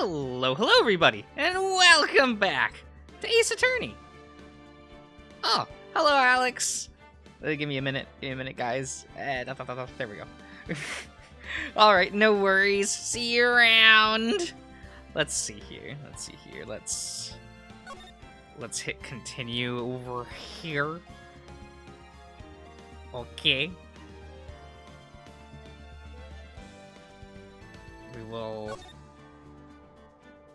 Hello everybody, and welcome back to Ace Attorney. Oh, hello Alex. Give me a minute, guys. There we go. Alright, no worries. See you around. Let's see here. Let's hit continue over here. Okay. We will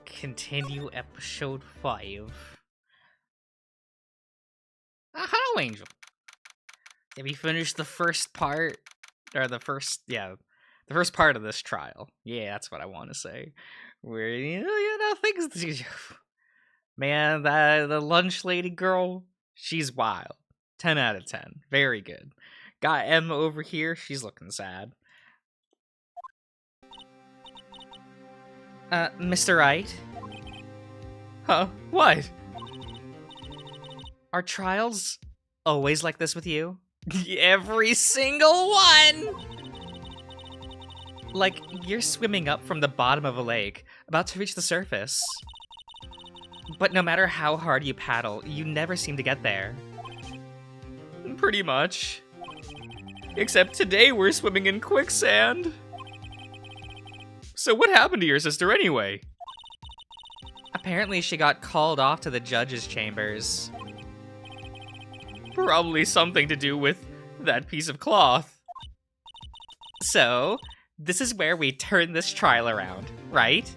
continue episode 5. Hello, Angel. Did we finish the first part? Or the first part of this trial. Yeah, that's what I want to say. Where, things... Man, the lunch lady girl, she's wild. 10 out of 10. Very good. Got Emma over here. She's looking sad. Mr. Wright? Huh? What? Are trials always like this with you? Every single one! Like, you're swimming up from the bottom of a lake, about to reach the surface. But no matter how hard you paddle, you never seem to get there. Pretty much. Except today we're swimming in quicksand. So what happened to your sister anyway? Apparently she got called off to the judge's chambers. Probably something to do with that piece of cloth. So, this is where we turn this trial around, right?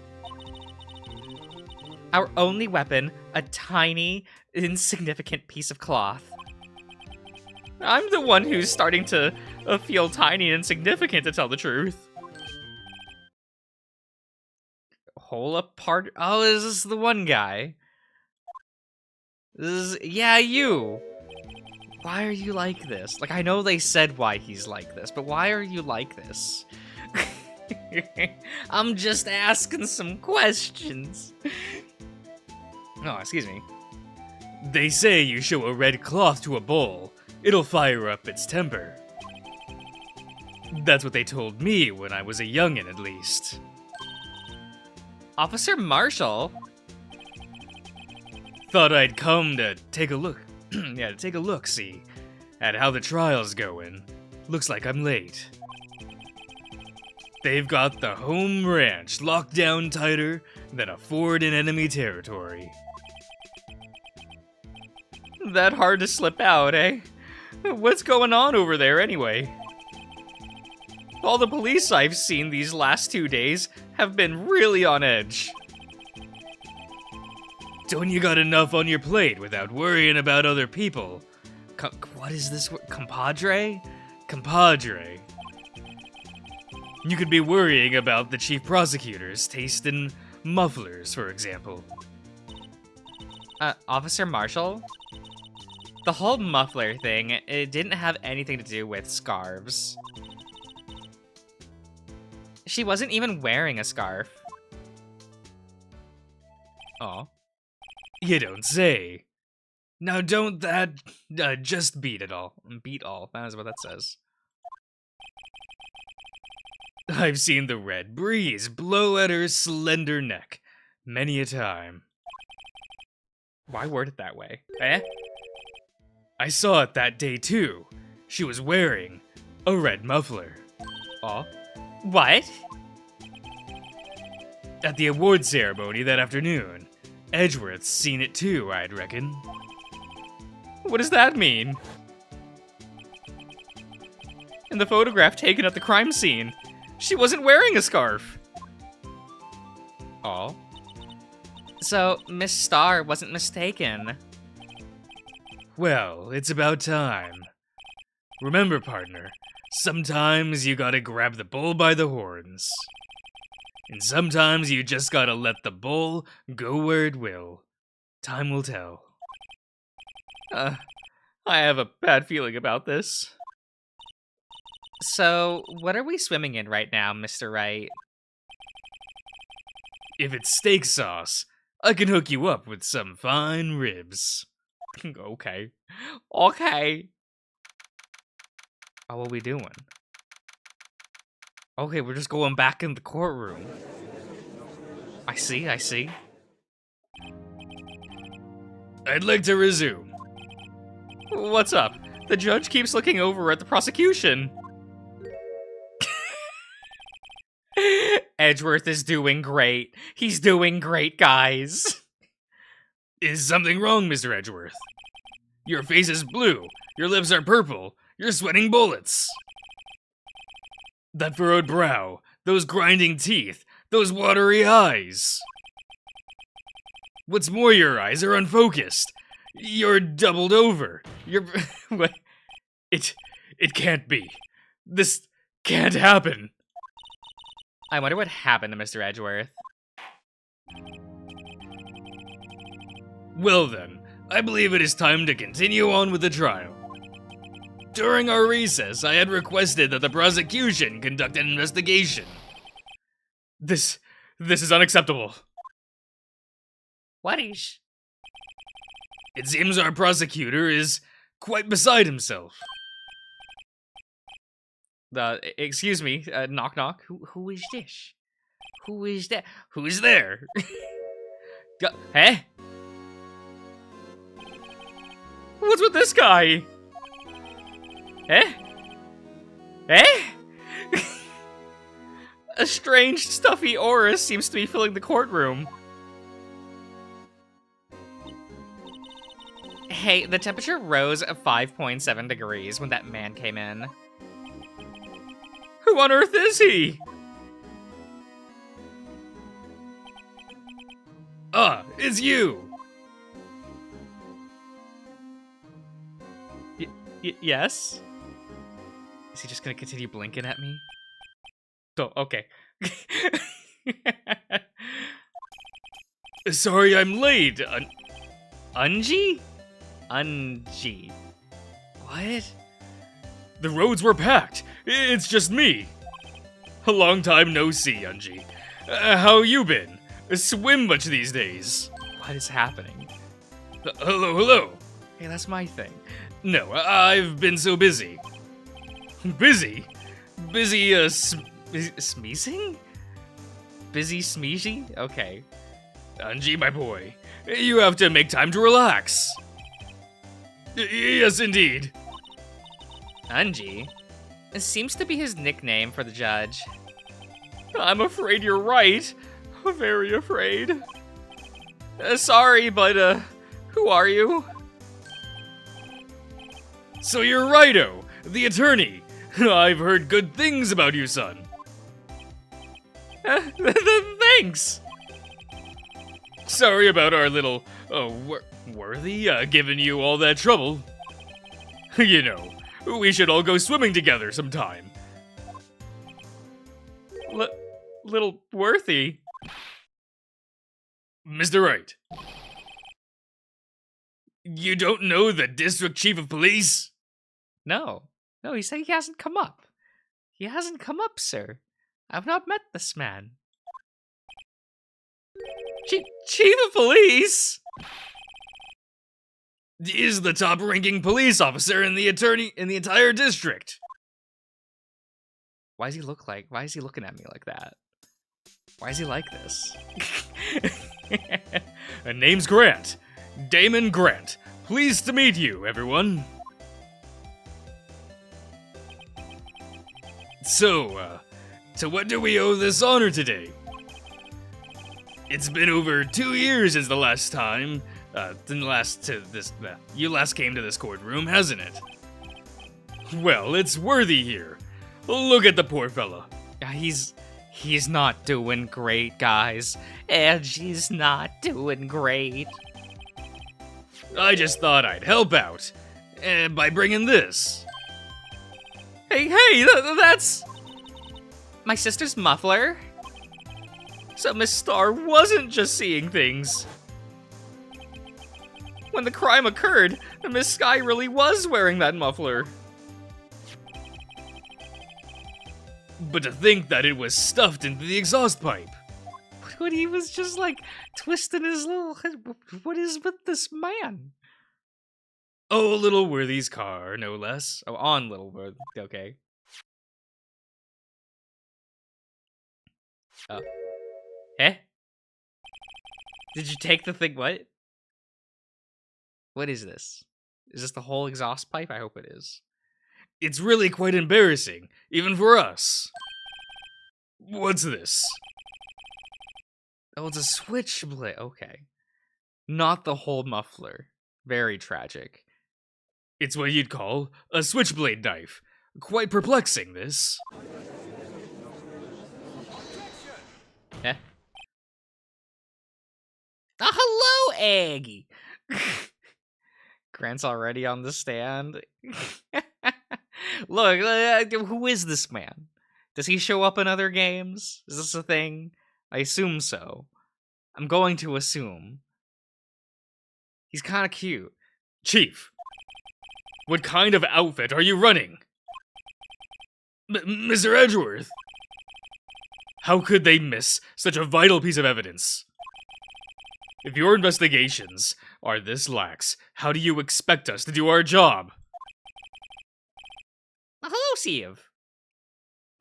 Our only weapon, a tiny, insignificant piece of cloth. I'm the one who's starting to feel tiny and insignificant, to tell the truth. Whole apart. Oh, is this the one guy? Yeah, you. Why are you like this? Like, I know they said why he's like this, but why are you like this? I'm just asking some questions. Oh, excuse me. They say you show a red cloth to a bull, it'll fire up its temper. That's what they told me when I was a youngin', at least. Officer Marshall? Thought I'd come to take a look. Yeah, to take a look-see at how the trial's going. Looks like I'm late. They've got the home ranch locked down tighter than a fort in enemy territory. That hard to slip out, eh? What's going on over there anyway? All the police I've seen these last 2 days have been really on edge. Don't you got enough on your plate without worrying about other people? What is this word? Compadre? Compadre. You could be worrying about the chief prosecutors tasting mufflers, for example. Officer Marshall? The whole muffler thing, it didn't have anything to do with scarves. She wasn't even wearing a scarf. Aw. You don't say. Now don't that, just beat it all. Beat all, that is what that says. I've seen the red breeze blow at her slender neck many a time. Why word it that way? Eh? I saw it that day too. She was wearing a red muffler. Aw. What? At the award ceremony that afternoon. Edgeworth's seen it too, I'd reckon. What does that mean? In the photograph taken at the crime scene, she wasn't wearing a scarf. Oh. So, Miss Starr wasn't mistaken. Well, it's about time. Remember, partner, sometimes you gotta grab the bull by the horns. And sometimes you just gotta let the bull go where it will. Time will tell. I have a bad feeling about this. So, what are we swimming in right now, Mr. Wright? If it's steak sauce, I can hook you up with some fine ribs. Okay. Okay. Oh, what are we doing? Okay, we're just going back in the courtroom. I see, I see. I'd like to resume. What's up? The judge keeps looking over at the prosecution. Edgeworth is doing great. He's doing great, guys. Is something wrong, Mr. Edgeworth? Your face is blue, your lips are purple, you're sweating bullets. That furrowed brow, those grinding teeth, those watery eyes. What's more, your eyes are unfocused. You're doubled over. You're... what? It can't be. This can't happen. I wonder what happened to Mr. Edgeworth. Well then, I believe it is time to continue on with the trial. During our recess, I had requested that the prosecution conduct an investigation. This is unacceptable. What is? It seems our prosecutor is quite beside himself. Excuse me, knock knock. Who is this? Who is that? Who's there? Eh? What's with this guy? Eh? Eh? A strange, stuffy aura seems to be filling the courtroom. Hey, the temperature rose 5.7 degrees when that man came in. Who on earth is he? Ah, it's you! Yes? Is he just gonna continue blinking at me? Oh, okay. Sorry I'm late. Unji? Unji. What? The roads were packed. It's just me. A long time no see, Unji. How you been? Swim much these days? What is happening? Hello. Hey, that's my thing. No, I've been so busy. Busy? Busy, Smeezing? Busy smeezy? Okay. Unji, my boy, you have to make time to relax. Yes, indeed. Unji? It seems to be his nickname for the judge. I'm afraid you're right. Very afraid. Sorry, but, who are you? So you're Righto, the attorney. I've heard good things about you, son. Thanks. Sorry about our little, Worthy, giving you all that trouble. You know, we should all go swimming together sometime. Little Worthy? Mr. Wright. You don't know the district chief of police? No, he said he hasn't come up. He hasn't come up, sir. I've not met this man. Chief of police? He is the top-ranking police officer in the entire district. Why is he looking at me like that? Why is he like this? Name's Grant. Damon Grant. Pleased to meet you, everyone. So what do we owe this honor today? It's been over 2 years since the last time, you last came to this courtroom, hasn't it? Well, it's Worthy here. Look at the poor fella. He's not doing great, guys. Edgy's not doing great. I just thought I'd help out, by bringing this. Hey, that's my sister's muffler. So Miss Star wasn't just seeing things. When the crime occurred, Miss Sky really was wearing that muffler. But to think that it was stuffed into the exhaust pipe. But he was just like twisting his little head. What is with this man? Oh, Little Worthy's car, no less. Oh, on Little Worthy. Okay. Oh. Eh? Did you take the thing? What? What is this? Is this the whole exhaust pipe? I hope it is. It's really quite embarrassing, even for us. What's this? Oh, it's a switchblade. Okay. Not the whole muffler. Very tragic. It's what you'd call a switchblade knife. Quite perplexing, this. Eh? Oh, hello, Egg! Grant's already on the stand. Look, who is this man? Does he show up in other games? Is this a thing? I assume so. I'm going to assume. He's kind of cute. Chief, what kind of outfit are you running? Mr. Edgeworth? How could they miss such a vital piece of evidence? If your investigations are this lax, how do you expect us to do our job? Hello, Steve.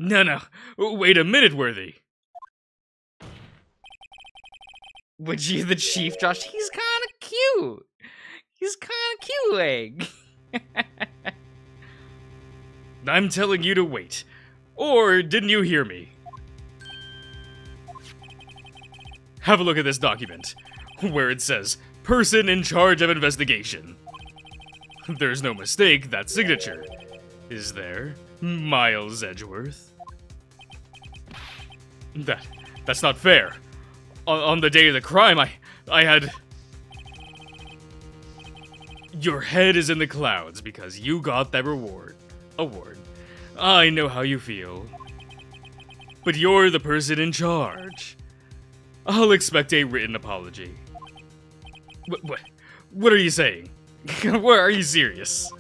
No, wait a minute, Worthy. Would you, the chief, Josh? He's kind of cute. He's kind of cute, Egg. I'm telling you to wait. Or didn't you hear me? Have a look at this document, where it says, person in charge of investigation. There's no mistake, that signature. Is there, Miles Edgeworth? That's not fair. On the day of the crime, I had... Your head is in the clouds because you got that award. I know how you feel. But you're the person in charge. I'll expect a written apology. What are you saying? Are you serious?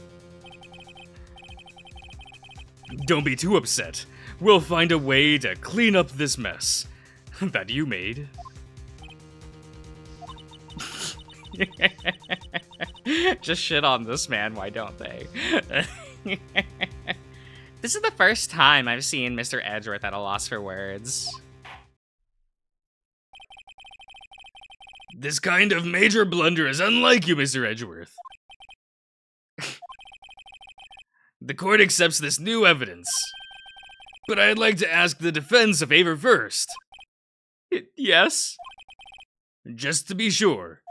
Don't be too upset. We'll find a way to clean up this mess that you made. Just shit on this man, why don't they? This is the first time I've seen Mr. Edgeworth at a loss for words. This kind of major blunder is unlike you, Mr. Edgeworth. The court accepts this new evidence. But I'd like to ask the defense a favor first. Yes? Just to be sure.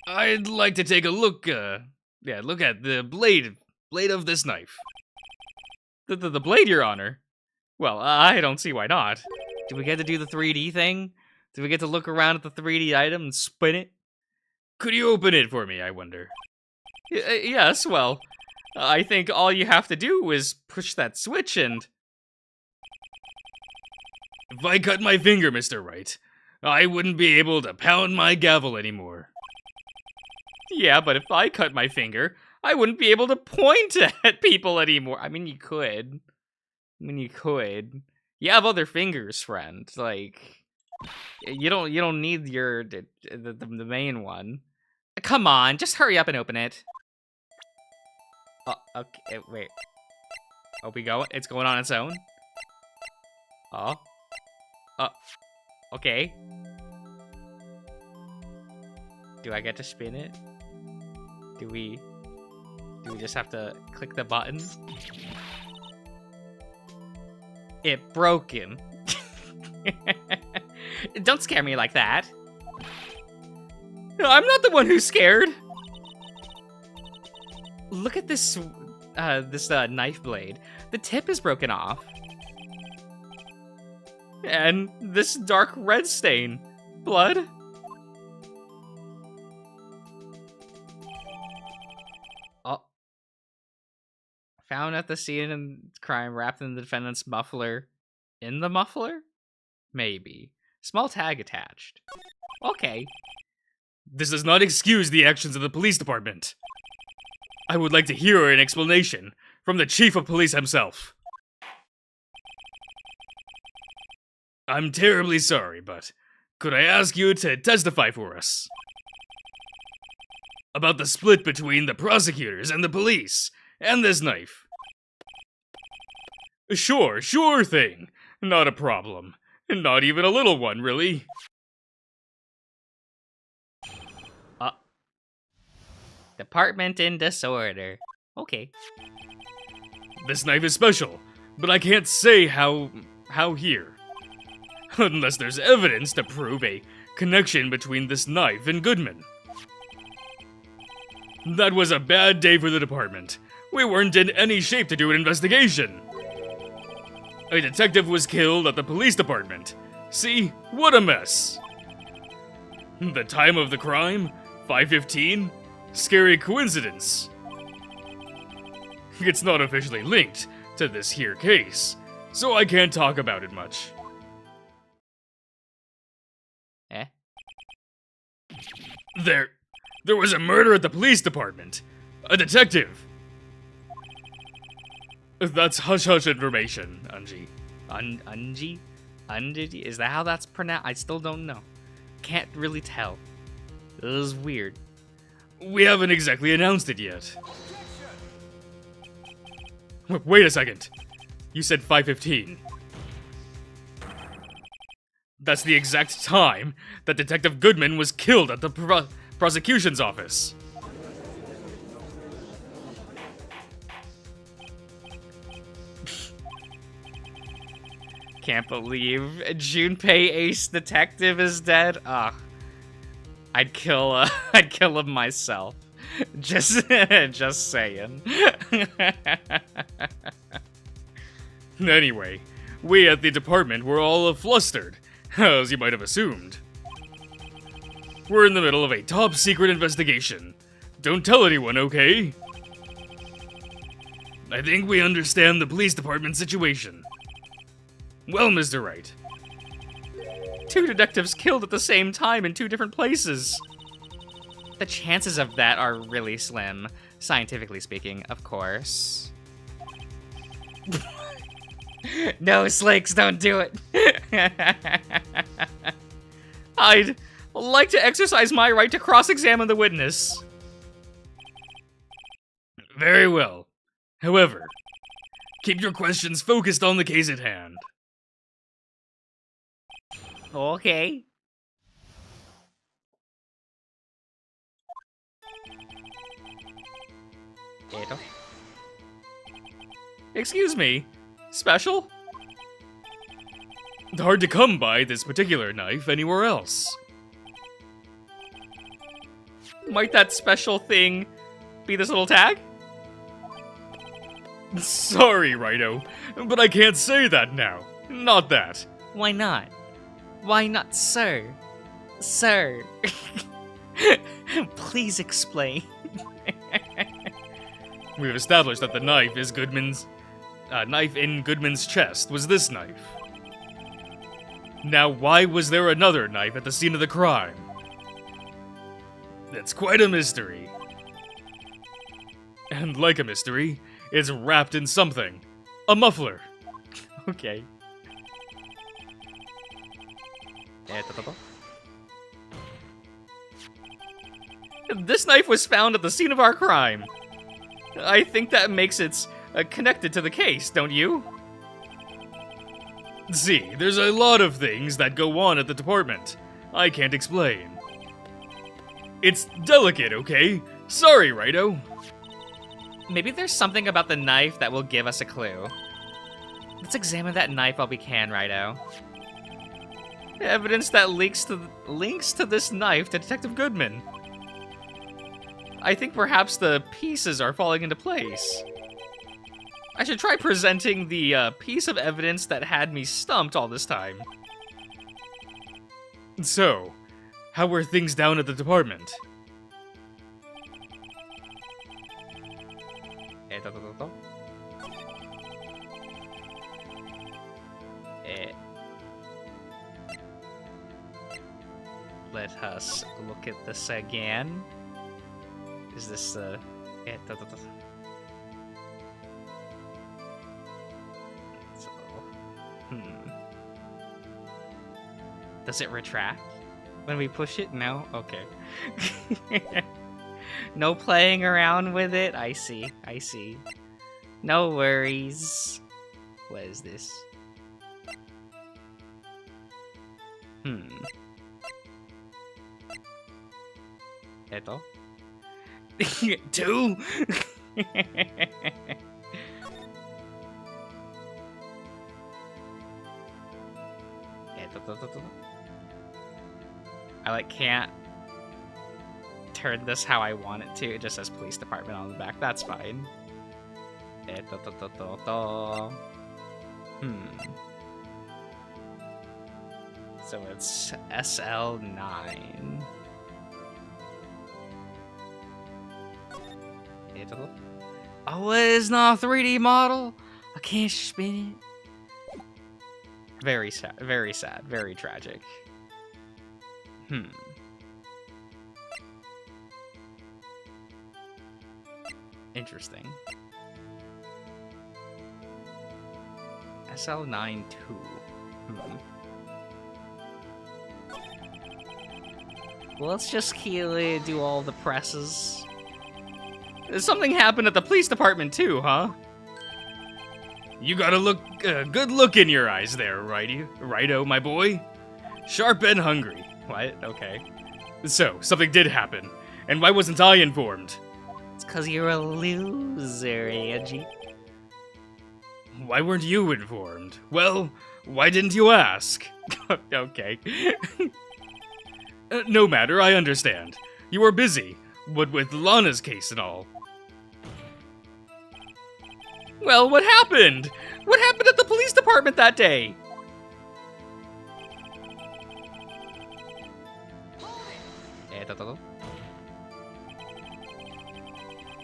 I'd like to take a look, look at the blade of this knife. The blade, Your Honor? Well, I don't see why not. Do we get to do the 3D thing? Do we get to look around at the 3D item and spin it? Could you open it for me, I wonder? Yes, well, I think all you have to do is push that switch and... If I cut my finger, Mr. Wright, I wouldn't be able to pound my gavel anymore. Yeah, but if I cut my finger, I wouldn't be able to point at people anymore. I mean, you could. You have other fingers, friend. Like, you don't need the main one. Come on, just hurry up and open it. Oh, okay, wait. Oh, it's going on its own? Oh. Okay. Do I get to spin it? Do we just have to click the button? It broken. Don't scare me like that. No, I'm not the one who's scared. Look at this knife blade. The tip is broken off. And this dark red stain. Blood? Oh. Found at the scene of crime wrapped in the defendant's muffler. In the muffler? Maybe. Small tag attached. Okay. This does not excuse the actions of the police department. I would like to hear an explanation from the chief of police himself. I'm terribly sorry, but could I ask you to testify for us? About the split between the prosecutors and the police, and this knife. Sure thing. Not a problem. Not even a little one, really. Department in disorder. Okay. This knife is special, but I can't say how here. Unless there's evidence to prove a connection between this knife and Goodman. That was a bad day for the department. We weren't in any shape to do an investigation. A detective was killed at the police department. See, what a mess. The time of the crime, 5:15. Scary coincidence. It's not officially linked to this here case, so I can't talk about it much. Eh? There was a murder at the police department. A detective. That's hush-hush information, Unji. Unji? Unji? Is that how that's pronounced? I still don't know. Can't really tell. It was weird. We haven't exactly announced it yet. Wait a second. You said 5:15. That's the exact time that Detective Goodman was killed at the prosecution's office. Can't believe Junpei Ace Detective is dead. Ugh. I'd kill him myself. Just saying. Anyway, we at the department were all flustered, as you might have assumed. We're in the middle of a top-secret investigation. Don't tell anyone, okay? I think we understand the police department situation. Well, Mr. Wright. 2 detectives killed at the same time in 2 different places. The chances of that are really slim, scientifically speaking, of course. No, Slinks, don't do it. I'd like to exercise my right to cross-examine the witness. Very well. However, keep your questions focused on the case at hand. Okay. Excuse me. Special? Hard to come by this particular knife anywhere else. Might that special thing be this little tag? Sorry, Righto, but I can't say that now. Not that. Why not? Why not, sir? Sir. Please explain. We've established that the knife is knife in Goodman's chest was this knife. Now, why was there another knife at the scene of the crime? It's quite a mystery. And like a mystery, it's wrapped in something. A muffler. Okay. This knife was found at the scene of our crime. I think that makes it connected to the case, don't you? See, there's a lot of things that go on at the department. I can't explain. It's delicate, okay? Sorry, Righto. Maybe there's something about the knife that will give us a clue. Let's examine that knife while we can, Righto. Evidence that links to this knife to Detective Goodman. I think perhaps the pieces are falling into place. I should try presenting the piece of evidence that had me stumped all this time. So, how were things down at the department? Let us look at this again. Is this the... Does it retract when we push it? No? Okay. No playing around with it? I see. I see. No worries. What is this? Eto? 2? I like can't turn this how I want it to. It just says police department on the back. That's fine. So it's SL9. Oh, it's not a 3D model. I can't spin it. Very sad. Very sad. Very tragic. Interesting. SL9 2. Well, let's just do all the presses. Something happened at the police department too, huh? You got a good look in your eyes there, Righto, my boy. Sharp and hungry. What? Okay. So, something did happen. And why wasn't I informed? It's because you're a loser, Angie. Why weren't you informed? Well, why didn't you ask? Okay. No matter, I understand. You were busy, what with Lana's case and all. Well, what happened? What happened at the police department that day?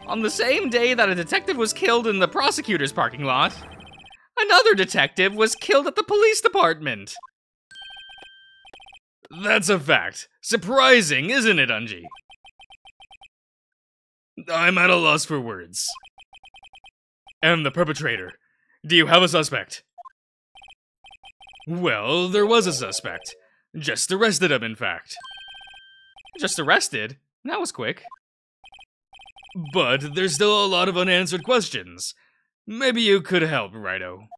On the same day that a detective was killed in the prosecutor's parking lot, another detective was killed at the police department. That's a fact. Surprising, isn't it, Unji? I'm at a loss for words. And the perpetrator. Do you have a suspect? Well, there was a suspect. Just arrested him, in fact. Just arrested? That was quick. But there's still a lot of unanswered questions. Maybe you could help, Righto.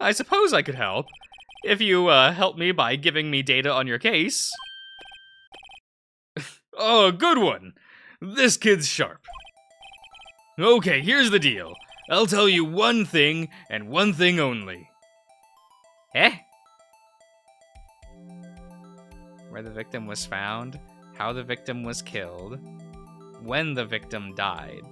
I suppose I could help. If you help me by giving me data on your case. Oh, good one. This kid's sharp. Okay, here's the deal. I'll tell you one thing, and one thing only. Where the victim was found, how the victim was killed, when the victim died.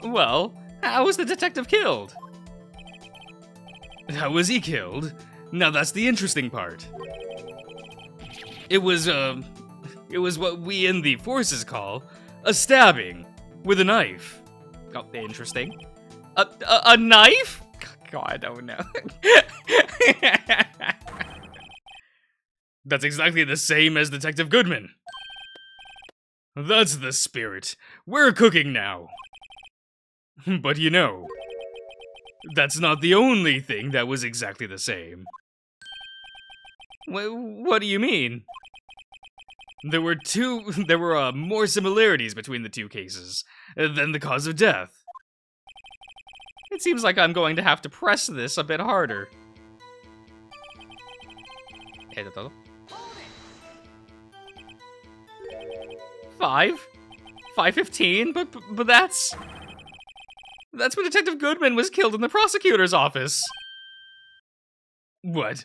Well, how was the detective killed? How was he killed? Now that's the interesting part. It was what we in the forces call a stabbing with a knife. Oh, interesting. A knife? God, I don't know. That's exactly the same as Detective Goodman. That's the spirit. We're cooking now. But you know, that's not the only thing that was exactly the same. What do you mean? There were more similarities between the two cases than the cause of death. It seems like I'm going to have to press this a bit harder. 5:15, but that's when Detective Goodman was killed in the prosecutor's office. What?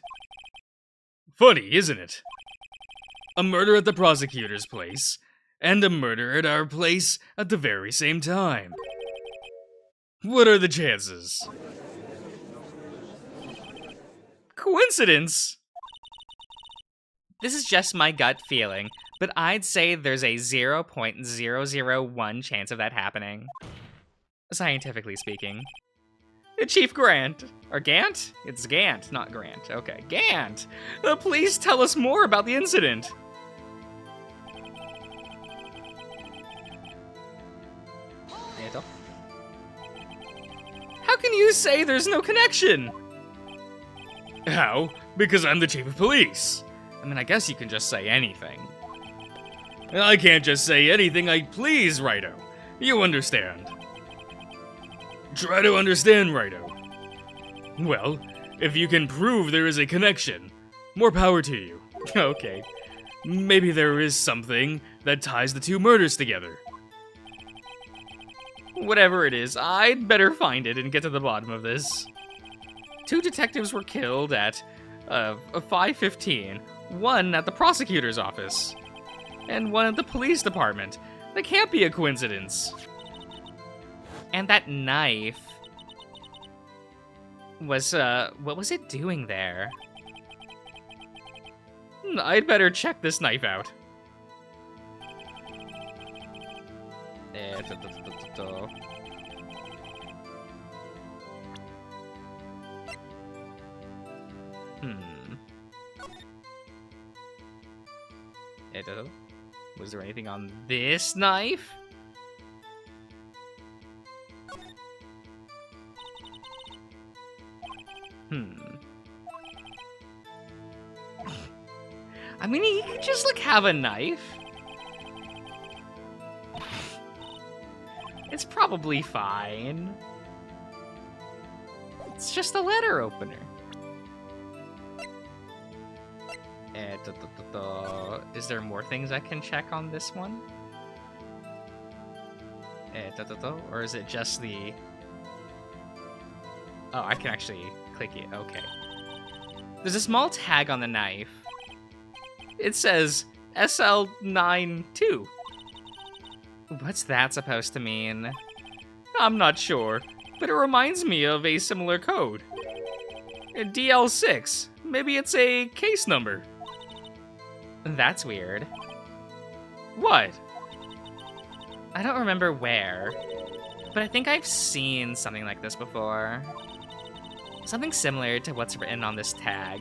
Funny, isn't it? A murder at the prosecutor's place, and a murder at our place at the very same time. What are the chances? Coincidence? This is just my gut feeling, but I'd say there's a 0.001 chance of that happening. Scientifically speaking. Chief Grant. Or Gant? It's Gant, not Grant. Okay, Gant! Please tell us more about the incident. can you say there's no connection? How? Because I'm the chief of police. I mean, I guess you can just say anything. I can't just say anything I please, Righto. You understand. Try to understand, Righto. Well, if you can prove there is a connection, more power to you. Okay. Maybe there is something that ties the two murders together. Whatever it is, I'd better find it and get to the bottom of this. 2 detectives were killed at 5:15, one at the prosecutor's office, and one at the police department. That can't be a coincidence. And that knife was, what was it doing there? I'd better check this knife out. Was there anything on this knife? I mean, he could just, like, have a knife. It's probably fine. It's just a letter opener. Is there more things I can check on this one? Or is it just the... Oh, I can actually click it. Okay. There's a small tag on the knife. It says SL92. What's that supposed to mean? I'm not sure, but it reminds me of a similar code. DL6. Maybe it's a case number. That's weird. What? I don't remember where, but I think I've seen something like this before. Something similar to what's written on this tag.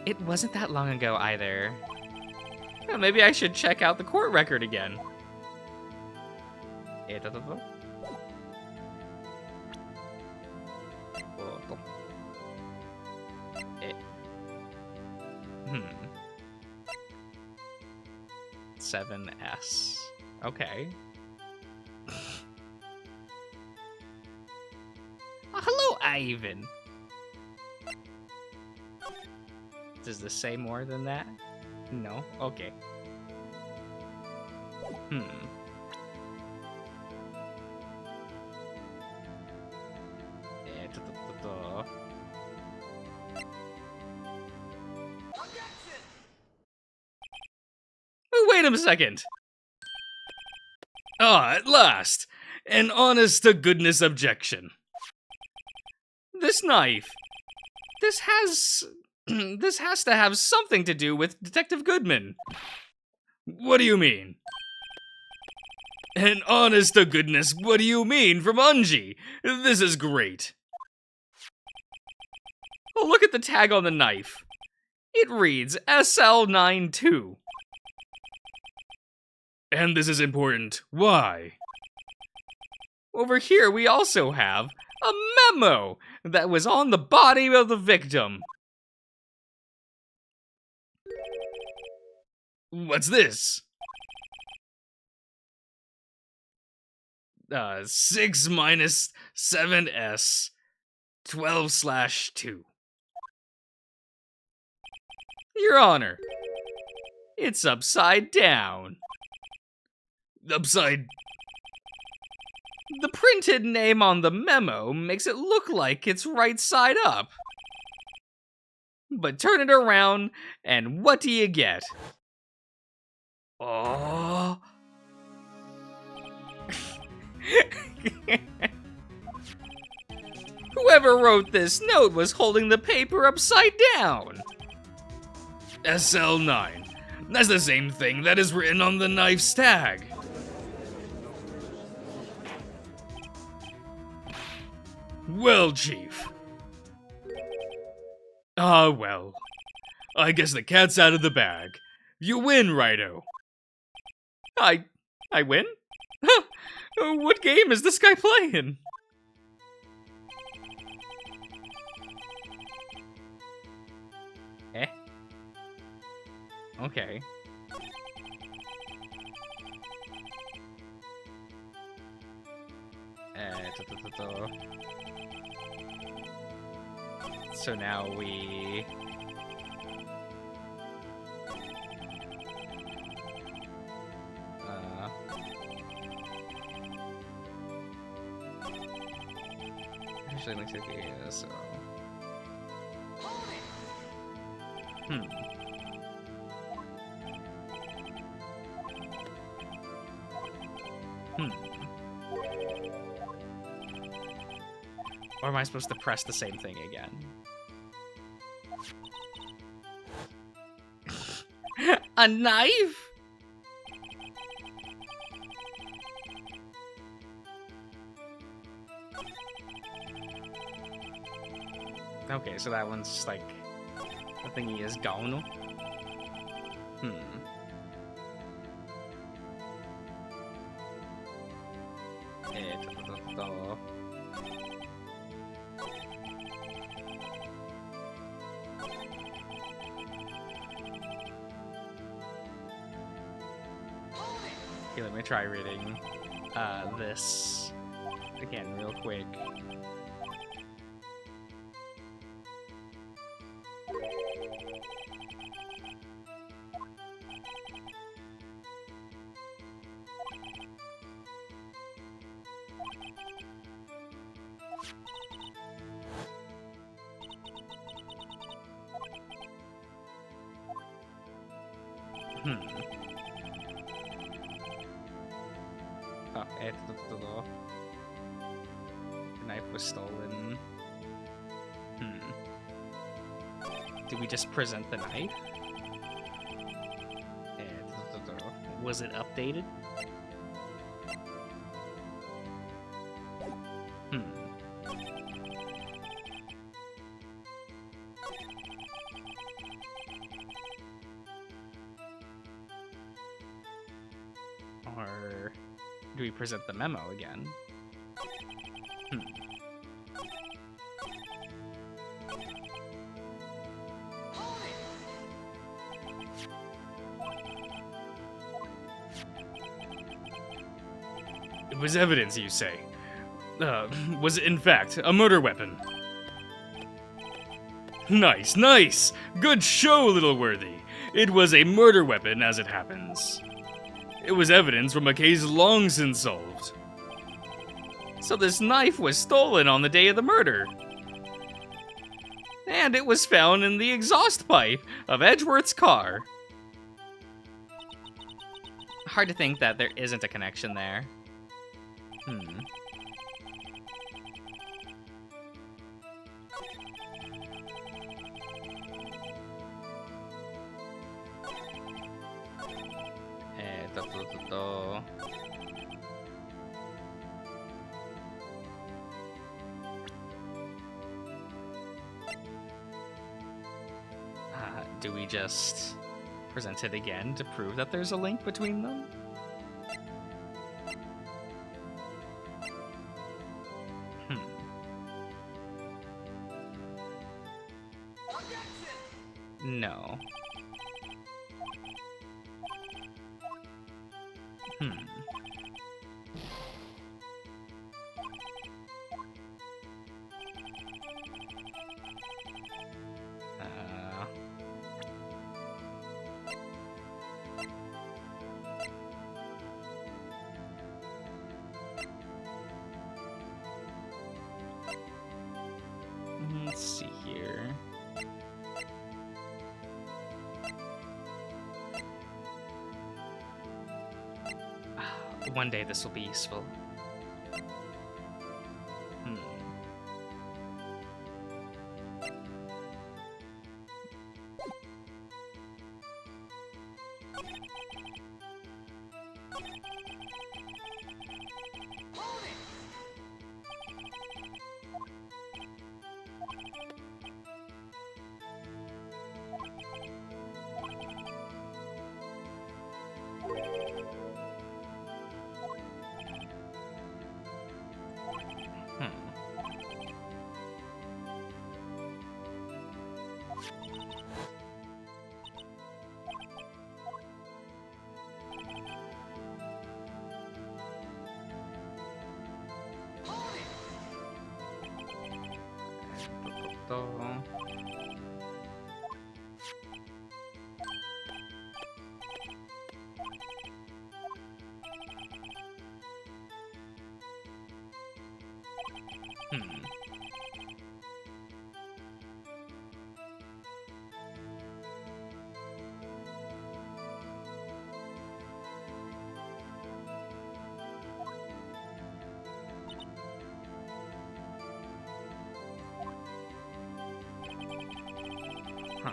It wasn't that long ago either. Maybe I should check out the court record again. $7S. Okay. Hello, Ivan. Does this say more than that? No? Okay. Wait a second! Ah, at last! An honest-to-goodness objection. This knife. This has to have something to do with Detective Goodman. What do you mean? An honest-to-goodness, what do you mean from Unji? This is great. Oh, look at the tag on the knife. It reads SL92. And this is important. Why? Over here, we also have a memo that was on the body of the victim. What's this? 6 minus 7S 12/2. Your Honor, it's upside down. Upside... The printed name on the memo makes it look like it's right side up. But turn it around, and what do you get? Oh. Whoever wrote this note was holding the paper upside down. SL9. That's the same thing that is written on the knife's tag. Well, Chief. Ah, well. I guess the cat's out of the bag. You win, Righto. I win? What game is this guy playing? okay. So now we... Actually, looks like it is, so... Or am I supposed to press the same thing again? A knife? Okay, so that one's just like... The thingy is gone. Okay, let me try reading this again real quick. Oh, the knife was stolen. Did we just present the knife? Was it updated? Or do we present the memo again? It was evidence, you say? Was it in fact a murder weapon? Nice, nice! Good show, little worthy! It was a murder weapon, as it happens. It was evidence from a case long since solved. So this knife was stolen on the day of the murder. And it was found in the exhaust pipe of Edgeworth's car. Hard to think that there isn't a connection there. Do we just present it again to prove that there's a link between them? No. Let's see here. One day this will be useful. Hmm. Huh.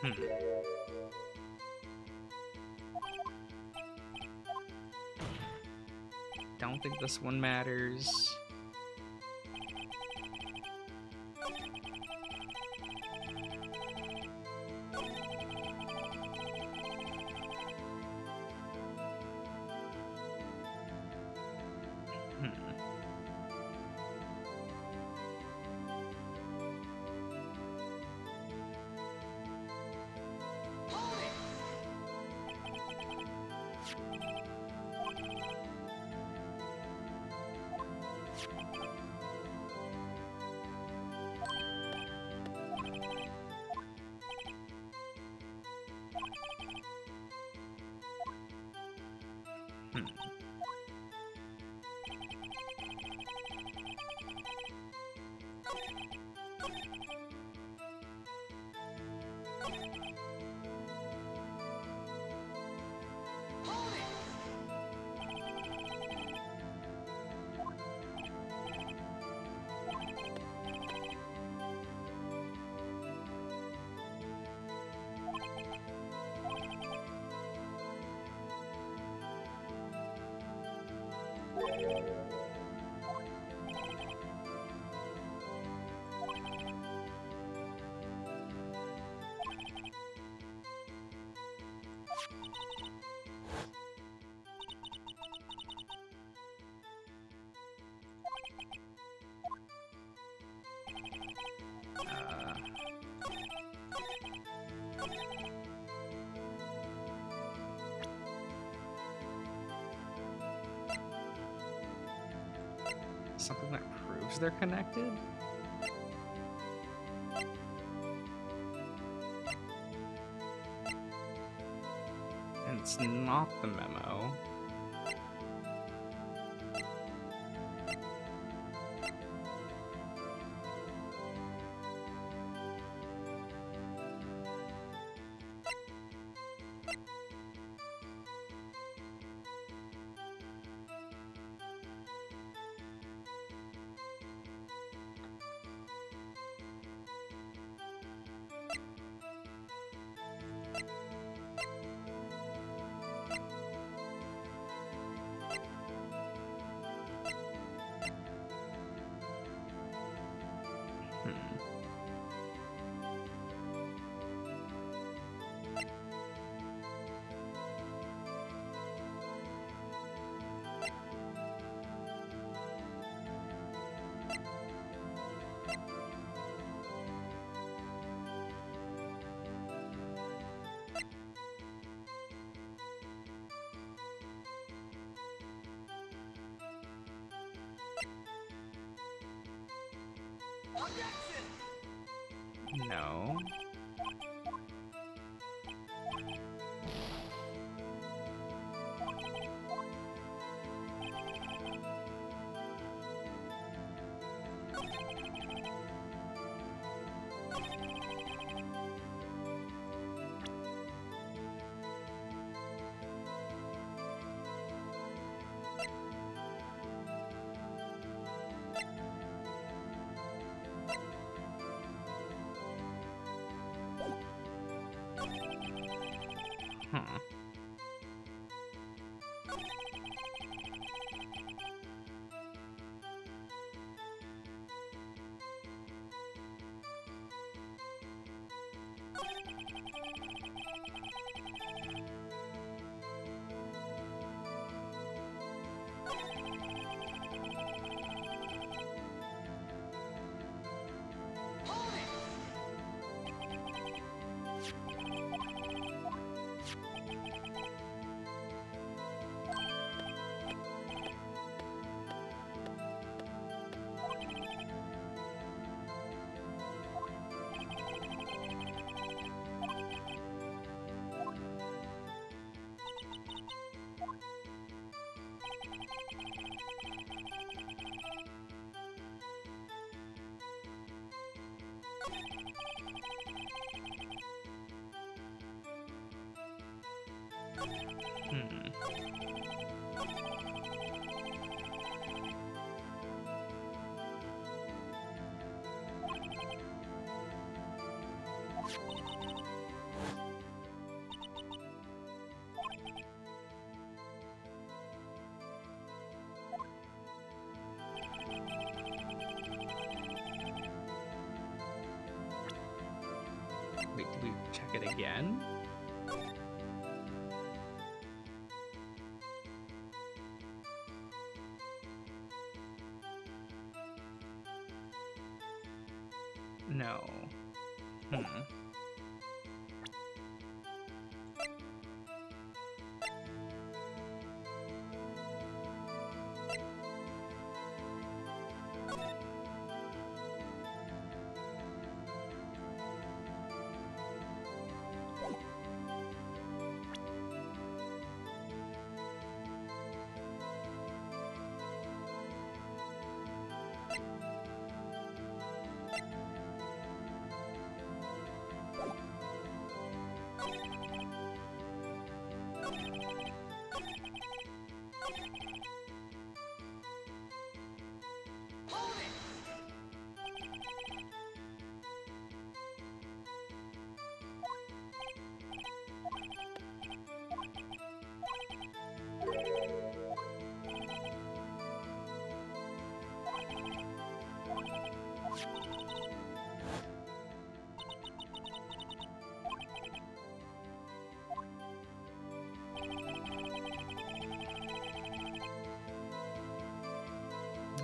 Hmm. Don't think this one matters. Hmm. Hmm. Uh, something that proves they're connected? And it's not the memo. Hmm. No. Hmm. Wait, did we check it again? No. Hmm.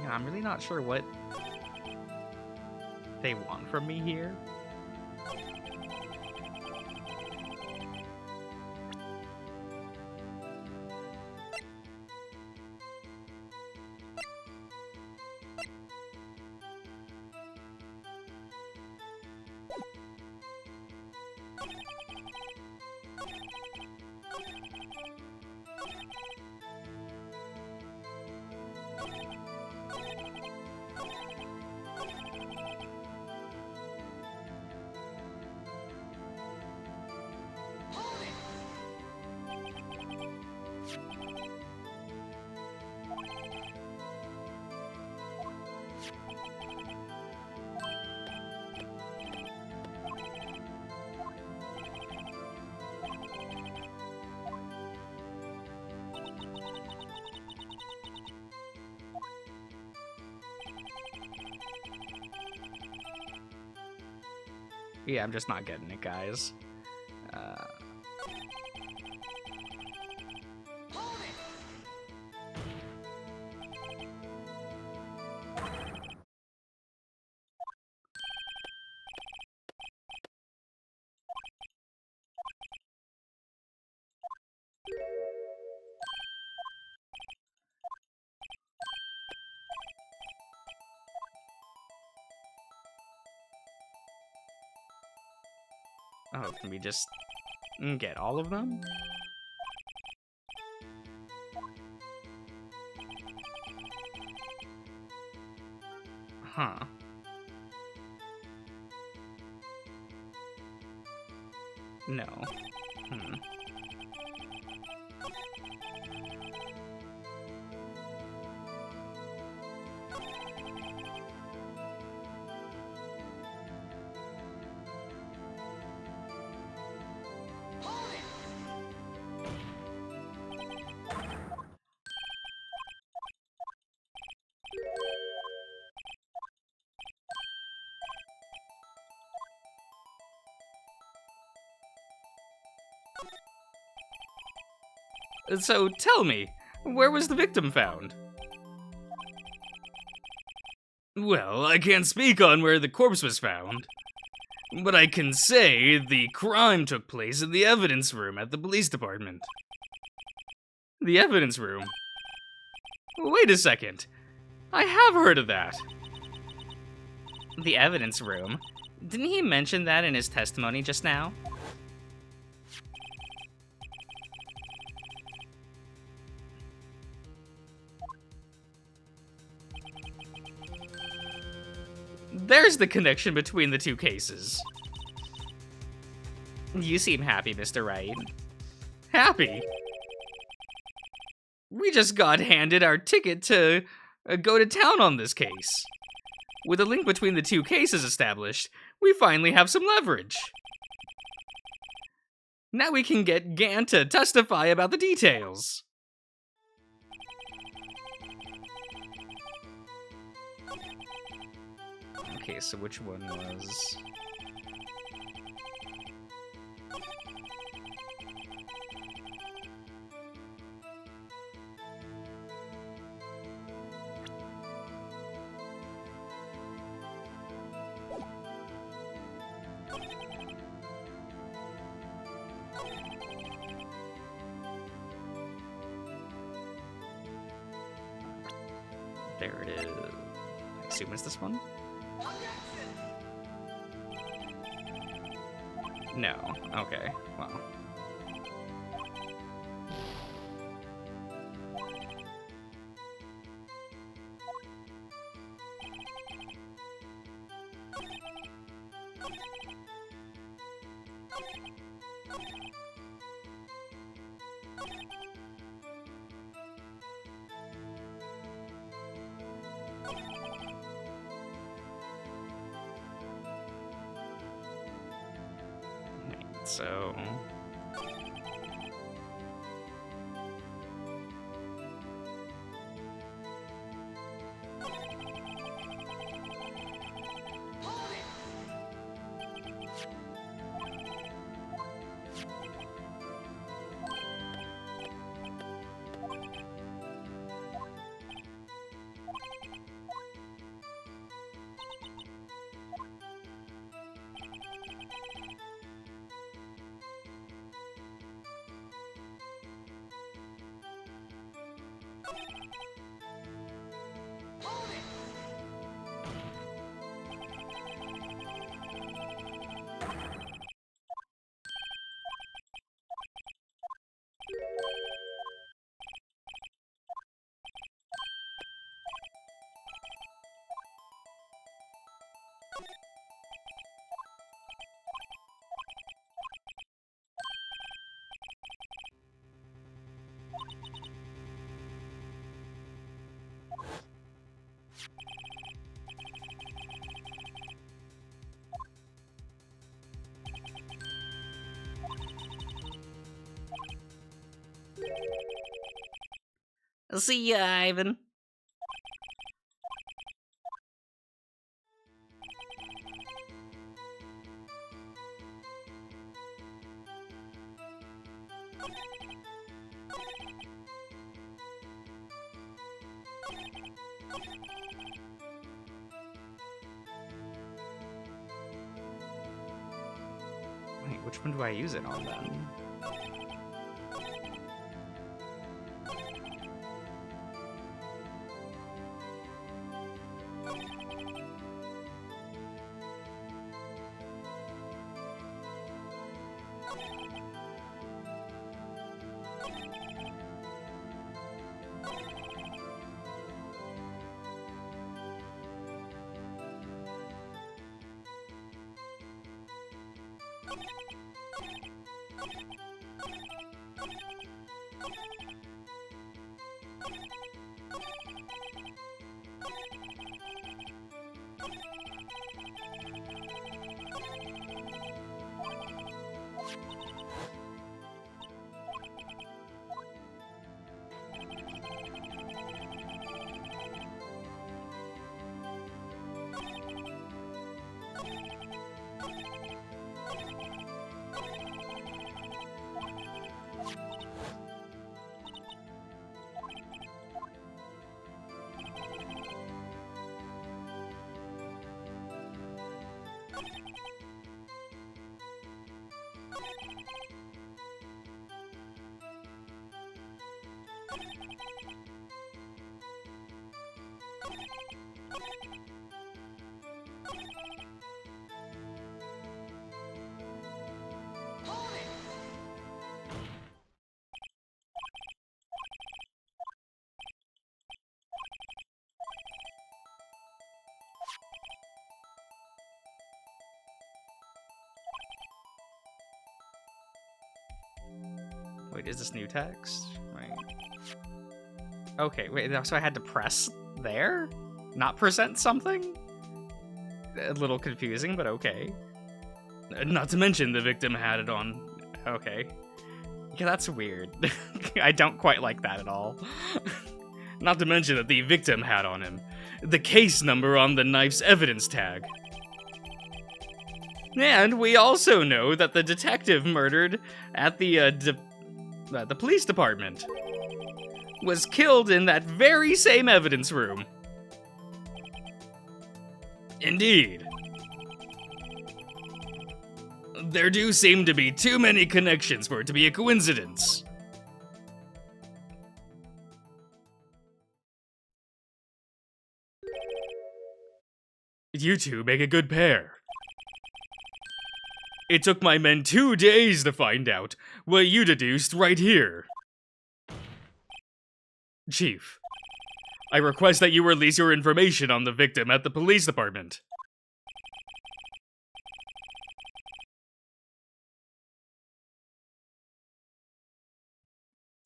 Yeah, I'm really not sure what they want from me here. Yeah, I'm just not getting it, guys. Oh, can we just get all of them? Huh. No. Hmm. So tell me, where was the victim found? Well, I can't speak on where the corpse was found, but I can say the crime took place in the evidence room at the police department. The evidence room? Wait a second. I have heard of that. The evidence room? Didn't he mention that in his testimony just now? There's the connection between the two cases. You seem happy, Mr. Wright. happy. We just got handed our ticket to go to town on this case. With a link between the two cases established, we finally have some leverage. Now we can get Gan to testify about the details. Okay, so which one was... There it is. I assume it's this one? No. Okay. Well. So... See ya, Ivan. Wait, which one do I use it on then? Wait, is this new text? Right. Okay, wait, so I had to press there? Not present something? A little confusing, but okay. Not to mention the victim had it on. Okay. Yeah, that's weird. I don't quite like that at all. Not to mention that the victim had on him the case number on the knife's evidence tag. And we also know that the detective murdered at the police department was killed in that very same evidence room. Indeed. There do seem to be too many connections for it to be a coincidence. You two make a good pair. It took my men 2 days to find out what you deduced right here. Chief, I request that you release your information on the victim at the police department.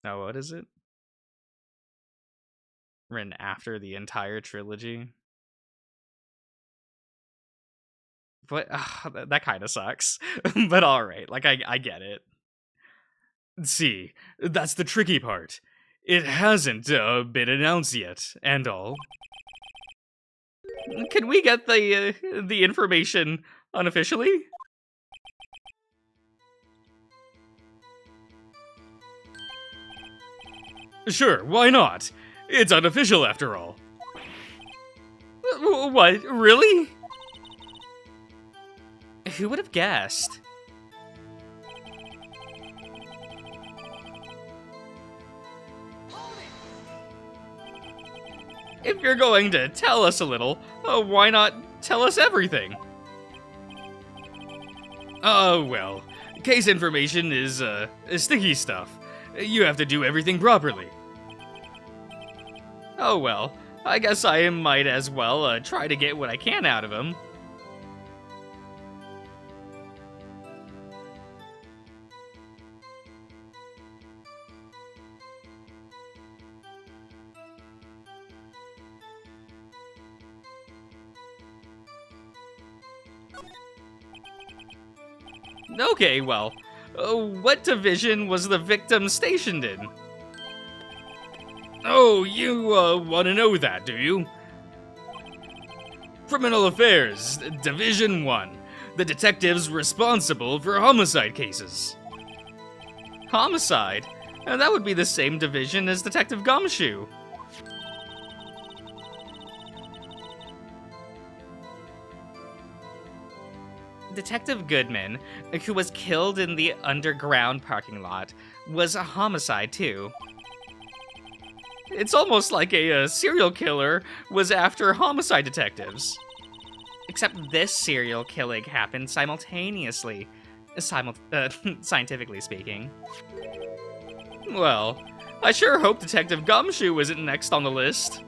Now, what is it? Written after the entire trilogy. But that kind of sucks. But alright, like, I get it. See, that's the tricky part. It hasn't been announced yet, and all. Can we get the information unofficially? Sure, why not? It's unofficial after all. What? Really? Who would have guessed? If you're going to tell us a little, why not tell us everything? Oh, well, case information is sticky stuff. You have to do everything properly. Oh well, I guess I might as well try to get what I can out of him. Okay, well, what division was the victim stationed in? Oh, you want to know that, do you? Criminal Affairs, Division 1. The detectives responsible for homicide cases. Homicide? That would be the same division as Detective Gumshoe. Detective Goodman, who was killed in the underground parking lot, was a homicide too. It's almost like a serial killer was after homicide detectives. Except this serial killing happened simultaneously, scientifically speaking. Well, I sure hope Detective Gumshoe isn't next on the list.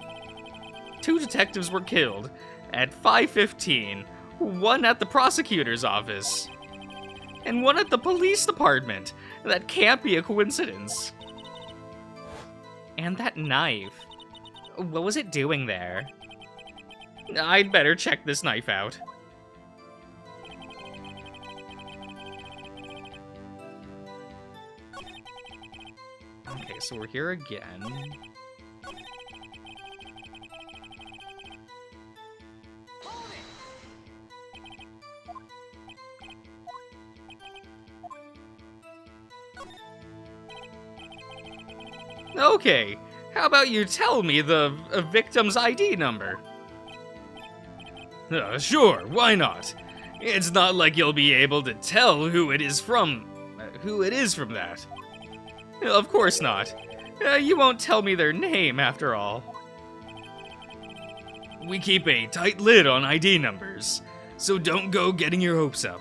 2 detectives were killed at 5:15, one at the prosecutor's office, and one at the police department. That can't be a coincidence. And that knife. What was it doing there? I'd better check this knife out. Okay, so we're here again. Okay, how about you tell me the victim's ID number? Sure, why not? It's not like you'll be able to tell who it is from that. Of course not. You won't tell me their name, after all. We keep a tight lid on ID numbers, so don't go getting your hopes up.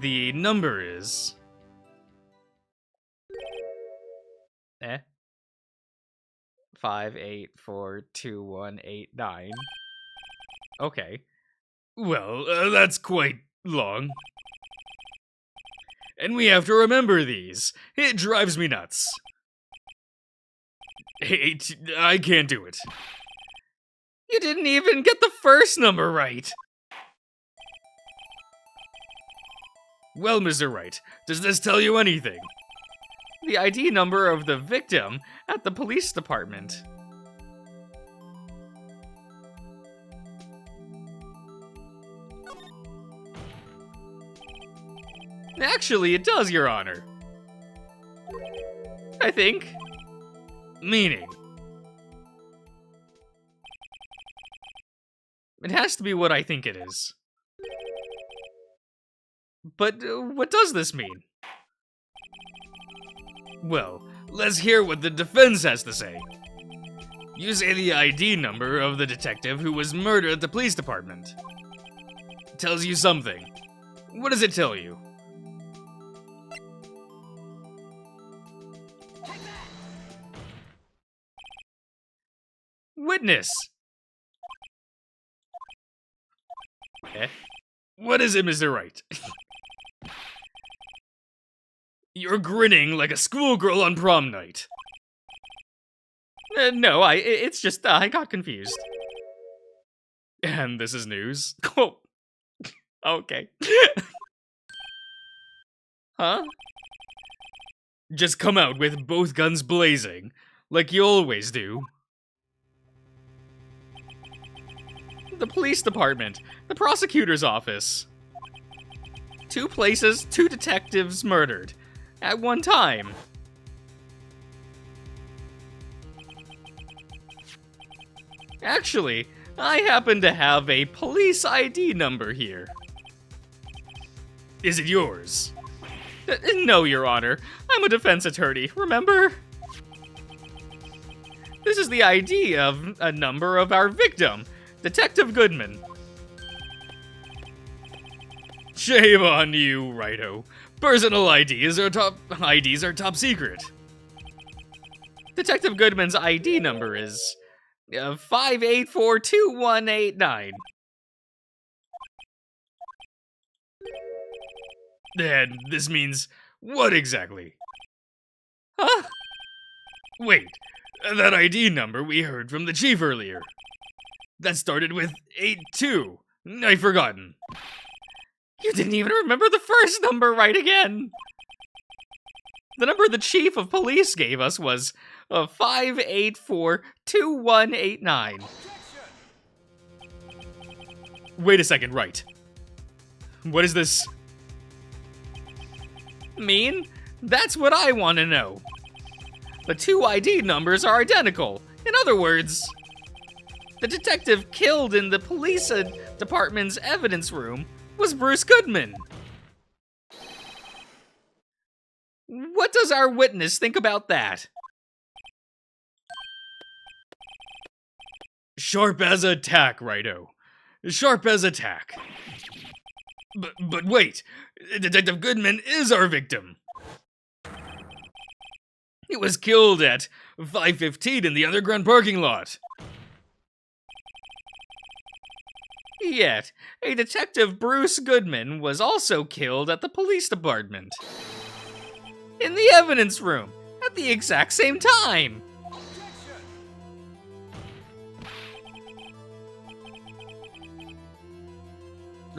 The number is... 5842189. Okay. Well, that's quite long. and we have to remember these. It drives me nuts. I can't do it. You didn't even get the first number right. Well, Mr. Wright, does this tell you anything? The ID number of the victim at the police department. Actually, it does, Your Honor. I think. Meaning? It has to be what I think it is. But what does this mean? Well, let's hear what the defense has to say. You say the ID number of the detective who was murdered at the police department. It tells you something. What does it tell you? Witness. Eh? What is it, Mr. Wright? You're grinning like a schoolgirl on prom night. No, it's just, I got confused. And this is news? Oh. Okay. Huh? Just come out with both guns blazing, like you always do. The police department. The prosecutor's office. 2 places, 2 detectives murdered. At one time. Actually, I happen to have a police ID number here. Is it yours? No, Your Honor. I'm a defense attorney, remember? This is the ID of a number of our victim, Detective Goodman. Shame on you, Righto. Personal IDs are top secret. Detective Goodman's ID number is 5842189. And this means what exactly? Huh? Wait, that ID number we heard from the chief earlier. That started with 82. I've forgotten. You didn't even remember the first number right again. The number the chief of police gave us was 5842189. Wait a second, Wright. What is this? Mean? That's what I want to know. The 2 ID numbers are identical. In other words, the detective killed in the police department's evidence room was Bruce Goodman. What does our witness think about that? Sharp as a tack, Righto. Sharp as a tack. But wait, Detective Goodman is our victim. He was killed at 5:15 in the underground parking lot. Yet, a detective Bruce Goodman was also killed at the police department. In the evidence room, at the exact same time.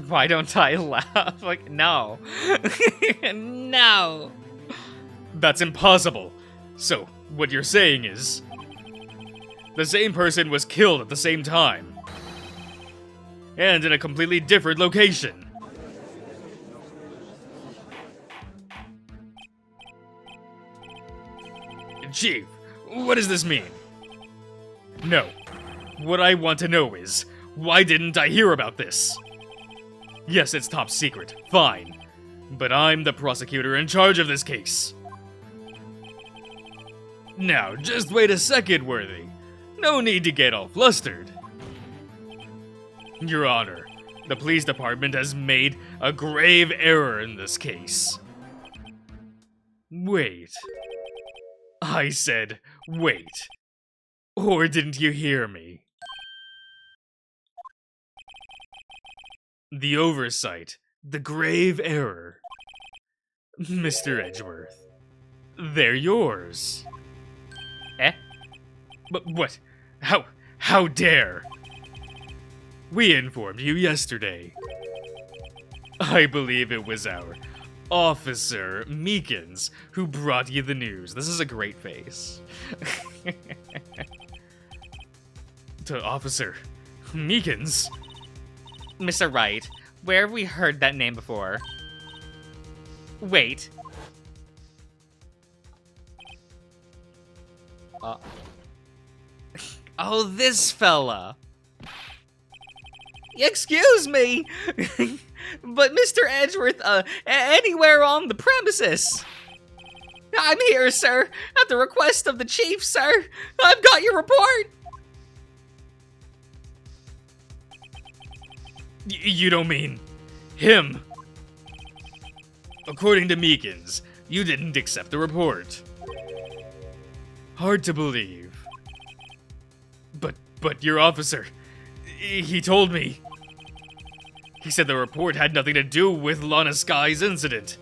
Why don't I laugh? Like, no. No. That's impossible. So, what you're saying is, the same person was killed at the same time. And in a completely different location. Chief, what does this mean? No. What I want to know is, why didn't I hear about this? Yes, it's top secret, fine. But I'm the prosecutor in charge of this case. Now, just wait a second, Worthy. No need to get all flustered. Your Honor, the police department has made a grave error in this case. Wait. I said, wait. Or didn't you hear me? The oversight, the grave error. Mr. Edgeworth, they're yours. Eh? But what? How dare? We informed you yesterday. I believe it was our Officer Meekins who brought you the news. This is a great face. To Officer Meekins? Mr. Wright, where have we heard that name before? Wait. Oh, this fella. Excuse me, but Mr. Edgeworth, anywhere on the premises? I'm here, sir, at the request of the chief, sir. I've got your report. You don't mean him? According to Meekins, you didn't accept the report. Hard to believe. But your officer, he told me. He said the report had nothing to do with Lana Sky's incident.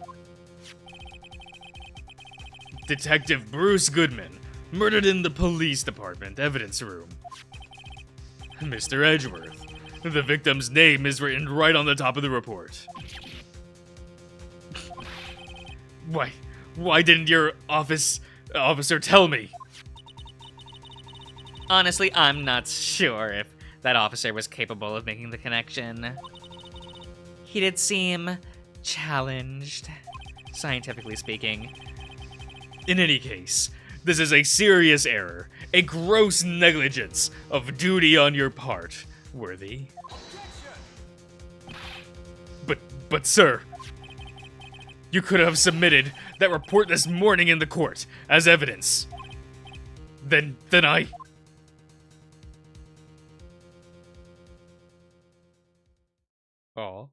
Detective Bruce Goodman, murdered in the police department evidence room. Mr. Edgeworth, the victim's name is written right on the top of the report. Why didn't your officer tell me? Honestly, I'm not sure if that officer was capable of making the connection. He did seem challenged, scientifically speaking. In any case, this is a serious error, a gross negligence of duty on your part, Worthy. But sir, you could have submitted that report this morning in the court as evidence. Then I... Oh.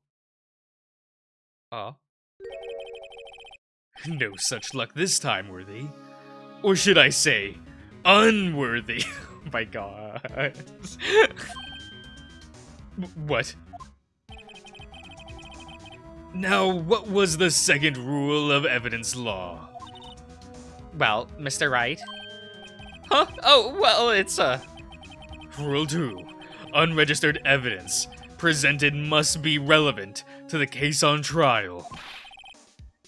No such luck this time, Worthy. Or should I say, unworthy. Oh my god. What? Now, what was the second rule of evidence law? Well, Mr. Wright? Huh? Oh, well, it's, Rule 2. Unregistered evidence presented must be relevant to the case on trial.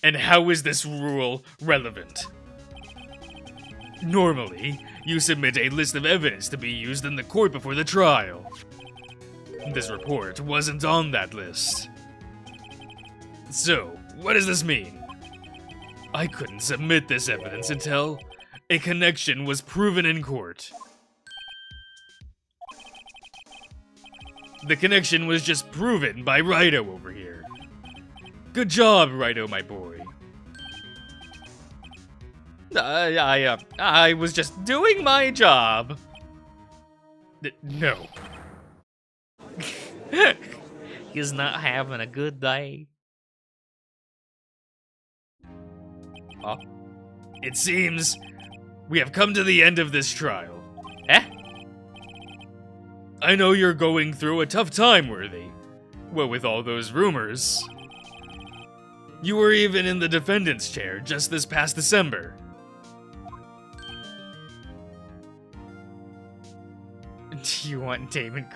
And how is this rule relevant? Normally, you submit a list of evidence to be used in the court before the trial. This report wasn't on that list. So, what does this mean? I couldn't submit this evidence until a connection was proven in court. The connection was just proven by Righto over here. Good job, Righto, my boy. I was just doing my job. No. He's not having a good day. Oh. It seems we have come to the end of this trial. Eh? I know you're going through a tough time, Worthy. What with all those rumors. You were even in the defendant's chair just this past December. Do you want Damon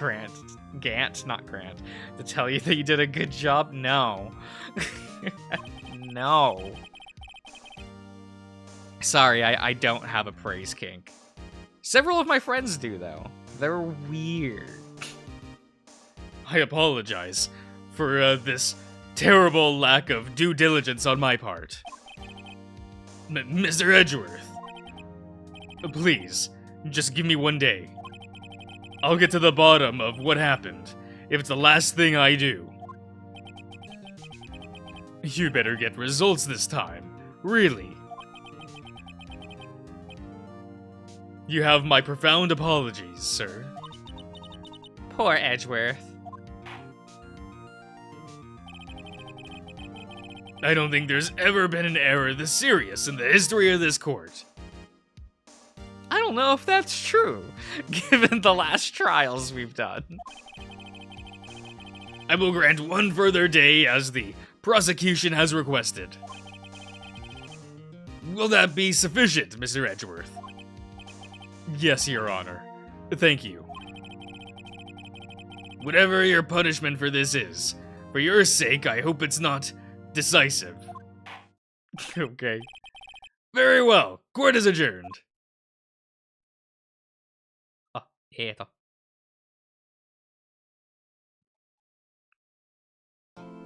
Gant, not Grant, to tell you that you did a good job? No. No. Sorry, I don't have a praise kink. Several of my friends do, though. They're weird. I apologize for this terrible lack of due diligence on my part. Mr. Edgeworth, please, just give me one day. I'll get to the bottom of what happened, if it's the last thing I do. You better get results this time, really. You have my profound apologies, sir. Poor Edgeworth. I don't think there's ever been an error this serious in the history of this court. I don't know if that's true, given the last trials we've done. I will grant one further day as the prosecution has requested. Will that be sufficient, Mr. Edgeworth? Yes, Your Honor. Thank you. Whatever your punishment for this is, for your sake, I hope it's not decisive. Okay. Very well. Court is adjourned. Eto.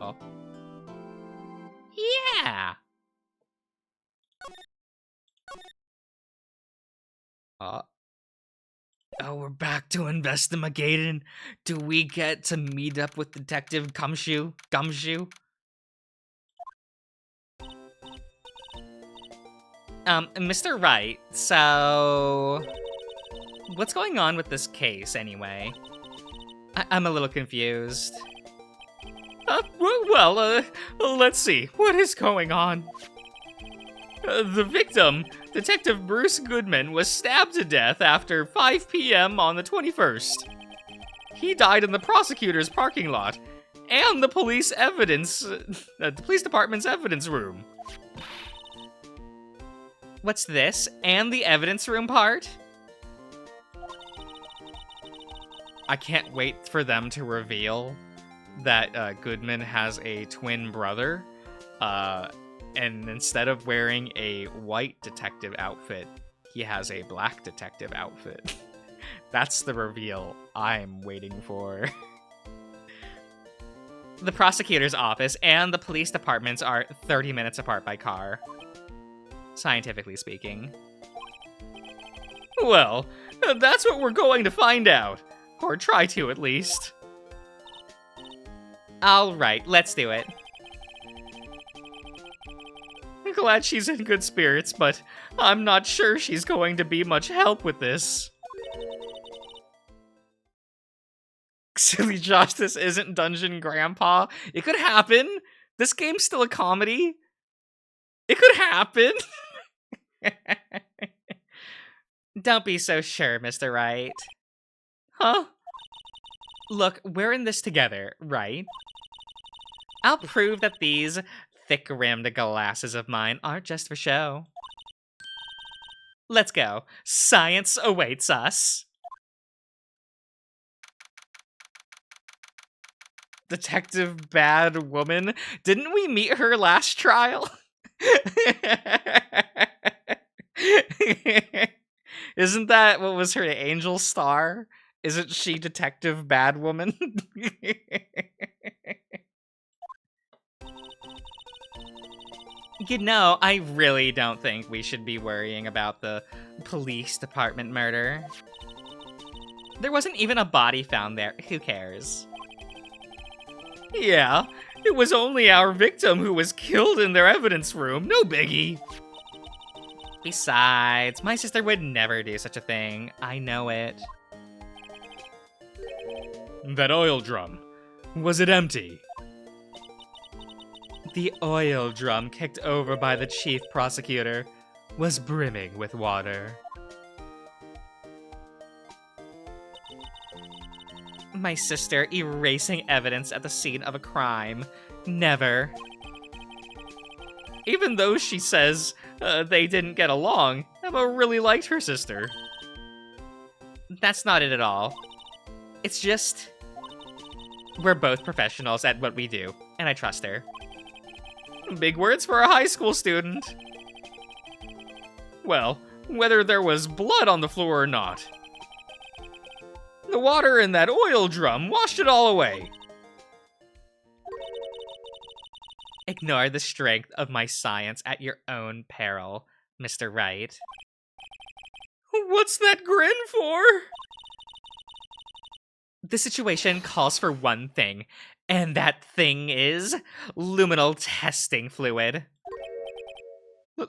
Oh. Yeah! Oh, we're back to investigating. Do we get to meet up with Detective Gumshoe? Mr. Wright, so... what's going on with this case, anyway? I'm a little confused. Let's see. What is going on? The victim, Detective Bruce Goodman, was stabbed to death after 5 p.m. on the 21st. He died in the prosecutor's parking lot and the police department's evidence room. What's this? And the evidence room part? I can't wait for them to reveal that Goodman has a twin brother. And instead of wearing a white detective outfit, he has a black detective outfit. That's the reveal I'm waiting for. The prosecutor's office and the police departments are 30 minutes apart by car, scientifically speaking. Well, that's what we're going to find out. Or try to, at least. Alright, let's do it. I'm glad she's in good spirits, but I'm not sure she's going to be much help with this. Silly Josh, this isn't Dungeon Grandpa. It could happen. This game's still a comedy. It could happen. Don't be so sure, Mr. Wright. Huh? Look, we're in this together, right? I'll prove that these thick-rimmed glasses of mine aren't just for show. Let's go. Science awaits us. Detective Bad Woman. Didn't we meet her last trial? Isn't that what was her Angel Star? Isn't she Detective Bad Woman? You know, I really don't think we should be worrying about the police department murder. There wasn't even a body found there. Who cares? Yeah, it was only our victim who was killed in their evidence room. No biggie. Besides, my sister would never do such a thing. I know it. That oil drum. Was it empty? The oil drum kicked over by the chief prosecutor was brimming with water. My sister erasing evidence at the scene of a crime. Never. Even though she says they didn't get along, Emma really liked her sister. That's not it at all. It's just... we're both professionals at what we do, and I trust her. Big words for a high school student. Well, whether there was blood on the floor or not, the water in that oil drum washed it all away. Ignore the strength of my science at your own peril, Mr. Wright. What's that grin for? The situation calls for one thing, and that thing is luminal testing fluid.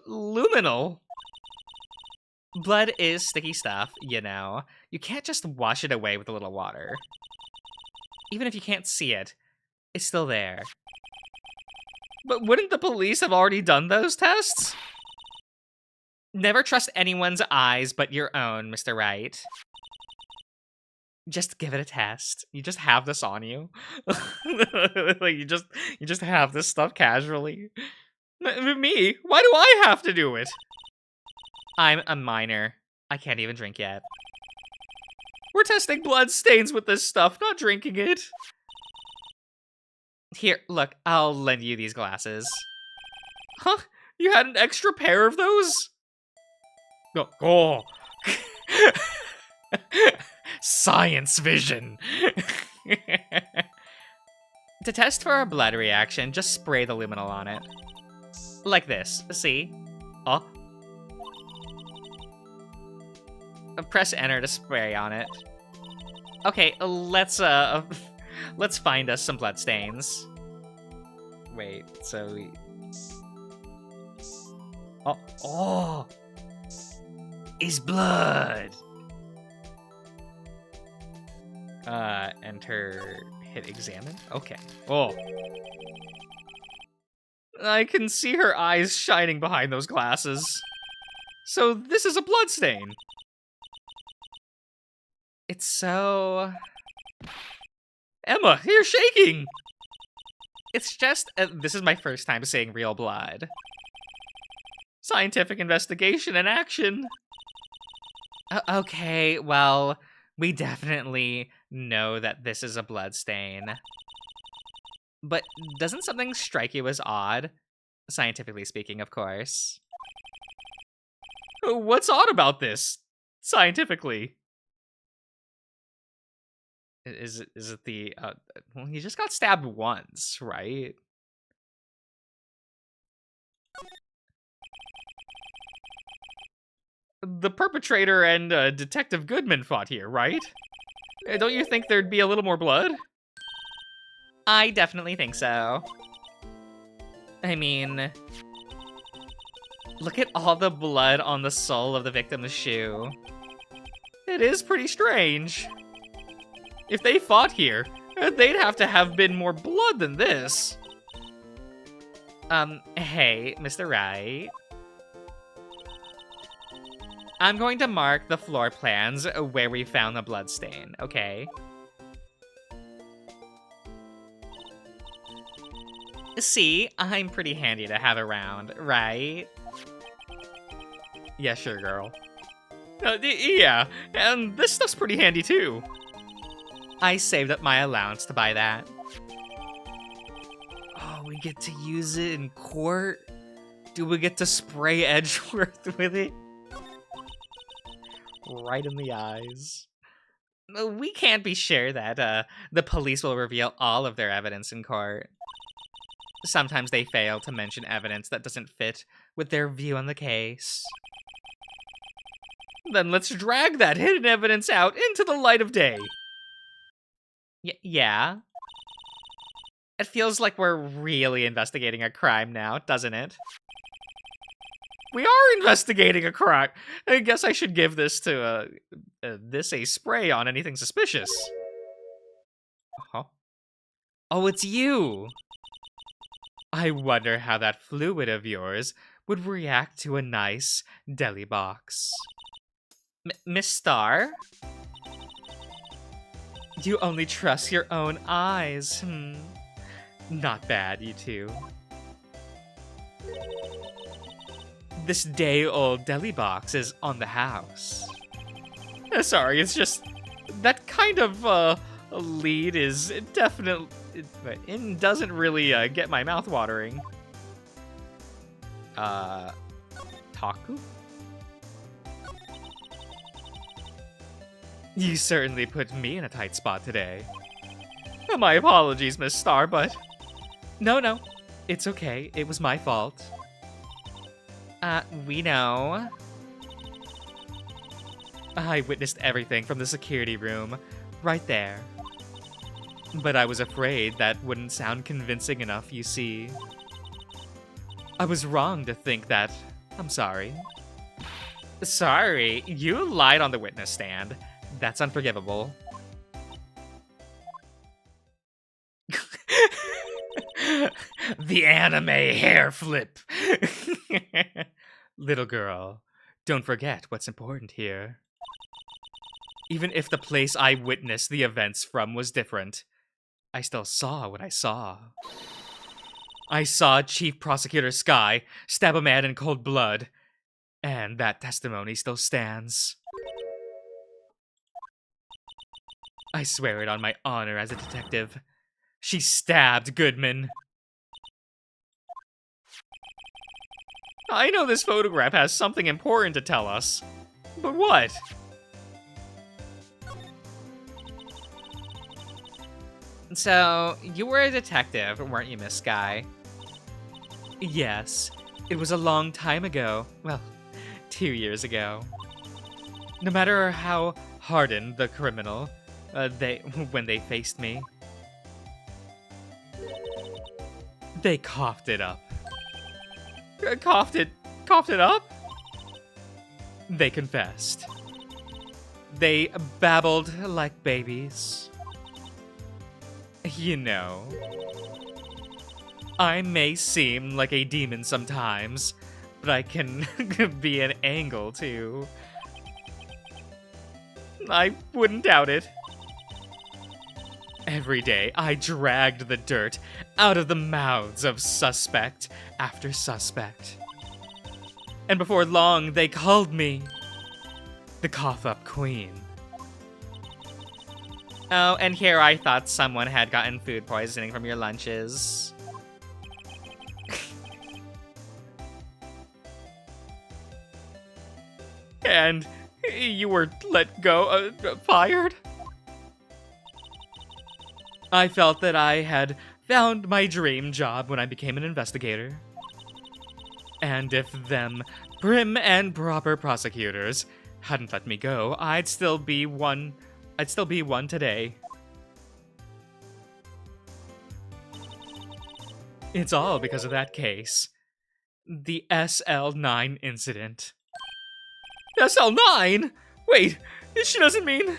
Luminal? Blood is sticky stuff, you know. You can't just wash it away with a little water. Even if you can't see it, it's still there. But wouldn't the police have already done those tests? Never trust anyone's eyes but your own, Mr. Wright. Just give it a test. You just have this on you. Like you just have this stuff casually. Me? Why do I have to do it? I'm a minor. I can't even drink yet. We're testing blood stains with this stuff, not drinking it. Here, look, I'll lend you these glasses. Huh? You had an extra pair of those? Oh. Science vision. To test for a blood reaction, just spray the luminol on it. Like this, see? Oh. Press enter to spray on it. Okay, let's find us some blood stains. Wait, so we... Oh! Is blood! Enter, hit examine? Okay. Oh. I can see her eyes shining behind those glasses. So this is a blood stain. It's so... Emma, you're shaking! It's just, this is my first time seeing real blood. Scientific investigation in action. Okay, well, we definitely know that this is a blood stain. But doesn't something strike you as odd? Scientifically speaking, of course. What's odd about this? Scientifically? Is it the, well, he just got stabbed once, right? The perpetrator and Detective Goodman fought here, right? Don't you think there'd be a little more blood? I definitely think so. I mean, look at all the blood on the sole of the victim's shoe. It is pretty strange. If they fought here, they'd have to have been more blood than this. Hey, Mr. Wright. I'm going to mark the floor plans where we found the bloodstain, okay? See, I'm pretty handy to have around, right? Yeah, sure, girl. Yeah, and this stuff's pretty handy too. I saved up my allowance to buy that. Oh, we get to use it in court? Do we get to spray Edgeworth with it? Right in the eyes. We can't be sure that the police will reveal all of their evidence in court. Sometimes they fail to mention evidence that doesn't fit with their view on the case. Then let's drag that hidden evidence out into the light of day. Yeah? It feels like we're really investigating a crime now, doesn't it? We are investigating a crime. I guess I should give this to, this a spray on anything suspicious. Huh? Oh, it's you! I wonder how that fluid of yours would react to a nice deli box. Miss Star? You only trust your own eyes. Not bad, you two. This day-old deli box is on the house. Sorry, it's just... that kind of, lead is definitely... it doesn't really, get my mouth watering. Taku? You certainly put me in a tight spot today. My apologies, Miss Star, but... No, it's okay. It was my fault. We know. I witnessed everything from the security room, right there. But I was afraid that wouldn't sound convincing enough, you see. I was wrong to think that. I'm sorry. Sorry, you lied on the witness stand. That's unforgivable. The anime hair flip. Little girl, don't forget what's important here. Even if the place I witnessed the events from was different, I still saw what I saw. I saw Chief Prosecutor Sky stab a man in cold blood, And that testimony still stands. I swear it on my honor as a detective. She stabbed Goodman. I know this photograph has something important to tell us. But what? So, you were a detective, weren't you, Miss Sky? Yes. It was a long time ago. Well, 2 years ago. No matter how hardened the criminal, when they faced me, they coughed it up. Coughed it up? They confessed. They babbled like babies. You know, I may seem like a demon sometimes, but I can be an angel too. I wouldn't doubt it. Every day, I dragged the dirt out of the mouths of suspect after suspect. And before long, they called me the cough-up queen. Oh, and here I thought someone had gotten food poisoning from your lunches. And you were let go, fired? I felt that I had found my dream job when I became an investigator. And if them prim and proper prosecutors hadn't let me go, I'd still be one today. It's all because of that case. The SL9 incident. SL9? Wait, she doesn't mean...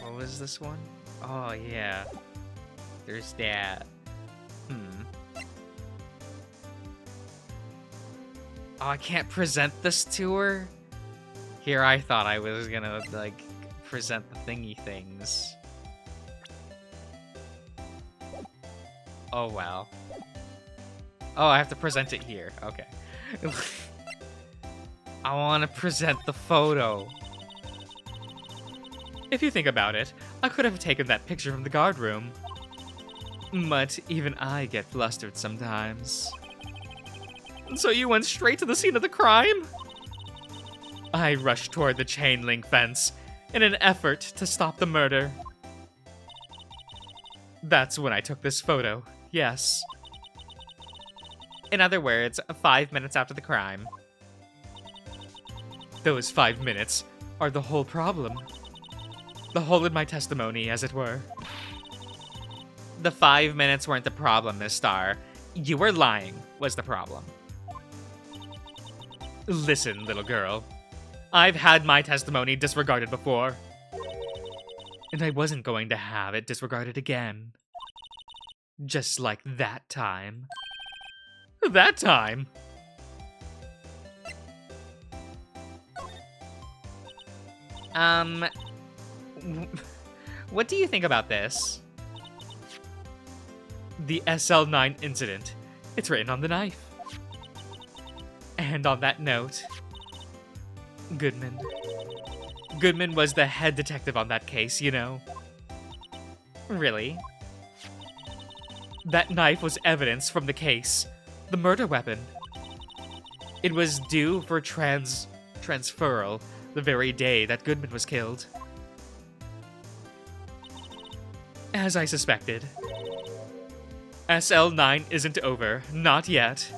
What was this one? Oh, yeah. There's that. Oh, I can't present this to her? Here I thought I was gonna, like, present the thingy things. Oh, well. Oh, I have to present it here. Okay. I want to present the photo. If you think about it, I could have taken that picture from the guard room. But even I get flustered sometimes. So you went straight to the scene of the crime? I rushed toward the chain link fence in an effort to stop the murder. That's when I took this photo, yes. In other words, 5 minutes after the crime. Those 5 minutes are the whole problem. The hole in my testimony, as it were. The 5 minutes weren't the problem, Miss Star. You were lying, was the problem. Listen, little girl. I've had my testimony disregarded before. And I wasn't going to have it disregarded again. Just like that time. That time? What do you think about this? The SL9 incident. It's written on the knife. And on that note, Goodman. Goodman was the head detective on that case, you know. Really? That knife was evidence from the case. The murder weapon. It was due for transferal the very day that Goodman was killed. As I suspected. SL9 isn't over. Not yet.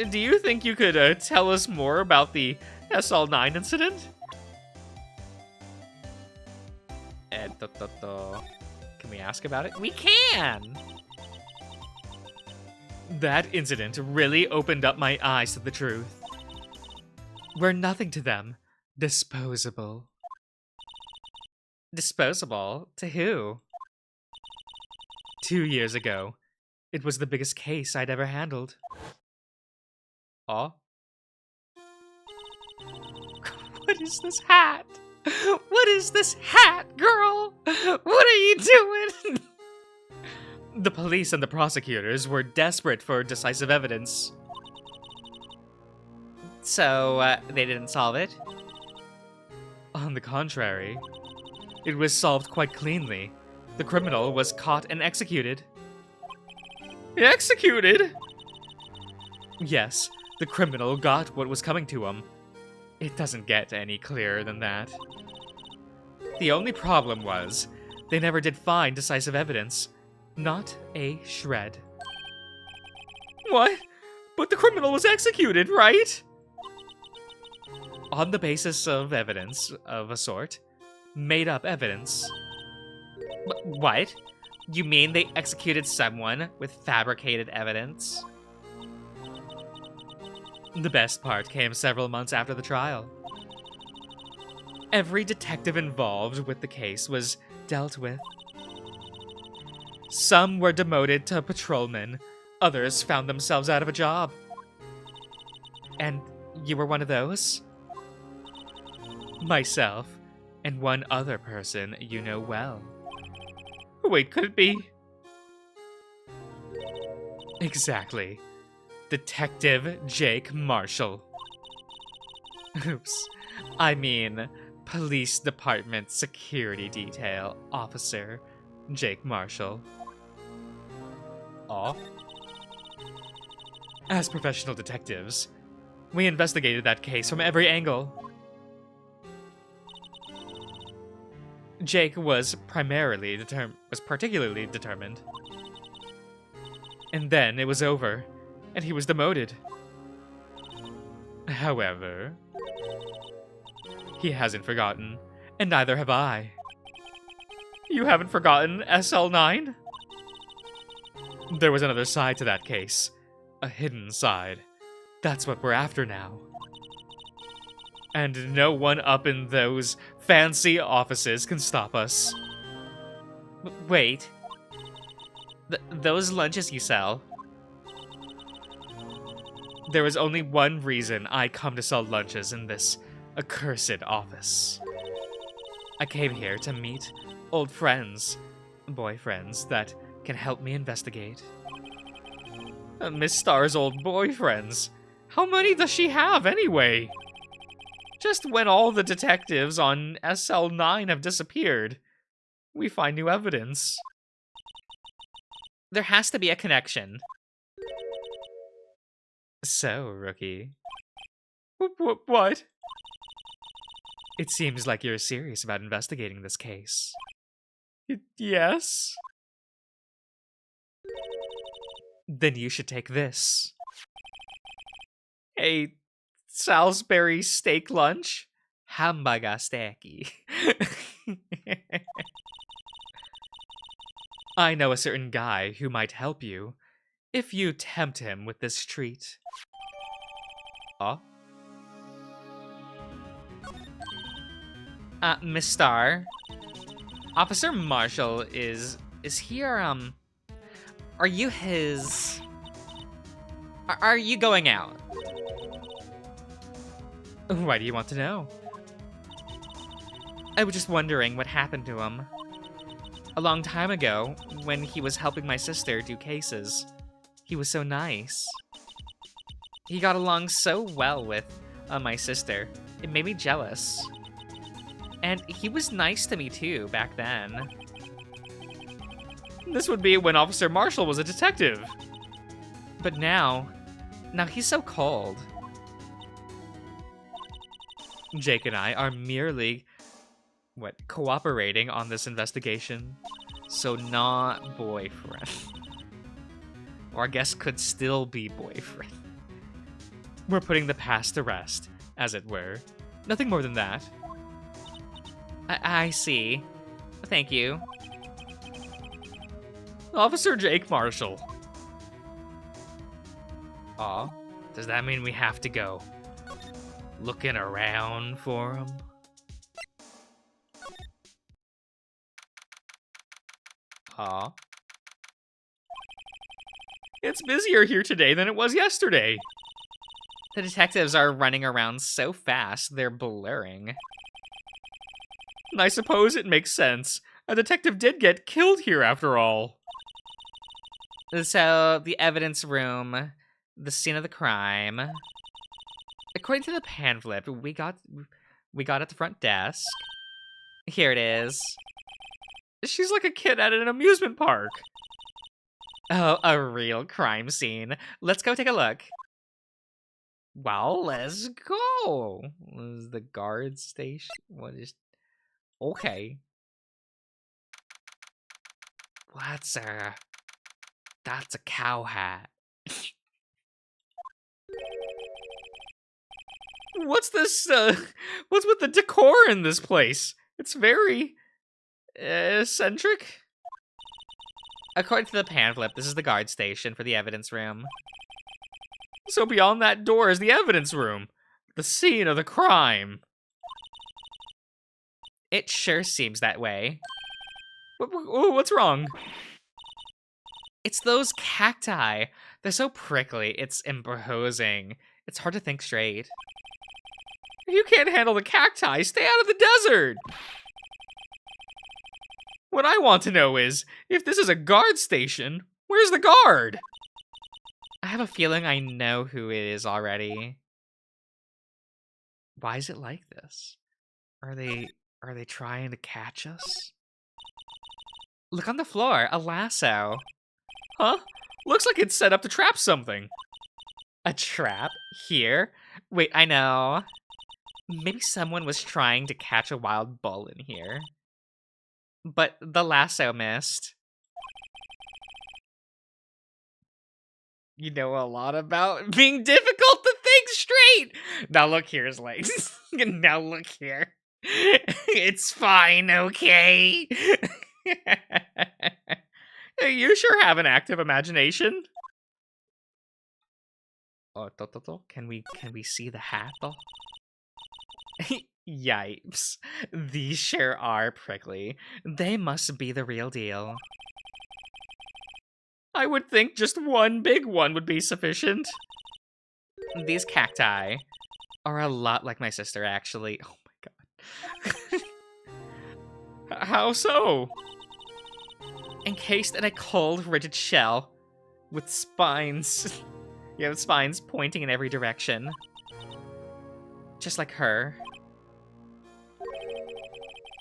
Do you think you could tell us more about the SL9 incident? Can we ask about it? We can! That incident really opened up my eyes to the truth. We're nothing to them. Disposable. Disposable? To who? 2 years ago. It was the biggest case I'd ever handled. Oh? What is this hat? What is this hat, girl? What are you doing? The police and the prosecutors were desperate for decisive evidence. So, they didn't solve it? On the contrary, it was solved quite cleanly. The criminal was caught and executed. Executed? Yes, the criminal got what was coming to him. It doesn't get any clearer than that. The only problem was, they never did find decisive evidence. Not a shred. What? But the criminal was executed, right? On the basis of evidence of a sort. Made up evidence. What? You mean they executed someone with fabricated evidence? The best part came several months after the trial. Every detective involved with the case was dealt with. Some were demoted to patrolmen, others found themselves out of a job. And you were one of those? Myself, and one other person you know well. Wait, could it be? Exactly. Detective Jake Marshall. Oops. I mean, Police Department Security Detail Officer Jake Marshall. Aw. As professional detectives, we investigated that case from every angle. Jake was particularly determined. And then it was over, and he was demoted. However, he hasn't forgotten, and neither have I. You haven't forgotten SL9? There was another side to that case. A hidden side. That's what we're after now. And no one up in those fancy offices can stop us. Wait. Those lunches you sell? There is only one reason I come to sell lunches in this accursed office. I came here to meet old friends, boyfriends that can help me investigate. Miss Star's old boyfriends. How many does she have anyway? Just when all the detectives on SL9 have disappeared, we find new evidence. There has to be a connection. So, Rookie. What? It seems like you're serious about investigating this case. Yes? Then you should take this. A Salisbury steak lunch? Hamburger steaky. I know a certain guy who might help you if you tempt him with this treat. Oh? Miss Star. Officer Marshall is he are you his... Are you going out? Why do you want to know? I was just wondering what happened to him. A long time ago, when he was helping my sister do cases, he was so nice. He got along so well with my sister. It made me jealous. And he was nice to me too, back then. This would be when Officer Marshall was a detective. But now he's so cold. Jake and I are merely, cooperating on this investigation. So not boyfriend. Or I guess could still be boyfriend. We're putting the past to rest, as it were. Nothing more than that. I see. Thank you. Officer Jake Marshall. Aw, does that mean we have to go looking around for him? Aw. It's busier here today than it was yesterday. The detectives are running around so fast, they're blurring. I suppose it makes sense. A detective did get killed here after all. So, the evidence room, the scene of the crime. According to the pamphlet we got at the front desk. Here it is. She's like a kid at an amusement park. Oh, a real crime scene. Let's go take a look. Well, let's go. Is the guard station? What is... Okay. That's a cow hat. What's this, what's with the decor in this place? It's very... eccentric? According to the pamphlet, this is the guard station for the evidence room. So beyond that door is the evidence room. The scene of the crime. It sure seems that way. What's wrong? It's those cacti. They're so prickly. It's imposing. It's hard to think straight. If you can't handle the cacti, stay out of the desert! What I want to know is, if this is a guard station, where's the guard? I have a feeling I know who it is already. Why is it like this? Are they trying to catch us? Look on the floor, a lasso. Huh? Looks like it's set up to trap something. A trap? Here? Wait, I know. Maybe someone was trying to catch a wild bull in here. But the lasso missed. You know a lot about being difficult to think straight! Now look here's legs. Now look here. It's fine, okay? You sure have an active imagination. Oh, can we see the hat though? Yipes. These sure are prickly. They must be the real deal. I would think just one big one would be sufficient. These cacti are a lot like my sister, actually. Oh my god. How so? Encased in a cold, rigid shell with spines. You have spines pointing in every direction. Just like her.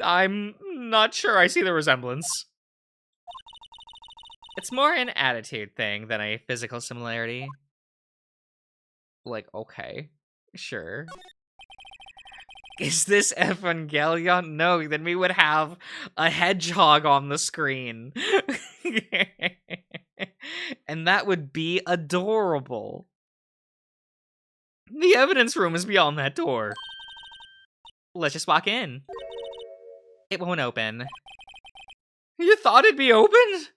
I'm not sure I see the resemblance. It's more an attitude thing than a physical similarity. Like, okay, sure. Is this Evangelion? No, then we would have a hedgehog on the screen. And that would be adorable. The evidence room is beyond that door. Let's just walk in. It won't open. You thought it'd be open?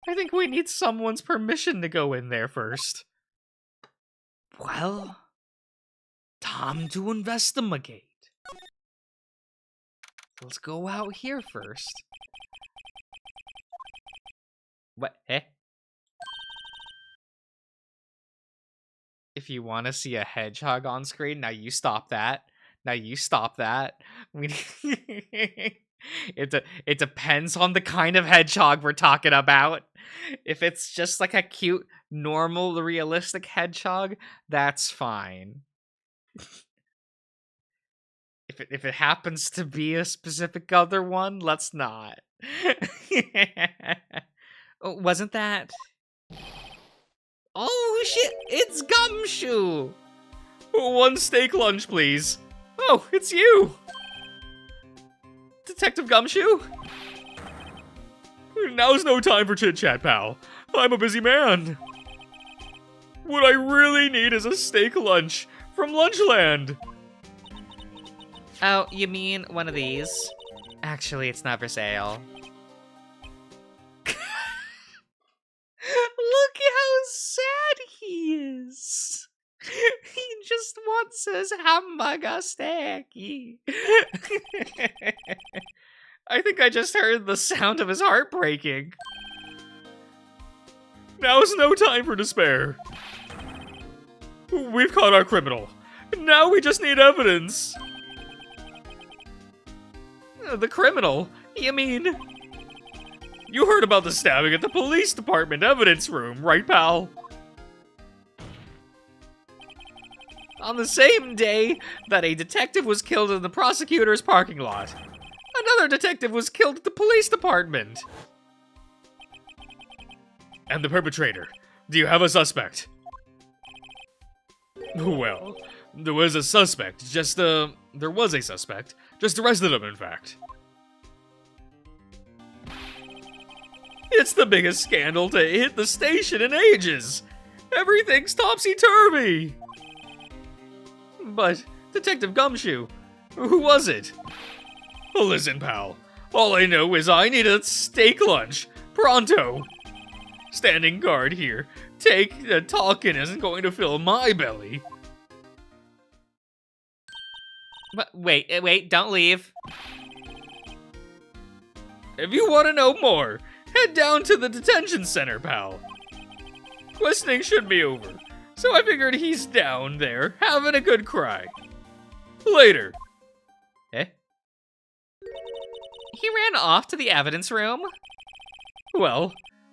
I think we need someone's permission to go in there first. Well, time to investigate. Let's go out here first. What? Eh? If you want to see a hedgehog on screen, now you stop that. Now you stop that. It depends on the kind of hedgehog we're talking about. If it's just like a cute, normal, realistic hedgehog, that's fine. If it happens to be a specific other one, let's not. Wasn't that? Oh shit! It's Gumshoe. One steak lunch, please. Oh, it's you! Detective Gumshoe? Now's no time for chit-chat, pal. I'm a busy man. What I really need is a steak lunch from Lunchland. Oh, you mean one of these? Actually, it's not for sale. Look how sad he is. He just wants his hamburger steaky. I think I just heard the sound of his heart breaking. Now's no time for despair. We've caught our criminal. Now we just need evidence. The criminal? You mean... You heard about the stabbing at the police department evidence room, right, pal? On the same day that a detective was killed in the prosecutor's parking lot, another detective was killed at the police department. And the perpetrator. Do you have a suspect? Well, there was a suspect. There was a suspect. Just arrested him, in fact. It's the biggest scandal to hit the station in ages. Everything's topsy-turvy. But, Detective Gumshoe, who was it? Listen, pal. All I know is I need a steak lunch. Pronto. Standing guard here. Talking isn't going to fill my belly. But wait, don't leave. If you want to know more, head down to the detention center, pal. Questioning should be over, so I figured he's down there having a good cry. Later. Eh? He ran off to the evidence room? Well,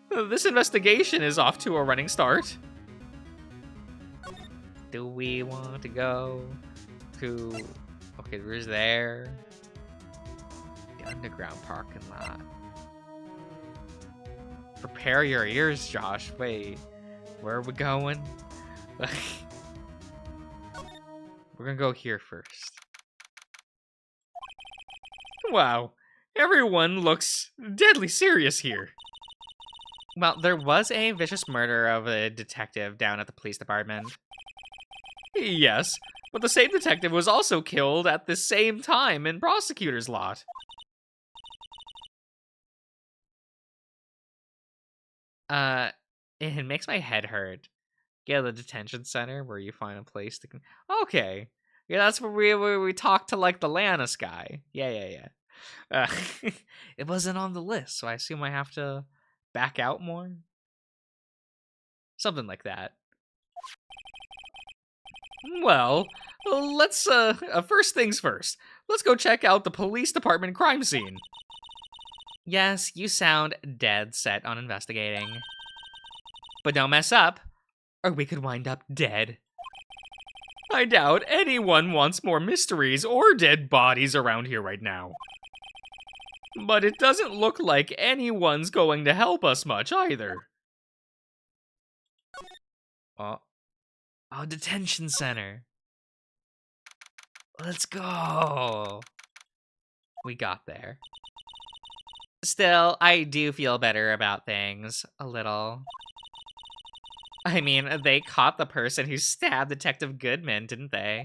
this investigation is off to a running start. Do we want to go to... Okay, where's there? The underground parking lot. Prepare your ears, Josh. Wait, where are we going? We're gonna go here first. Wow, everyone looks deadly serious here. Well, there was a vicious murder of a detective down at the police department. Yes, but the same detective was also killed at the same time in prosecutor's lot. It makes my head hurt. Yeah, the detention center where you find a place to... Okay. Yeah, that's where we talk to, like, the Lannis guy. Yeah. It wasn't on the list, so I assume I have to back out more? Something like that. Well, let's, first things first. Let's go check out the police department crime scene. Yes, you sound dead set on investigating. But don't mess up, or we could wind up dead. I doubt anyone wants more mysteries or dead bodies around here right now. But it doesn't look like anyone's going to help us much either. Oh, detention center. Let's go. We got there. Still, I do feel better about things, a little. I mean, they caught the person who stabbed Detective Goodman, didn't they?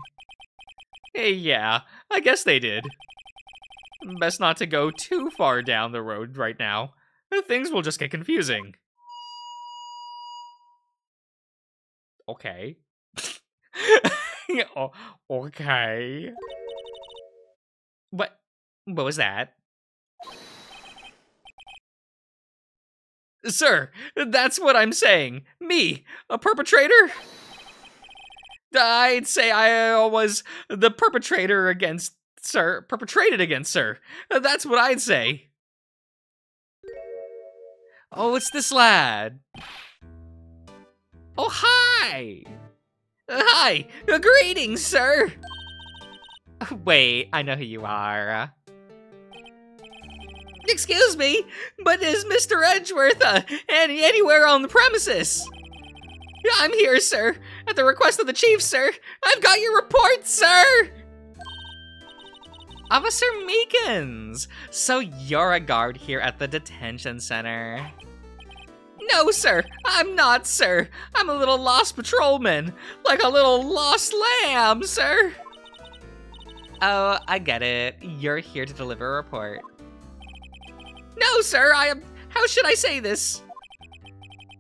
Yeah, I guess they did. Best not to go too far down the road right now. Things will just get confusing. Okay. Oh, okay. What was that? Sir, that's what I'm saying. Me, a perpetrator? I'd say I was the perpetrator against sir. Perpetrated against sir. That's what I'd say. Oh, it's this lad. Oh, hi. Hi. Greetings, sir. Wait, I know who you are. Excuse me, but is Mr. Edgeworth anywhere on the premises? I'm here, sir. At the request of the chief, sir. I've got your report, sir. Officer Meekins. So you're a guard here at the detention center. No, sir. I'm not, sir. I'm a little lost patrolman. Like a little lost lamb, sir. Oh, I get it. You're here to deliver a report. No, sir, I am... How should I say this?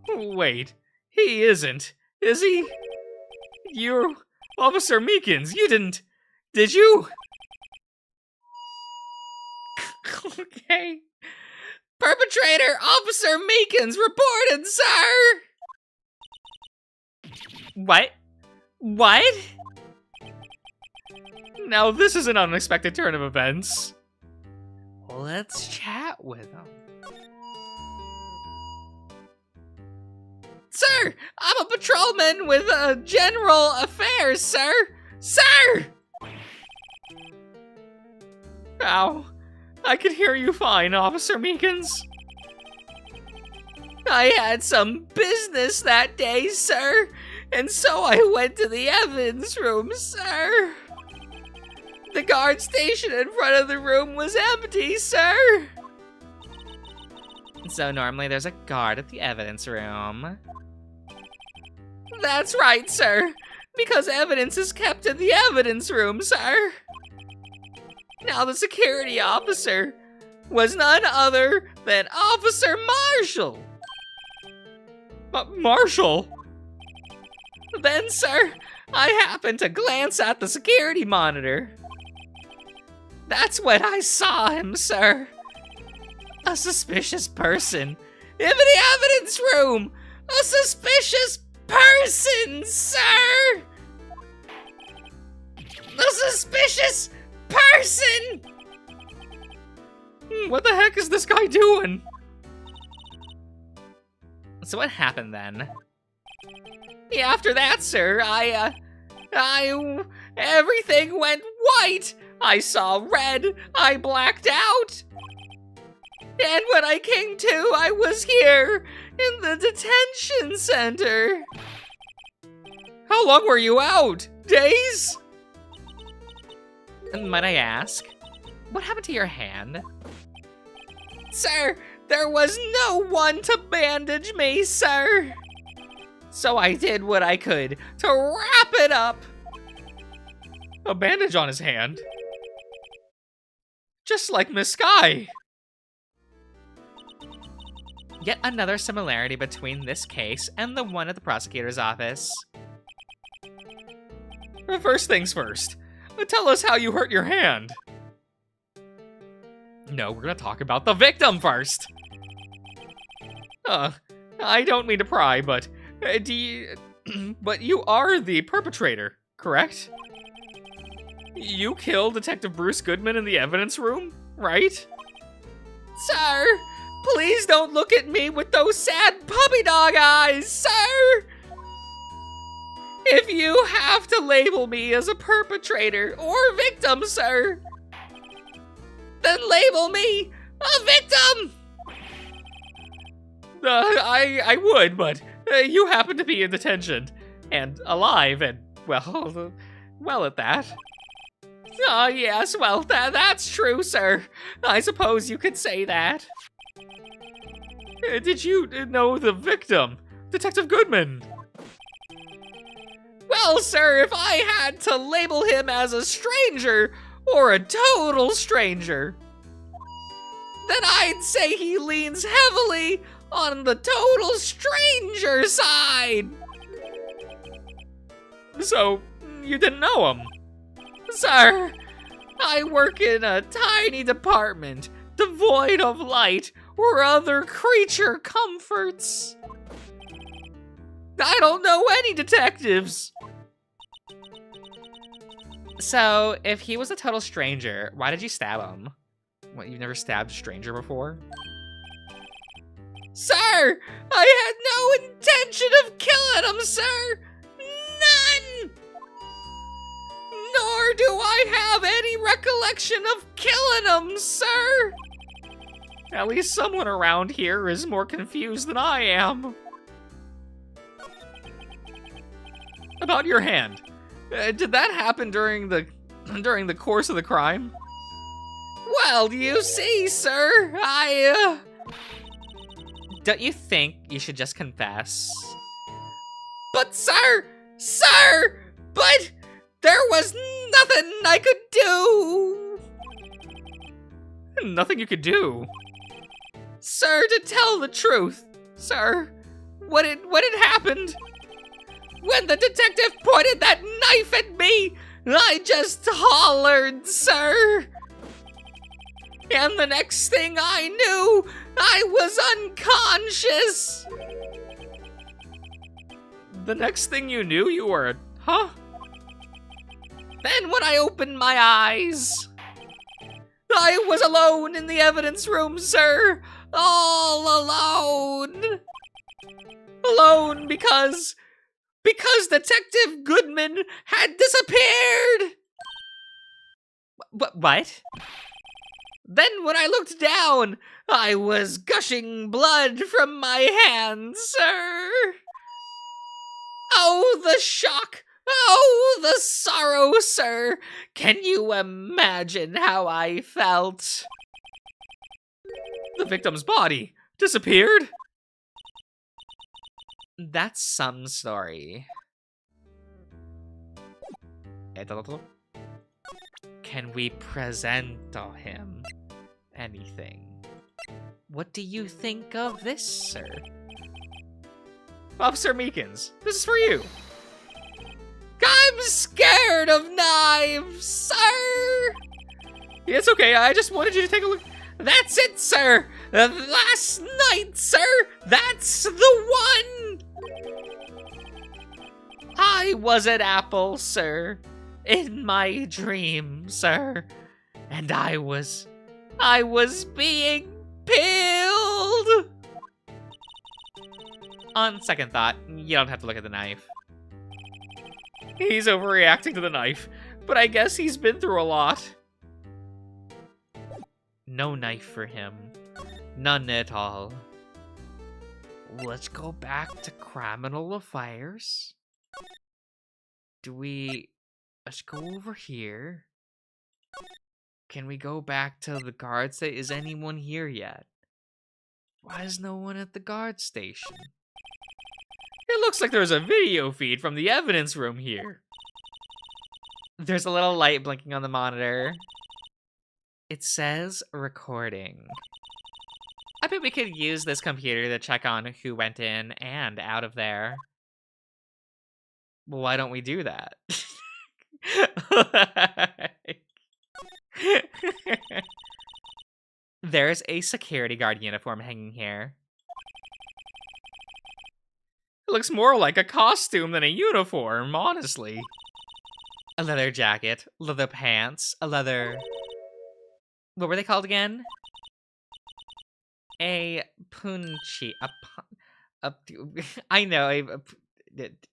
Wait, he isn't, is he? You're... Officer Meekins, you didn't... Did you? Okay. Perpetrator, Officer Meekins, reported, sir! What? What? Now this is an unexpected turn of events. Let's chat with him. Sir, I'm a patrolman with general affairs, sir. Sir! Ow. I could hear you fine, Officer Meekins. I had some business that day, sir, and so I went to the evidence room, sir. The guard station in front of the room was empty, sir. So normally there's a guard at the evidence room. That's right, sir, because evidence is kept in the evidence room, sir. Now the security officer was none other than Officer Marshall. Marshall? Then, sir, I happened to glance at the security monitor. That's when I saw him, sir. A suspicious person in the evidence room. A suspicious person, sir. A suspicious person. What the heck is this guy doing? So what happened then? Yeah, after that, sir, everything went white. I saw red, I blacked out. And when I came to, I was here in the detention center. How long were you out? Days? And might I ask, what happened to your hand? Sir, there was no one to bandage me, sir. So I did what I could to wrap it up. A bandage on his hand? Just like Miss Sky. Yet another similarity between this case and the one at the prosecutor's office. First things first, tell us how you hurt your hand. No, we're gonna talk about the victim first. I don't mean to pry, but but you are the perpetrator, correct? You killed Detective Bruce Goodman in the evidence room, right? Sir, please don't look at me with those sad puppy dog eyes, sir! If you have to label me as a perpetrator or victim, sir, then label me a victim! I would, but you happen to be in detention and alive and, well at that. Oh, yes, well, that's true, sir. I suppose you could say that. Did you know the victim, Detective Goodman? Well, sir, if I had to label him as a stranger or a total stranger, then I'd say he leans heavily on the total stranger side. So, you didn't know him? Sir, I work in a tiny department devoid of light or other creature comforts. I don't know any detectives. So, if he was a total stranger, why did you stab him? What, you've never stabbed a stranger before? Sir, I had no intention of killing him, sir. None. Nor do I have any recollection of killing him, sir. At least someone around here is more confused than I am. About your hand. Did that happen during the course of the crime? Well, you see, sir, Don't you think you should just confess? But sir, but there was nothing I could do. Nothing you could do? Sir, to tell the truth, sir, what had happened? When the detective pointed that knife at me, I just hollered, sir. And the next thing I knew, I was unconscious. The next thing you knew, you were, huh? Then when I opened my eyes, I was alone in the evidence room, sir! All alone! Alone because Detective Goodman had disappeared! What? Then when I looked down, I was gushing blood from my hands, sir! Oh, the shock! Oh, the sorrow, sir! Can you imagine how I felt? The victim's body disappeared? That's some story. Can we present him anything? What do you think of this, sir? Officer Meekins, this is for you. I'm scared of knives, sir! It's okay, I just wanted you to take a look. That's it, sir! Last night, sir! That's the one! I was at Apple, sir. In my dream, sir. And I was being peeled! On second thought, you don't have to look at the knife. He's overreacting to the knife, but I guess he's been through a lot. No knife for him. None at all. Let's go back to criminal affairs. Let's go over here. Can we go back to the guard station? Is anyone here yet? Why is no one at the guard station? It looks like there's a video feed from the evidence room here. There's a little light blinking on the monitor. It says recording. I bet we could use this computer to check on who went in and out of there. Well, why don't we do that? There's a security guard uniform hanging here. It looks more like a costume than a uniform, honestly. A leather jacket, leather pants, a leather... What were they called again? A punchi... I know,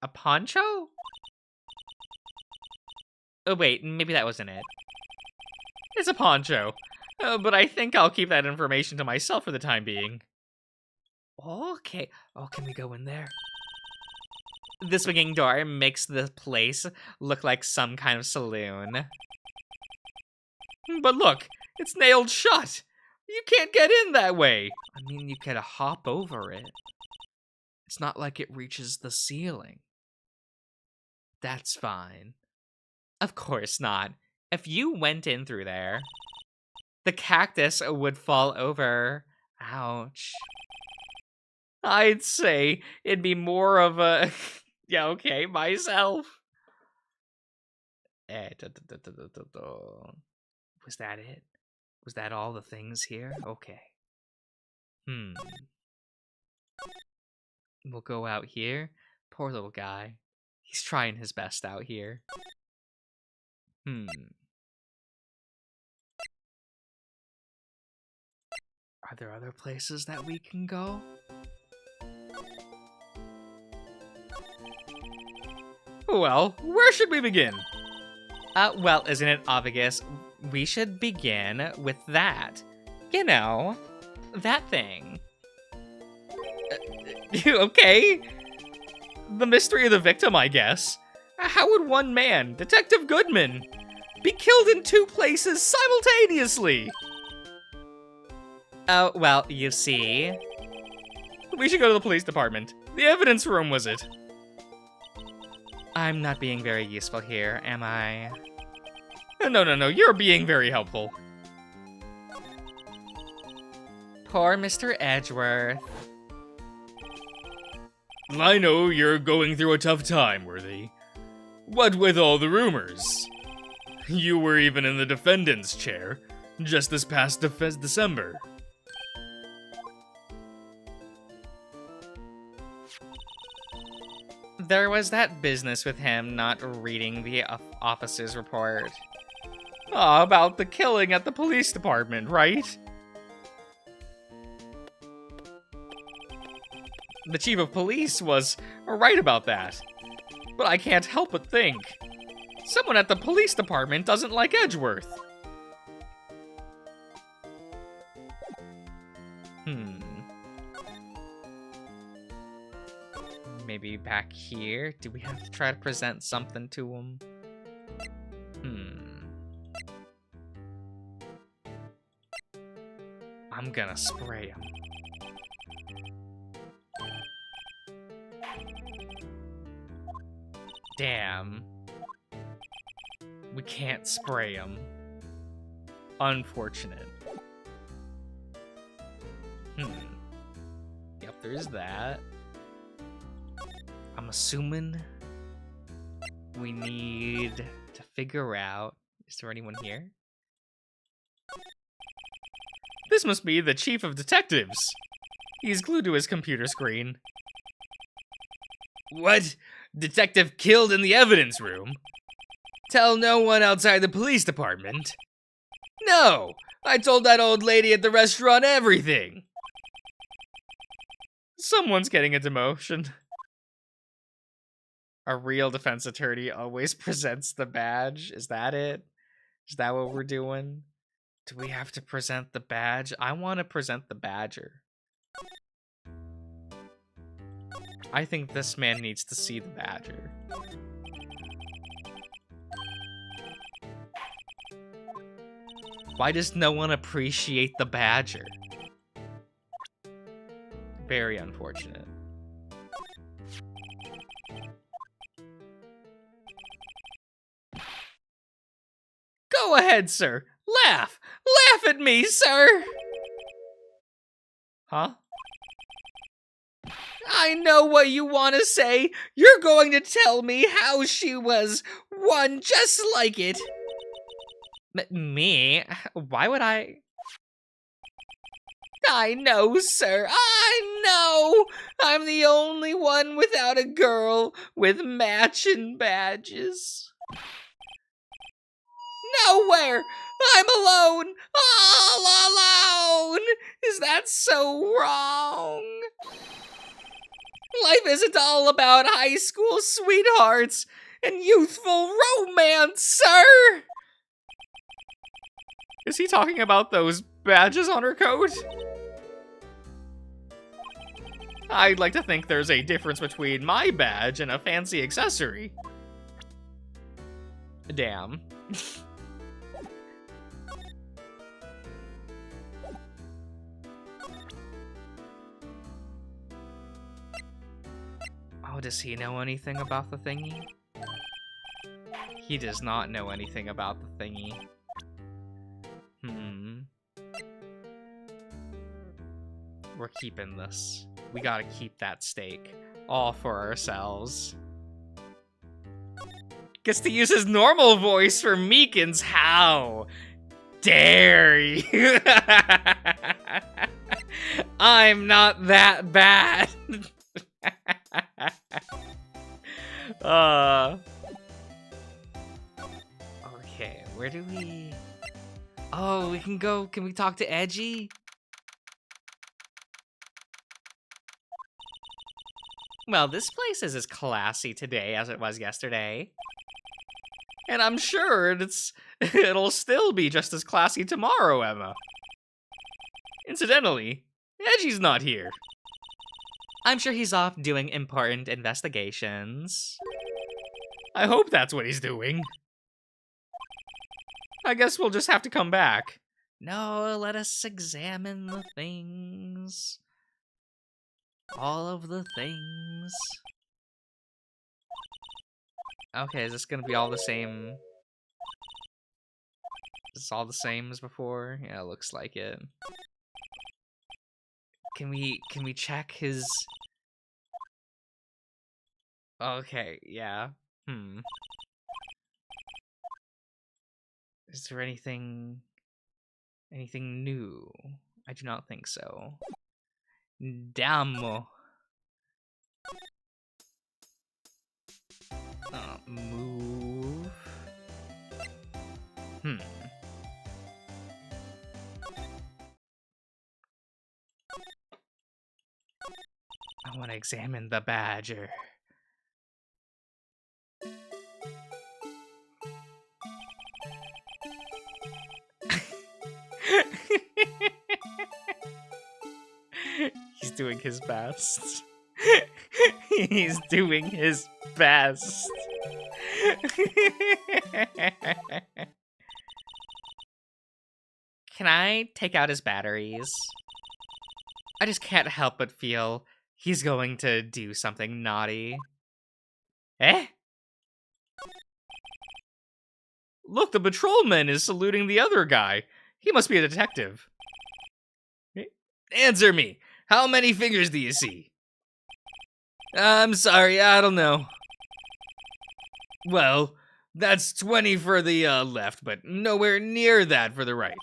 a poncho? Oh wait, maybe that wasn't it. It's a poncho. But I think I'll keep that information to myself for the time being. Okay. Oh, can we go in there? The swinging door makes the place look like some kind of saloon. But look, it's nailed shut. You can't get in that way. I mean, you could hop over it. It's not like it reaches the ceiling. That's fine. Of course not. If you went in through there, the cactus would fall over. Ouch. I'd say it'd be more of a... yeah, okay, myself. Was that it? Was that all the things here? Okay. We'll go out here. Poor little guy. He's trying his best out here. Are there other places that we can go? Well, where should we begin? Well, isn't it obvious? We should begin with that. You know, that thing. Okay. The mystery of the victim, I guess. How would one man, Detective Goodman, be killed in two places simultaneously? Oh, well, you see. We should go to the police department. The evidence room, was it? I'm not being very useful here, am I? No, you're being very helpful. Poor Mr. Edgeworth. I know you're going through a tough time, Worthy. What with all the rumors? You were even in the defendant's chair just this past December. There was that business with him not reading the officer's report. About the killing at the police department, right? The chief of police was right about that. But I can't help but think. Someone at the police department doesn't like Edgeworth. Maybe back here? Do we have to try to present something to him? I'm gonna spray him. Damn. We can't spray him. Unfortunate. Yep, there's that. I'm assuming we need to figure out... Is there anyone here? This must be the chief of detectives. He's glued to his computer screen. What? Detective killed in the evidence room? Tell no one outside the police department? No! I told that old lady at the restaurant everything! Someone's getting a demotion. A real defense attorney always presents the badge. Is that it? Is that what we're doing? Do we have to present the badge? I want to present the badger. I think this man needs to see the badger. Why does no one appreciate the badger? Very unfortunate. Go ahead, sir. Laugh! Laugh at me, sir! Huh? I know what you want to say. You're going to tell me how she was one just like it. Me? Why would I? I know, sir. I know. I'm the only one without a girl with matching badges. Nowhere. I'm alone. All alone. Is that so wrong? Life isn't all about high school sweethearts and youthful romance, sir! Is he talking about those badges on her coat? I'd like to think there's a difference between my badge and a fancy accessory. Damn. Oh, does he know anything about the thingy? He does not know anything about the thingy. We're keeping this. We gotta keep that steak. All for ourselves. Gets to use his normal voice for Meekins. How dare you? I'm not that bad. Okay, where do we... Oh, we can go... Can we talk to Edgy? Well, this place is as classy today as it was yesterday. And I'm sure it'll still be just as classy tomorrow, Emma. Incidentally, Edgy's not here. I'm sure he's off doing important investigations. I hope that's what he's doing. I guess we'll just have to come back. No, let us examine the things. All of the things. Okay, is this gonna be all the same? Is this all the same as before? Yeah, it looks like it. Can we check his... Okay, yeah. Is there anything new? I do not think so. Damn. Move. I want to examine the badger. He's doing his best. He's doing his best. Can I take out his batteries? I just can't help but feel he's going to do something naughty. Eh? Look, the patrolman is saluting the other guy. He must be a detective. Answer me. How many fingers do you see? I'm sorry, I don't know. Well, that's 20 for the left, but nowhere near that for the right.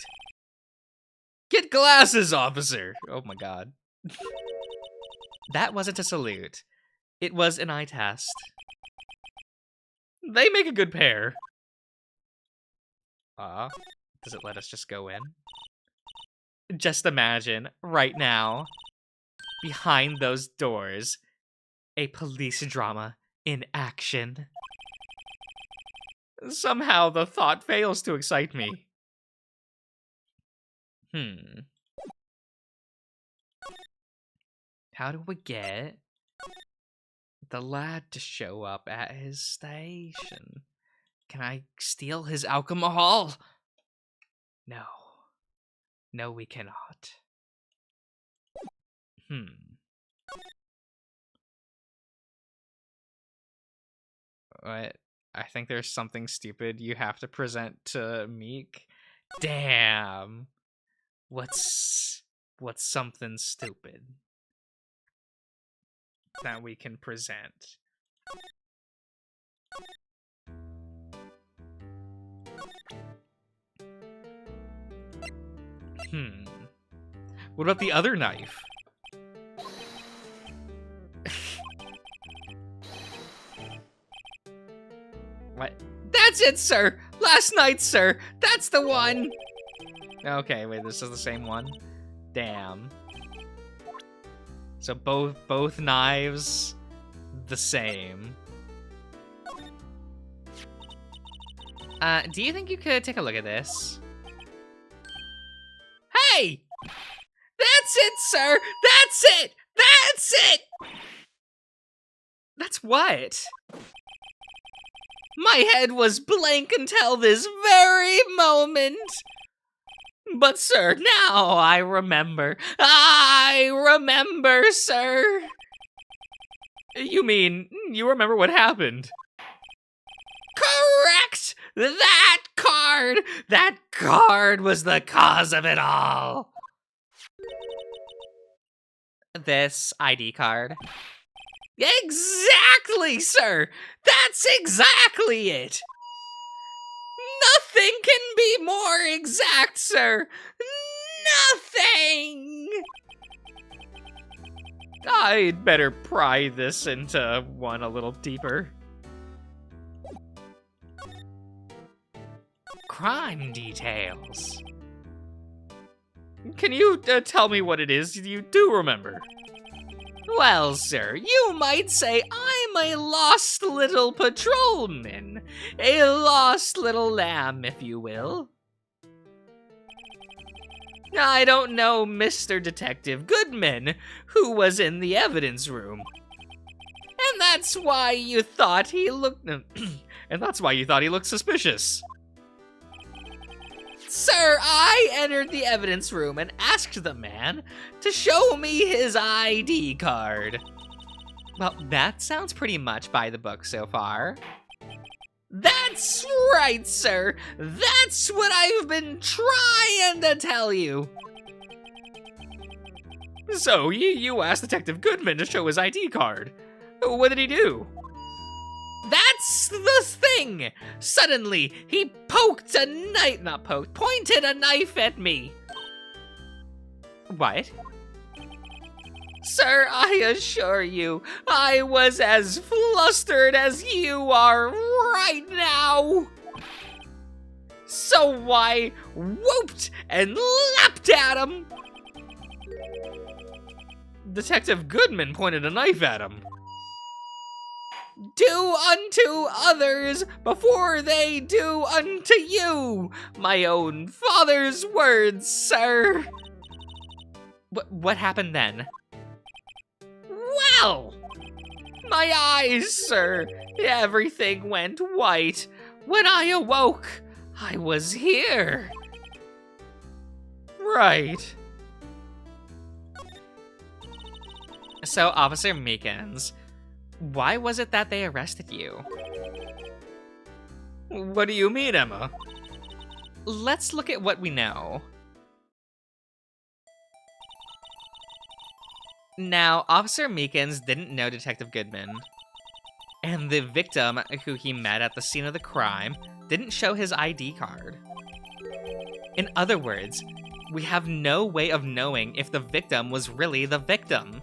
Get glasses, officer! Oh my god. That wasn't a salute. It was an eye test. They make a good pair. Does it let us just go in? Just imagine, right now, behind those doors, a police drama in action. Somehow the thought fails to excite me. How do we get the lad to show up at his station? Can I steal his alcohol? No. No, we cannot. What? I think there's something stupid you have to present to Meek. Damn. What's something stupid that we can present? What about the other knife? What? That's it, sir! Last night, sir! That's the one! Okay, wait, this is the same one? Damn. So both knives the same. Do you think you could take a look at this? Hey! That's it, sir! That's it! That's it! That's what? My head was blank until this very moment. But, sir, now I remember. I remember, sir. You mean, you remember what happened? Correct! That card was the cause of it all. This ID card. Exactly, sir! That's exactly it! Nothing can be more exact, sir! Nothing! I'd better pry this into one a little deeper. Crime details. Can you tell me what it is you do remember? Well, sir, you might say I'm a lost little patrolman. A lost little lamb, if you will. I don't know Mr. Detective Goodman, who was in the evidence room. And that's why you thought he looked... and that's why you thought he looked suspicious. Sir, I entered the evidence room and asked the man to show me his ID card. Well, that sounds pretty much by the book so far. That's right, sir. That's what I've been trying to tell you. So, you asked Detective Goodman to show his ID card. What did he do? That's the thing! Suddenly, he pointed a knife at me. What? Sir, I assure you, I was as flustered as you are right now. So I whooped and leapt at him. Detective Goodman pointed a knife at him. Do unto others before they do unto you. My own father's words, sir. What happened then? Well, my eyes, sir. Everything went white. When I awoke, I was here. Right. So, Officer Meekins, why was it that they arrested you? What do you mean, Emma? Let's look at what we know. Now, Officer Meekins didn't know Detective Goodman, and the victim who he met at the scene of the crime didn't show his ID card. In other words, we have no way of knowing if the victim was really the victim.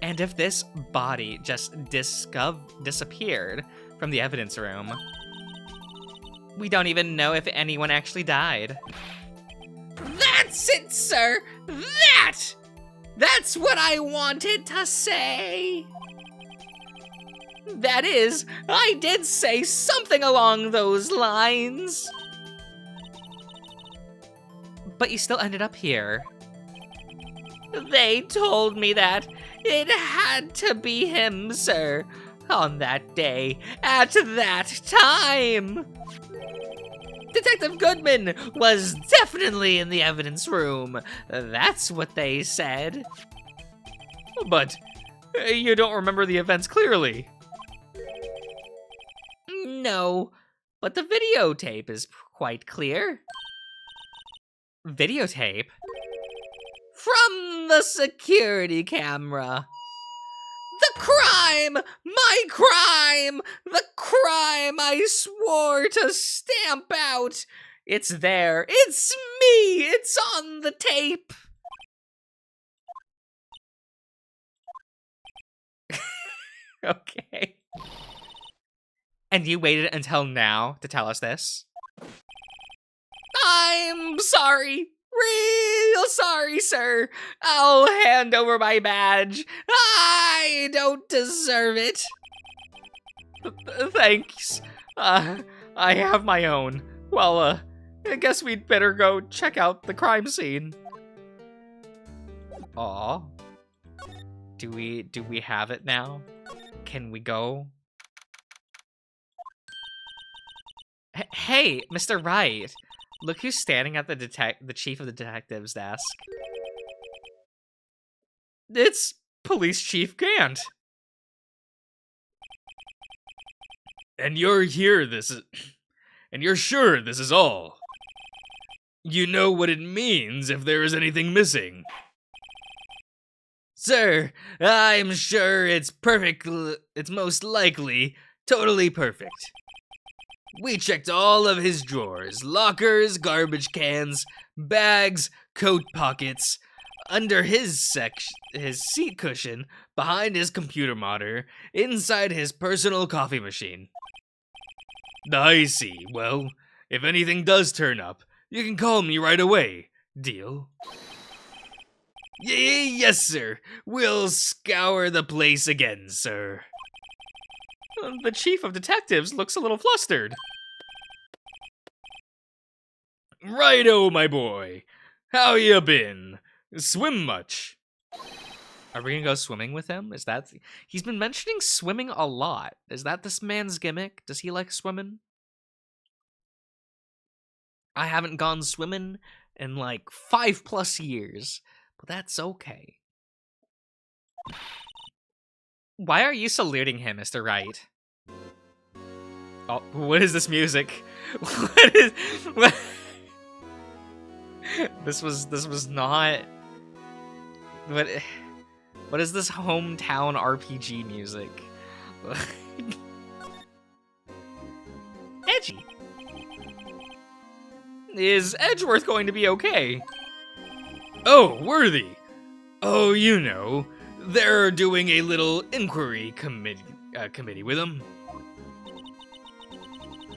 And if this body just disappeared from the evidence room, we don't even know if anyone actually died. That's it, sir! That's what I wanted to say! That is, I did say something along those lines. But you still ended up here. They told me that it had to be him, sir, on that day, at that time. Detective Goodman was definitely in the evidence room. That's what they said. But you don't remember the events clearly. No, but the videotape is quite clear. Videotape? From the security camera. The crime! My crime! The crime I swore to stamp out! It's there. It's me! It's on the tape! Okay. And you waited until now to tell us this? I'm sorry. Real sorry, sir. I'll hand over my badge. I don't deserve it. Thanks. I have my own. Well, I guess we'd better go check out the crime scene. Aw. Do we have it now? Can we go? Hey, Mr. Wright. Look who's standing at the chief of the detective's desk. It's Police Chief Gant. And you're here, and you're sure this is all. You know what it means if there is anything missing. Sir, I'm sure it's perfect. It's most likely totally perfect. We checked all of his drawers, lockers, garbage cans, bags, coat pockets, under his seat cushion, behind his computer monitor, inside his personal coffee machine. I see. Well, if anything does turn up, you can call me right away. Deal? Yes, sir. We'll scour the place again, sir. The chief of detectives looks a little flustered. Righto, my boy. How ya been? Swim much? Are we gonna go swimming with him? Is that... He's been mentioning swimming a lot. Is that this man's gimmick? Does he like swimming? I haven't gone swimming in like 5+ years, but that's okay. Why are you saluting him, Mr. Wright? Oh, what is this music? What? This was not... What is this hometown RPG music? Edgy. Is Edgeworth going to be okay? Oh, Worthy. Oh, you know, they're doing a little inquiry committee with him.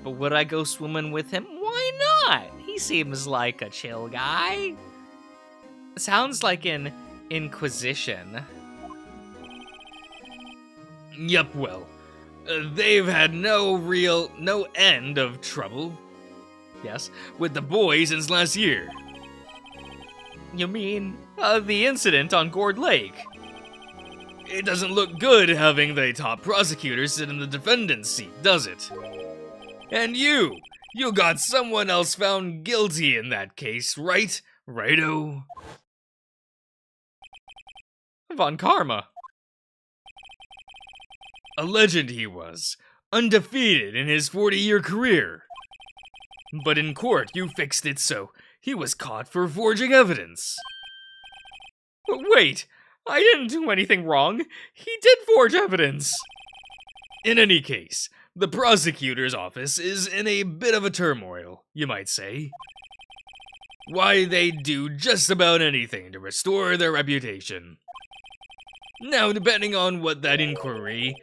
But would I go swimming with him? Why not? He seems like a chill guy. Sounds like an inquisition. Yup, well, they've had no end of trouble, yes, with the boy since last year. You mean, the incident on Gourd Lake? It doesn't look good having the top prosecutor sit in the defendant's seat, does it? And you got someone else found guilty in that case, right? Righto? Von Karma. A legend he was, undefeated in his 40-year career. But in court, you fixed it so he was caught for forging evidence. Wait, I didn't do anything wrong. He did forge evidence. In any case, the prosecutor's office is in a bit of a turmoil, you might say. Why, they do just about anything to restore their reputation. Now, depending on what that inquiry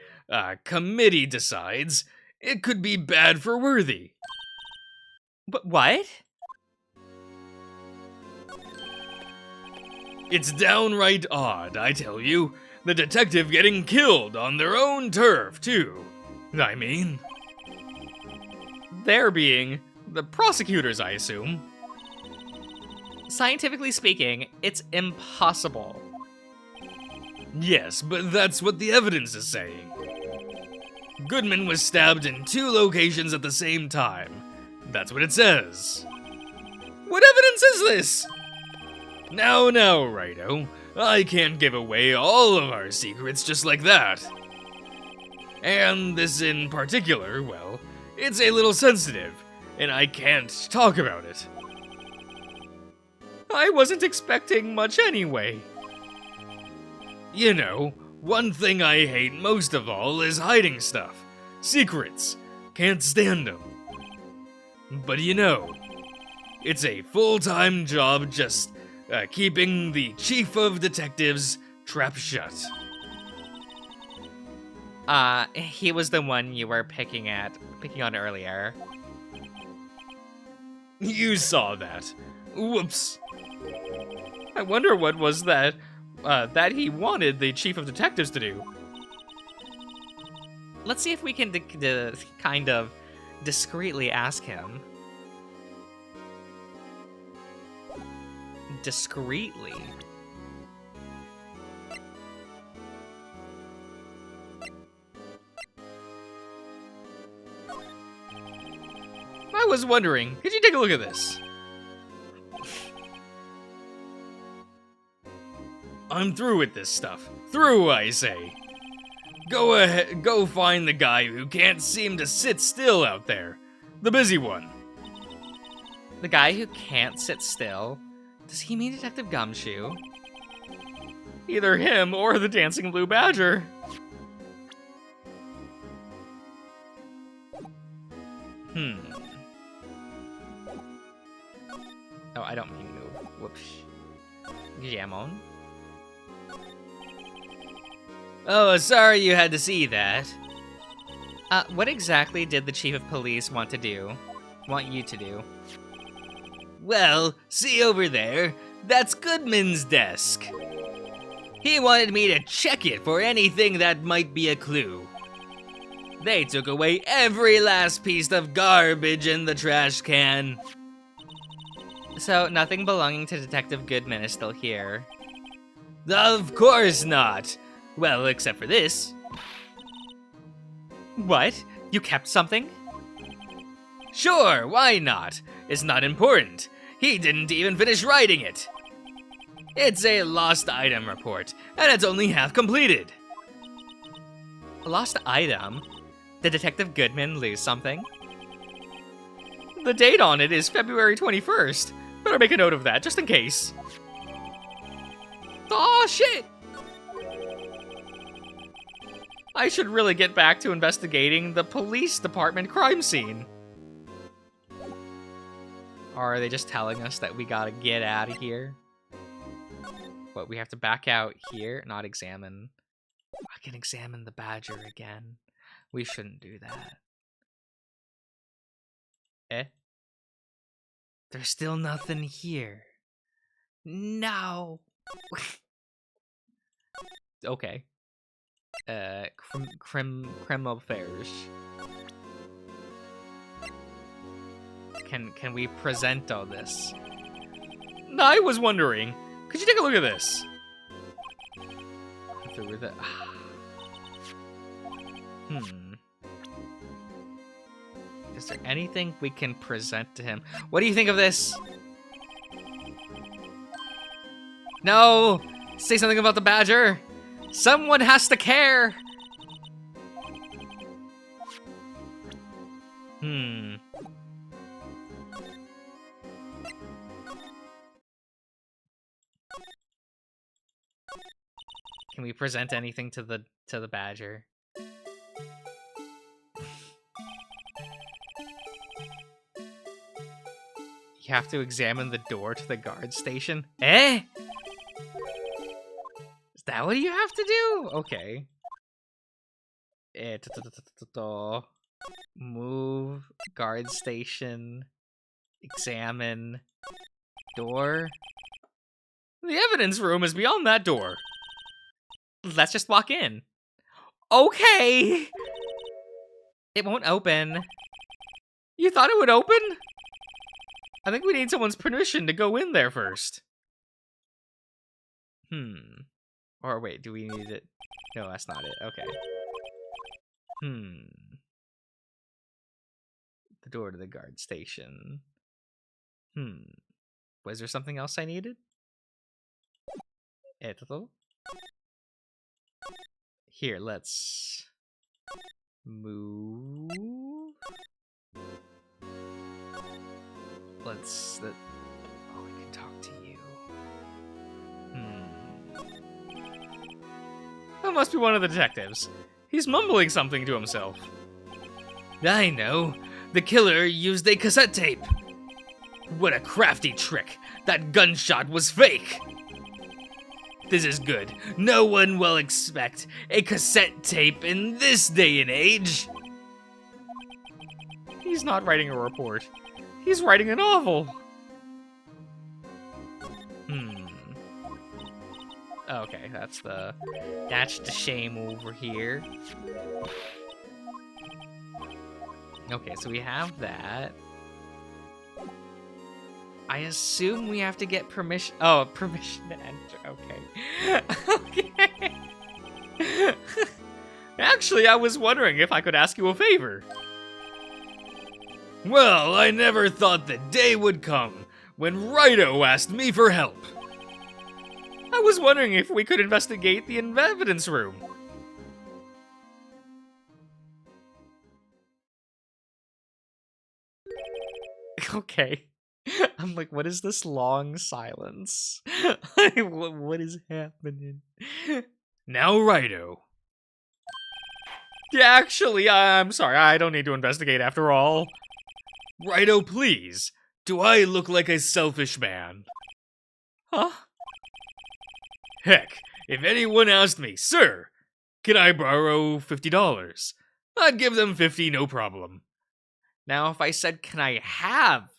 committee decides, it could be bad for Worthy. But what? It's downright odd, I tell you. The detective getting killed on their own turf, too. I mean... They're being the prosecutors, I assume. Scientifically speaking, it's impossible. Yes, but that's what the evidence is saying. Goodman was stabbed in 2 locations at the same time. That's what it says. What evidence is this? Now, Righto. I can't give away all of our secrets just like that. And this in particular, well, it's a little sensitive, and I can't talk about it. I wasn't expecting much anyway. You know, one thing I hate most of all is hiding stuff. Secrets. Can't stand them. But you know, it's a full-time job just keeping the chief of detectives trap shut. He was the one you were picking on earlier. You saw that. Whoops. I wonder what was that he wanted the chief of detectives to do. Let's see if we can kind of discreetly ask him. Discreetly. I was wondering, could you take a look at this? I'm through with this stuff. Through, I say. Go ahead, go find the guy who can't seem to sit still out there. The busy one. The guy who can't sit still? Does he mean Detective Gumshoe? Either him or the Dancing Blue Badger. Oh, I don't mean move. Whoops. Jamon. Oh, sorry you had to see that. What exactly did the chief of police want you to do? Well, see over there? That's Goodman's desk. He wanted me to check it for anything that might be a clue. They took away every last piece of garbage in the trash can. So, nothing belonging to Detective Goodman is still here? Of course not. Well, except for this. What? You kept something? Sure, why not? It's not important. He didn't even finish writing it. It's a lost item report, and it's only half completed. A lost item? Did Detective Goodman lose something? The date on it is February 21st. Better make a note of that, just in case. Aw, shit! I should really get back to investigating the police department crime scene. Or are they just telling us that we gotta get out of here? What, we have to back out here? Not examine. I can examine the badger again. We shouldn't do that. Eh? There's still nothing here. No. Okay. Crim affairs. Can we present all this? I was wondering, could you take a look at this? Through the... Is there anything we can present to him? What do you think of this? No! Say something about the badger! Someone has to care! Can we present anything to the badger? You have to examine the door to the guard station? Eh? Is that what you have to do? Okay. Move, guard station, examine, door. The evidence room is beyond that door. Let's just walk in. Okay! It won't open. You thought it would open? I think we need someone's permission to go in there first. Or wait, do we need it? No, that's not it. Okay. The door to the guard station. Was there something else I needed? Here, let's move. Oh, I can talk to you. That must be one of the detectives. He's mumbling something to himself. I know. The killer used a cassette tape. What a crafty trick. That gunshot was fake. This is good. No one will expect a cassette tape in this day and age. He's not writing a report. He's writing a novel. Okay, that's the shame over here. Okay, so we have that. I assume we have to get permission. Oh, permission to enter. Okay. Okay. Actually, I was wondering if I could ask you a favor. Well, I never thought the day would come when Wright asked me for help. I was wondering if we could investigate the evidence room. Okay. I'm like, what is this long silence? What is happening? Now, Righto. Yeah, actually, I'm sorry. I don't need to investigate after all. Righto, please. Do I look like a selfish man? Huh? Heck, if anyone asked me, sir, can I borrow $50? I'd give them 50, no problem. Now, if I said, can I have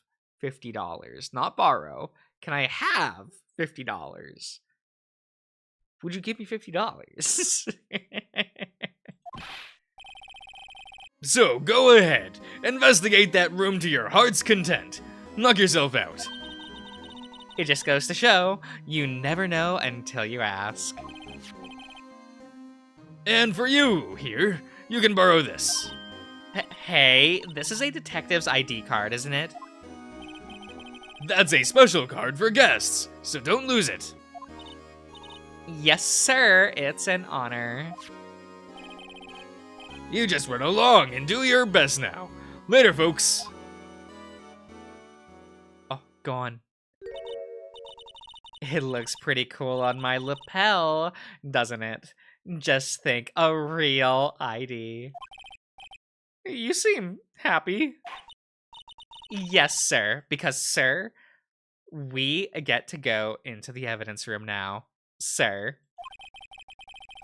$50, not borrow, can I have $50? Would you give me $50? So, go ahead. Investigate that room to your heart's content. Knock yourself out. It just goes to show, you never know until you ask. And for you, here, you can borrow this. Hey, this is a detective's ID card, isn't it? That's a special card for guests, so don't lose it. Yes, sir. It's an honor. You just run along and do your best now. Later, folks. Oh, gone. It looks pretty cool on my lapel, doesn't it? Just think, a real ID. You seem happy. Yes, sir. Because, sir, we get to go into the evidence room now. Sir.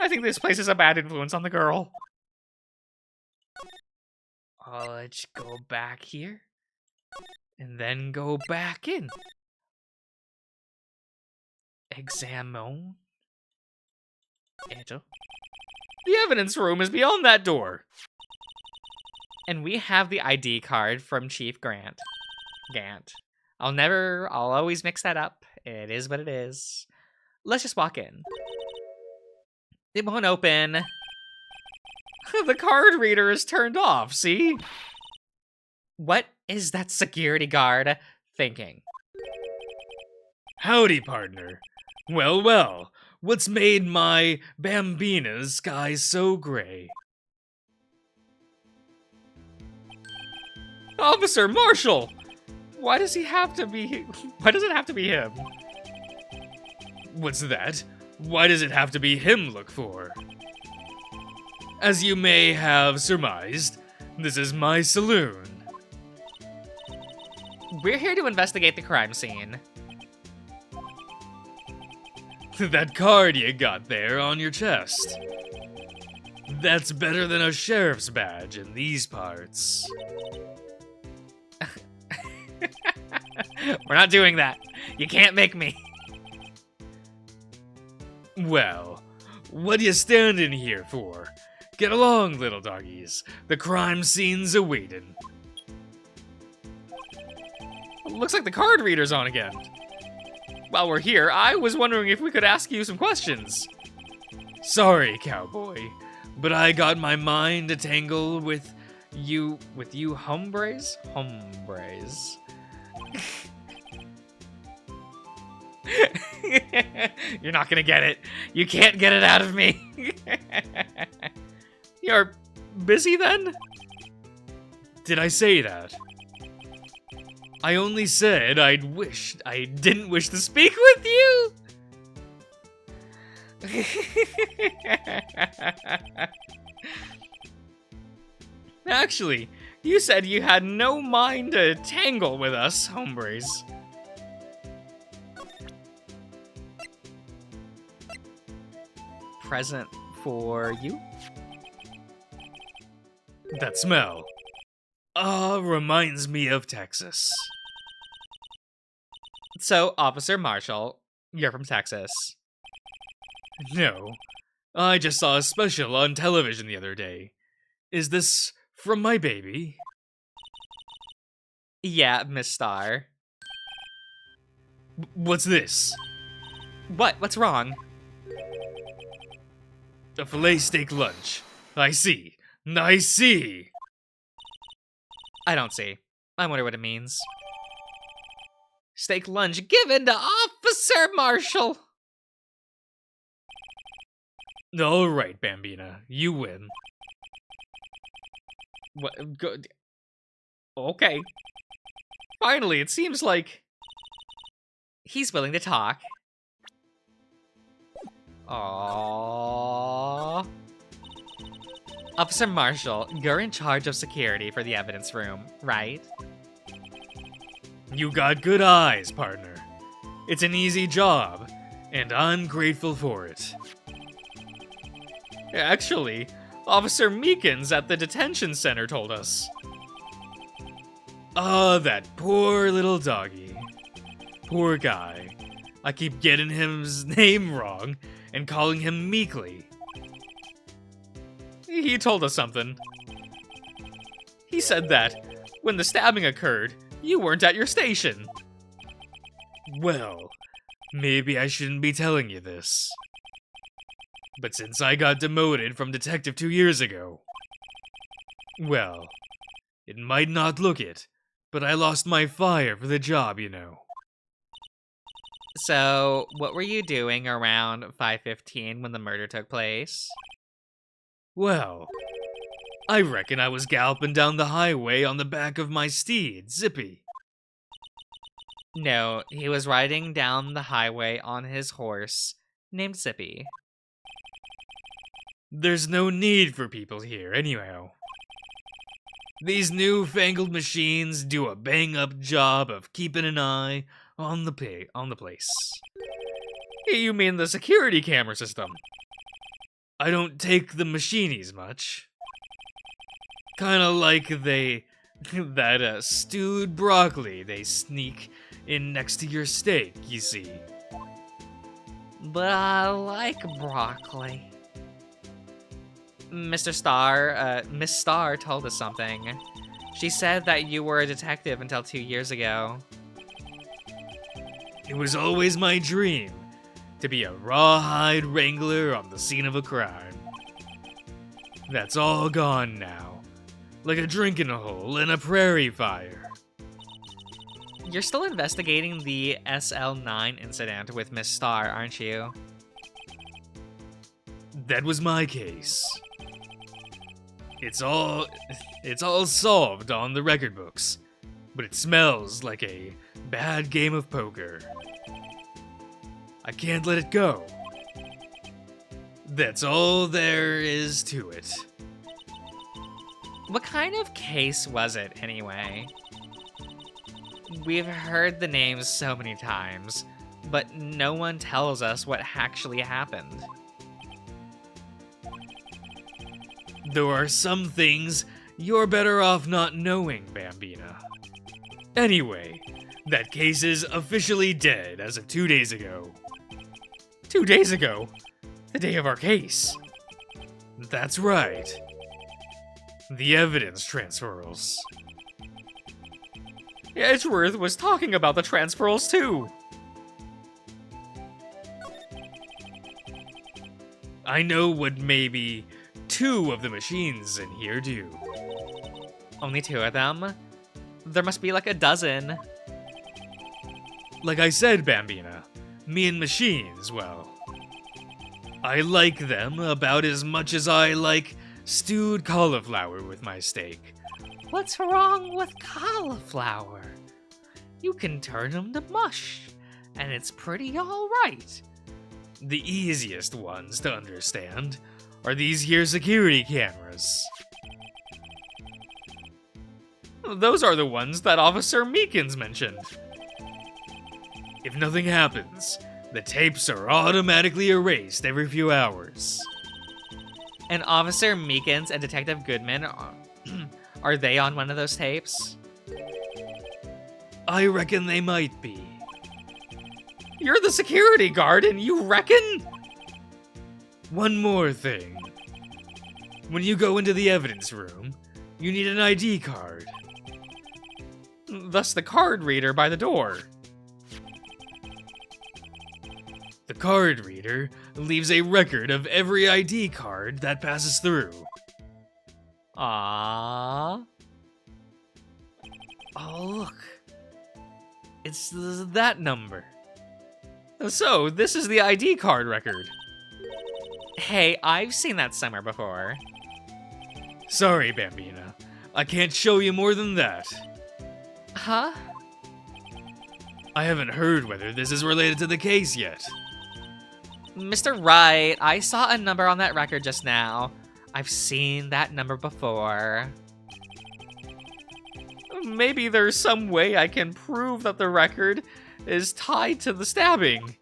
I think this place is a bad influence on the girl. Let's go back here. And then go back in. Examine. Enter. The evidence room is beyond that door. And we have the ID card from Chief Grant. Gant. I'll always mix that up. It is what it is. Let's just walk in. It won't open. The card reader is turned off, see? What is that security guard thinking? Howdy, partner. Well, well, what's made my Bambina's sky so gray? Officer Marshall! Why does it have to be him? What's that? Why does it have to be him look for? As you may have surmised, this is my saloon. We're here to investigate the crime scene. That card you got there on your chest. That's better than a sheriff's badge in these parts. We're not doing that. You can't make me. Well, what you standing here for? Get along, little doggies. The crime scene's a-waitin'. Looks like the card reader's on again. While we're here, I was wondering if we could ask you some questions. Sorry, cowboy, but I got my mind a tangle with you hombres? Hombres. You're not gonna get it. You can't get it out of me. You're busy then? Did I say that? I only said I didn't wish to speak with you. Actually, you said you had no mind to tangle with us, hombres. Present for you? That smell. Reminds me of Texas. So, Officer Marshall, you're from Texas. No, I just saw a special on television the other day. Is this from my baby? Yeah, Miss Star. What's this? What? What's wrong? A filet steak lunch. I see. I see. I don't see. I wonder what it means. Steak lunch given to Officer Marshall. All right, Bambina, you win. What? Good. Okay. Finally, it seems like he's willing to talk. Aww. Officer Marshall, you're in charge of security for the evidence room, right? You got good eyes, partner. It's an easy job, and I'm grateful for it. Actually, Officer Meekins at the detention center told us. That poor little doggy. Poor guy. I keep getting his name wrong and calling him Meekly. He told us something. He said that when the stabbing occurred, you weren't at your station. Well, maybe I shouldn't be telling you this. But since I got demoted from detective 2 years ago, well, it might not look it, but I lost my fire for the job, you know. So, what were you doing around 5:15 when the murder took place? Well, I reckon I was galloping down the highway on the back of my steed, Zippy. No, he was riding down the highway on his horse, named Zippy. There's no need for people here, anyhow. These newfangled machines do a bang-up job of keeping an eye on the place. You mean the security camera system? I don't take the machinies much. Kinda like that stewed broccoli they sneak in next to your steak, you see. but I like broccoli. Mr. Star, Miss Star told us something. She said that you were a detective until 2 years ago. It was always my dream to be a rawhide wrangler on the scene of a crime. That's all gone now, like a drink in a hole in a prairie fire. You're still investigating the SL9 incident with Miss Star, aren't you? That was my case. It's all solved on the record books, but it smells like a bad game of poker. I can't let it go. That's all there is to it. What kind of case was it, anyway? We've heard the names so many times, but no one tells us what actually happened. There are some things you're better off not knowing, Bambina. Anyway, that case is officially dead as of 2 days ago. 2 days ago? The day of our case? That's right. The evidence transfers. Edgeworth was talking about the transfers too. I know what maybe 2 of the machines in here do. Only 2 of them? There must be like a dozen. Like I said, Bambina, me and machines, well, I like them about as much as I like stewed cauliflower with my steak. What's wrong with cauliflower? You can turn them to mush, and it's pretty alright. The easiest ones to understand are these here security cameras. Those are the ones that Officer Meekins mentioned. If nothing happens, the tapes are automatically erased every few hours. And Officer Meekins and Detective Goodman, are they on one of those tapes? I reckon they might be. You're the security guard and you reckon? One more thing. When you go into the evidence room, you need an ID card. Thus the card reader by the door. The card reader leaves a record of every ID card that passes through. Ah. Oh, look. It's that number. So, this is the ID card record. Hey, I've seen that somewhere before. Sorry, Bambina. I can't show you more than that. Huh? I haven't heard whether this is related to the case yet. Mr. Wright, I saw a number on that record just now. I've seen that number before. Maybe there's some way I can prove that the record is tied to the stabbing.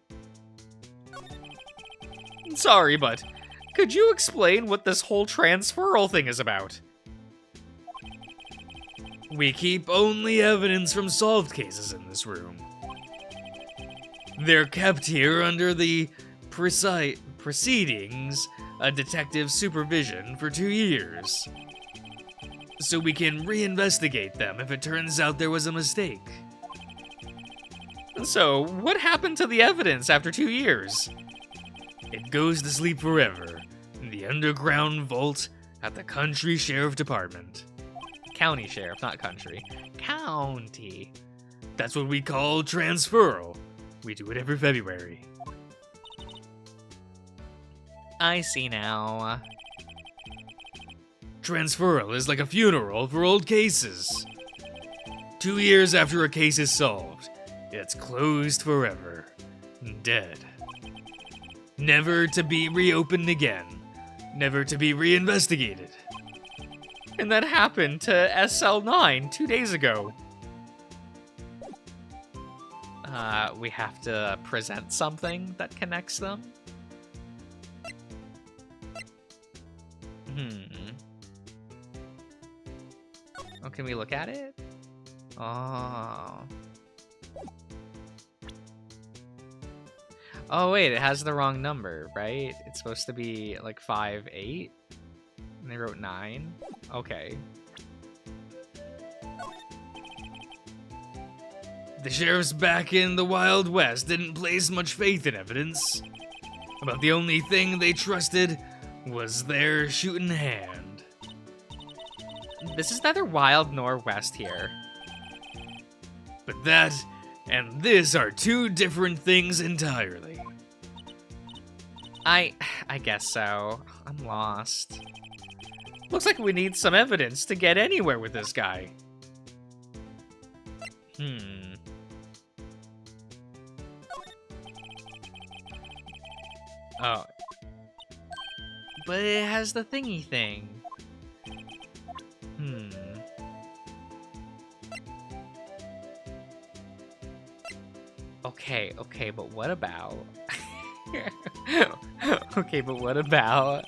Sorry, but could you explain what this whole transferal thing is about? We keep only evidence from solved cases in this room. They're kept here under the proceedings, detective supervision for 2 years. So we can reinvestigate them if it turns out there was a mistake. So, what happened to the evidence after 2 years? It goes to sleep forever in the underground vault at the Country Sheriff Department. County Sheriff, not country. County. That's what we call transferal. We do it every February. I see now. Transferal is like a funeral for old cases. 2 years after a case is solved, it's closed forever. Dead. Never to be reopened again. Never to be reinvestigated. And that happened to SL9 2 days ago. We have to present something that connects them? Oh, can we look at it? Oh. Oh wait, it has the wrong number, right? It's supposed to be like 5-8, and they wrote 9. Okay. The sheriffs back in the Wild West didn't place much faith in evidence. About the only thing they trusted was their shooting hand. This is neither wild nor west here. But that and this are two different things entirely. I guess so. I'm lost. Looks like we need some evidence to get anywhere with this guy. Oh. But it has the thingy thing. Okay, but what about... Okay, but what about...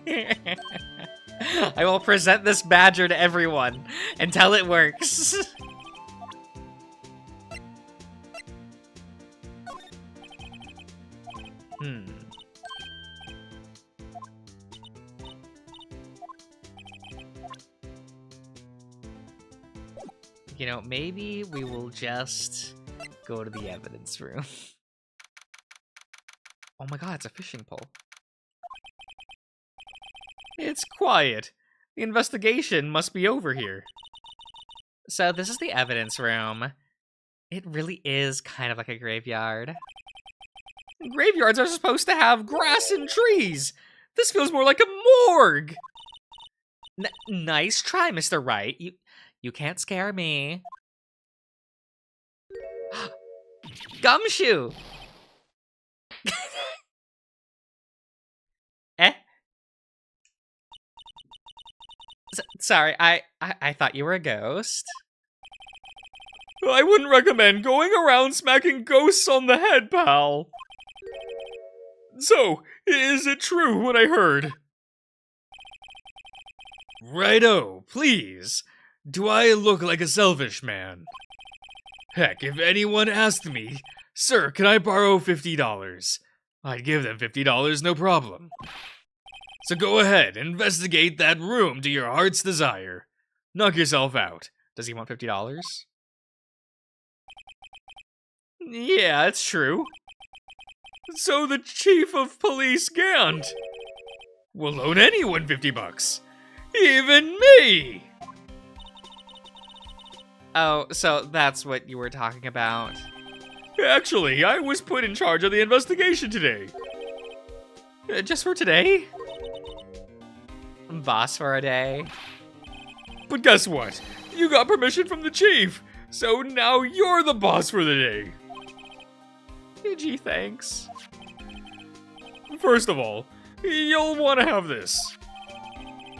I will present this badger to everyone until it works. You know, maybe we will just go to the evidence room. Oh my god, it's a fishing pole. It's quiet. The investigation must be over here. So this is the evidence room. It really is kind of like a graveyard. Graveyards are supposed to have grass and trees. This feels more like a morgue. Nice try, Mr. Wright. You can't scare me. Gumshoe! Eh? Sorry, I thought you were a ghost. I wouldn't recommend going around smacking ghosts on the head, pal. So, is it true what I heard? Righto, please. Do I look like a selfish man? Heck, if anyone asked me, "Sir, can I borrow $50?" I'd give them $50, no problem. So go ahead, investigate that room to your heart's desire. Knock yourself out. Does he want $50? Yeah, it's true. So the chief of police Gant will loan anyone $50. Even me! Oh, so that's what you were talking about. Actually, I was put in charge of the investigation today. Just for today? Boss for a day? But guess what? You got permission from the chief, so now you're the boss for the day. Gee, thanks. First of all, you'll want to have this.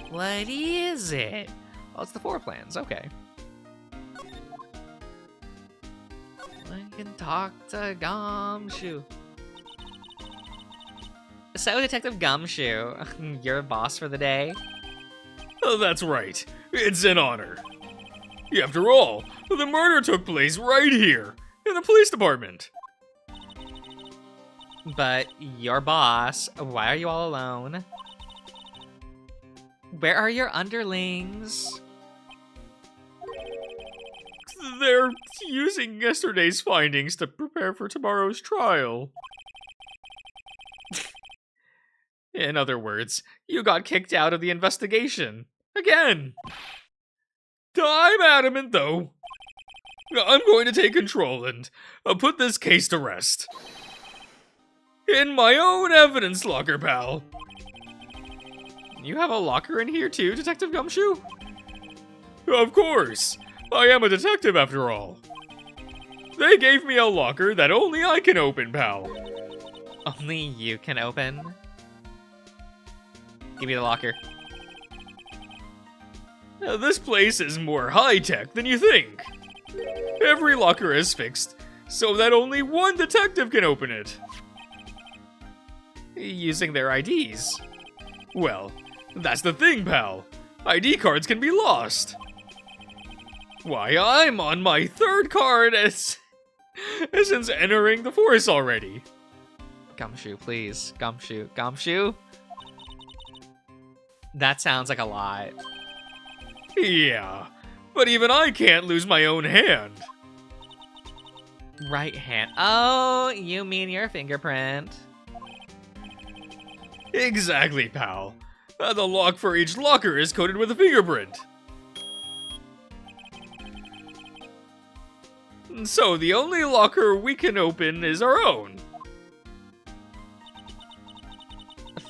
What is it? Oh, it's the floor plans, okay. I can talk to Gumshoe. So, Detective Gumshoe, you're a boss for the day? Oh, that's right. It's an honor. After all, the murder took place right here, in the police department. But you're boss. Why are you all alone? Where are your underlings? They're using yesterday's findings to prepare for tomorrow's trial. In other words, you got kicked out of the investigation. Again! I'm adamant, though. I'm going to take control and put this case to rest. In my own evidence locker, pal. You have a locker in here too, Detective Gumshoe? Of course. I am a detective after all. They gave me a locker that only I can open, pal. Only you can open? Give me the locker. Now, this place is more high-tech than you think. Every locker is fixed, so that only one detective can open it. Using their IDs. Well, that's the thing, pal. ID cards can be lost. Why, I'm on my third card as... since entering the force already. Gumshoe, please. Gumshoe. Gumshoe? That sounds like a lot. Yeah, but even I can't lose my own hand. Right hand. Oh, you mean your fingerprint? Exactly, pal. The lock for each locker is coated with a fingerprint. So the only locker we can open is our own.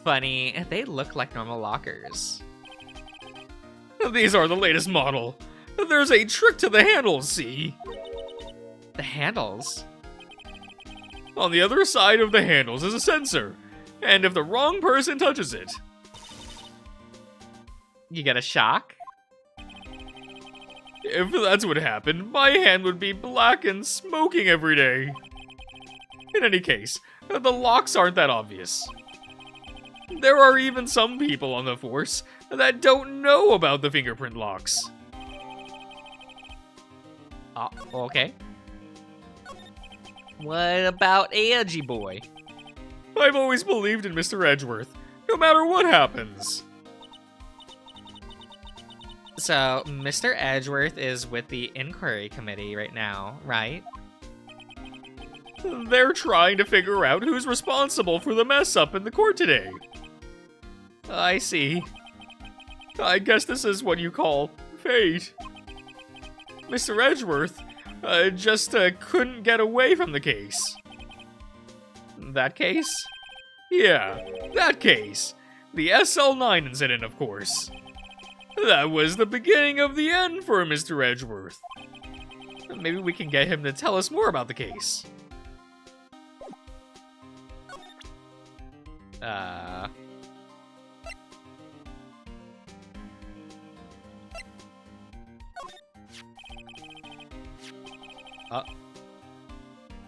Funny, they look like normal lockers. These are the latest model. There's a trick to the handles, see? The handles? On the other side of the handles is a sensor, and if the wrong person touches it... You get a shock? If that's what happened, my hand would be black and smoking every day. In any case, the locks aren't that obvious. There are even some people on the force that don't know about the fingerprint locks. Oh, okay. What about Edgy Boy? I've always believed in Mr. Edgeworth, no matter what happens. So, Mr. Edgeworth is with the inquiry committee right now, right? They're trying to figure out who's responsible for the mess up in the court today. I see. I guess this is what you call fate. Mr. Edgeworth just couldn't get away from the case. That case? Yeah, that case. The SL9 incident, of course. That was the beginning of the end for Mr. Edgeworth. Maybe we can get him to tell us more about the case.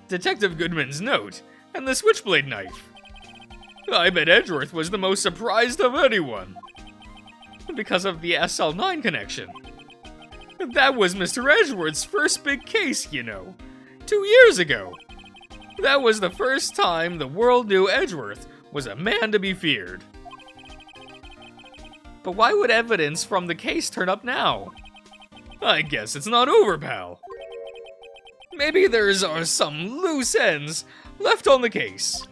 Detective Goodman's note, and the switchblade knife. I bet Edgeworth was the most surprised of anyone. Because of the SL9 connection. That was Mr. Edgeworth's first big case, you know. 2 years ago. That was the first time the world knew Edgeworth was a man to be feared. But why would evidence from the case turn up now? I guess it's not over, pal. Maybe there's some loose ends left on the case.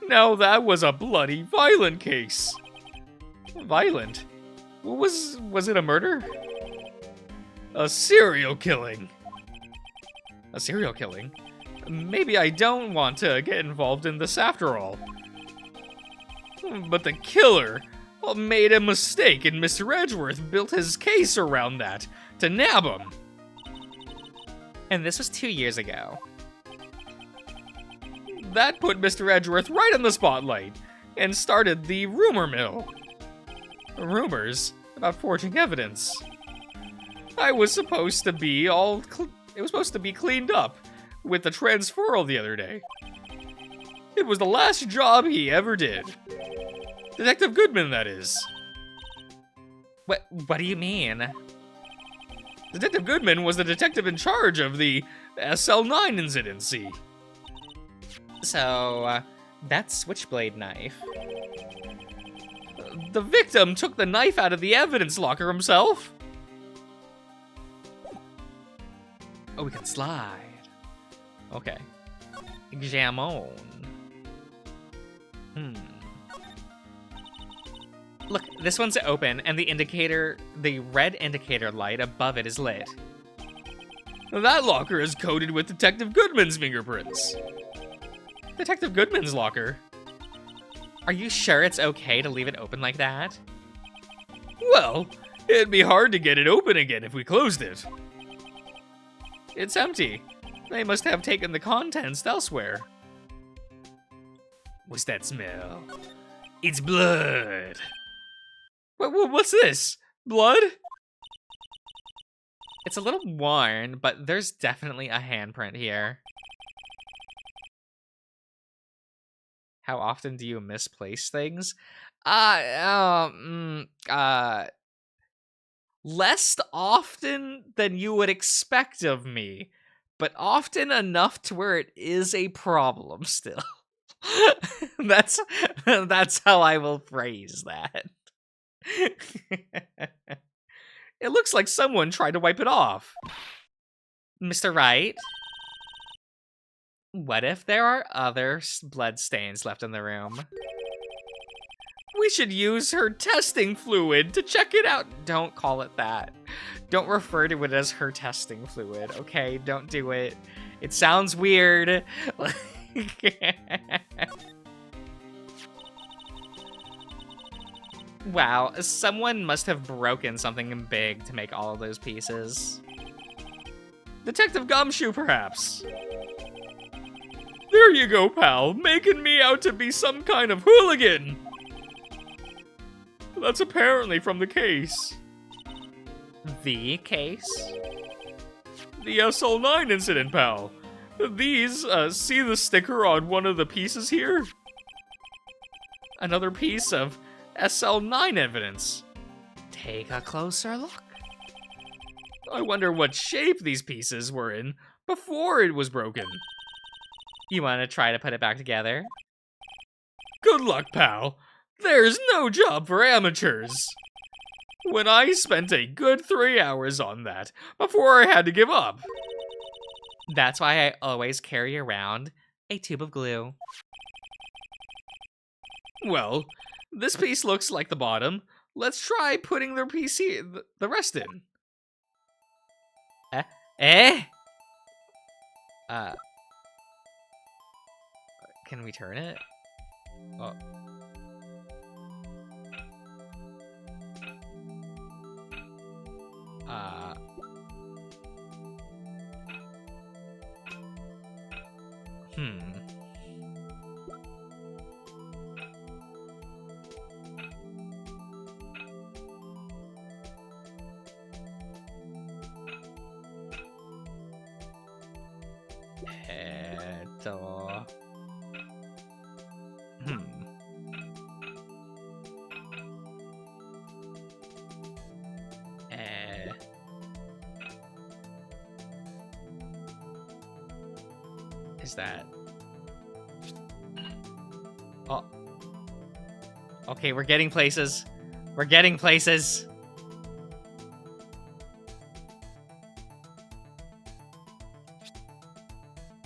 Now that was a bloody violent case. Violent? Was it a murder? A serial killing. A serial killing? Maybe I don't want to get involved in this after all. But the killer made a mistake, and Mr. Edgeworth built his case around that to nab him. And this was 2 years ago. That put Mr. Edgeworth right in the spotlight and started the rumor mill. Rumors about forging evidence. It was supposed to be cleaned up with the transferal the other day. It was the last job he ever did. Detective Goodman, that is. What do you mean? Detective Goodman was the detective in charge of the SL9 incident, see? So, that switchblade knife. The victim took the knife out of the evidence locker himself. Oh, we can slide. Okay. Jam on. Look, this one's open, and the red indicator light above it is lit. That locker is coated with Detective Goodman's fingerprints. Detective Goodman's locker? Are you sure it's okay to leave it open like that? Well, it'd be hard to get it open again if we closed it. It's empty. They must have taken the contents elsewhere. What's that smell? It's blood. What's this? Blood? It's a little worn, but there's definitely a handprint here. How often do you misplace things? Less often than you would expect of me, but often enough to where it is a problem still. that's that's how I will phrase that. It looks like someone tried to wipe it off. Mr. Wright? What if there are other blood stains left in the room? We should use her testing fluid to check it out. Don't call it that. Don't refer to it as her testing fluid, okay? Don't do it. It sounds weird. Wow, someone must have broken something big to make all of those pieces. Detective Gumshoe, perhaps? There you go, pal, making me out to be some kind of hooligan! That's apparently from the case. The case? The SL9 incident, pal. These, see the sticker on one of the pieces here? Another piece of SL9 evidence. Take a closer look. I wonder what shape these pieces were in before it was broken. You want to try to put it back together? Good luck, pal. There's no job for amateurs. When I spent a good 3 hours on that before I had to give up. That's why I always carry around a tube of glue. Well, this piece looks like the bottom. Let's try putting the rest in. Eh? Can we turn it? Oh. Is that? Oh. Okay, we're getting places. We're getting places.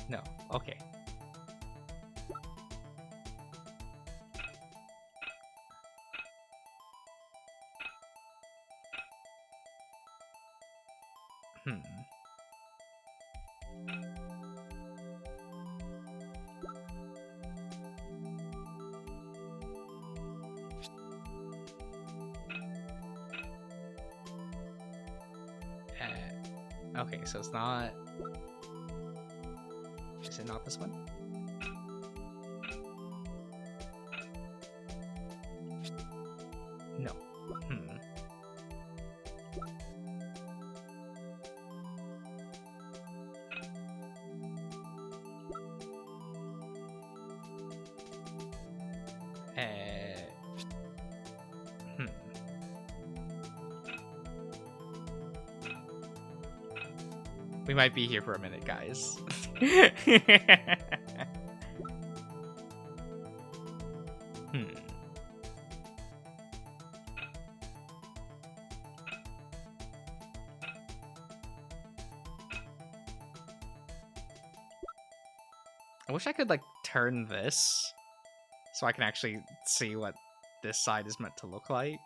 No, okay. Okay, so it's not... Is it not this one? No. We might be here for a minute, guys. I wish I could, like, turn this so I can actually see what this side is meant to look like.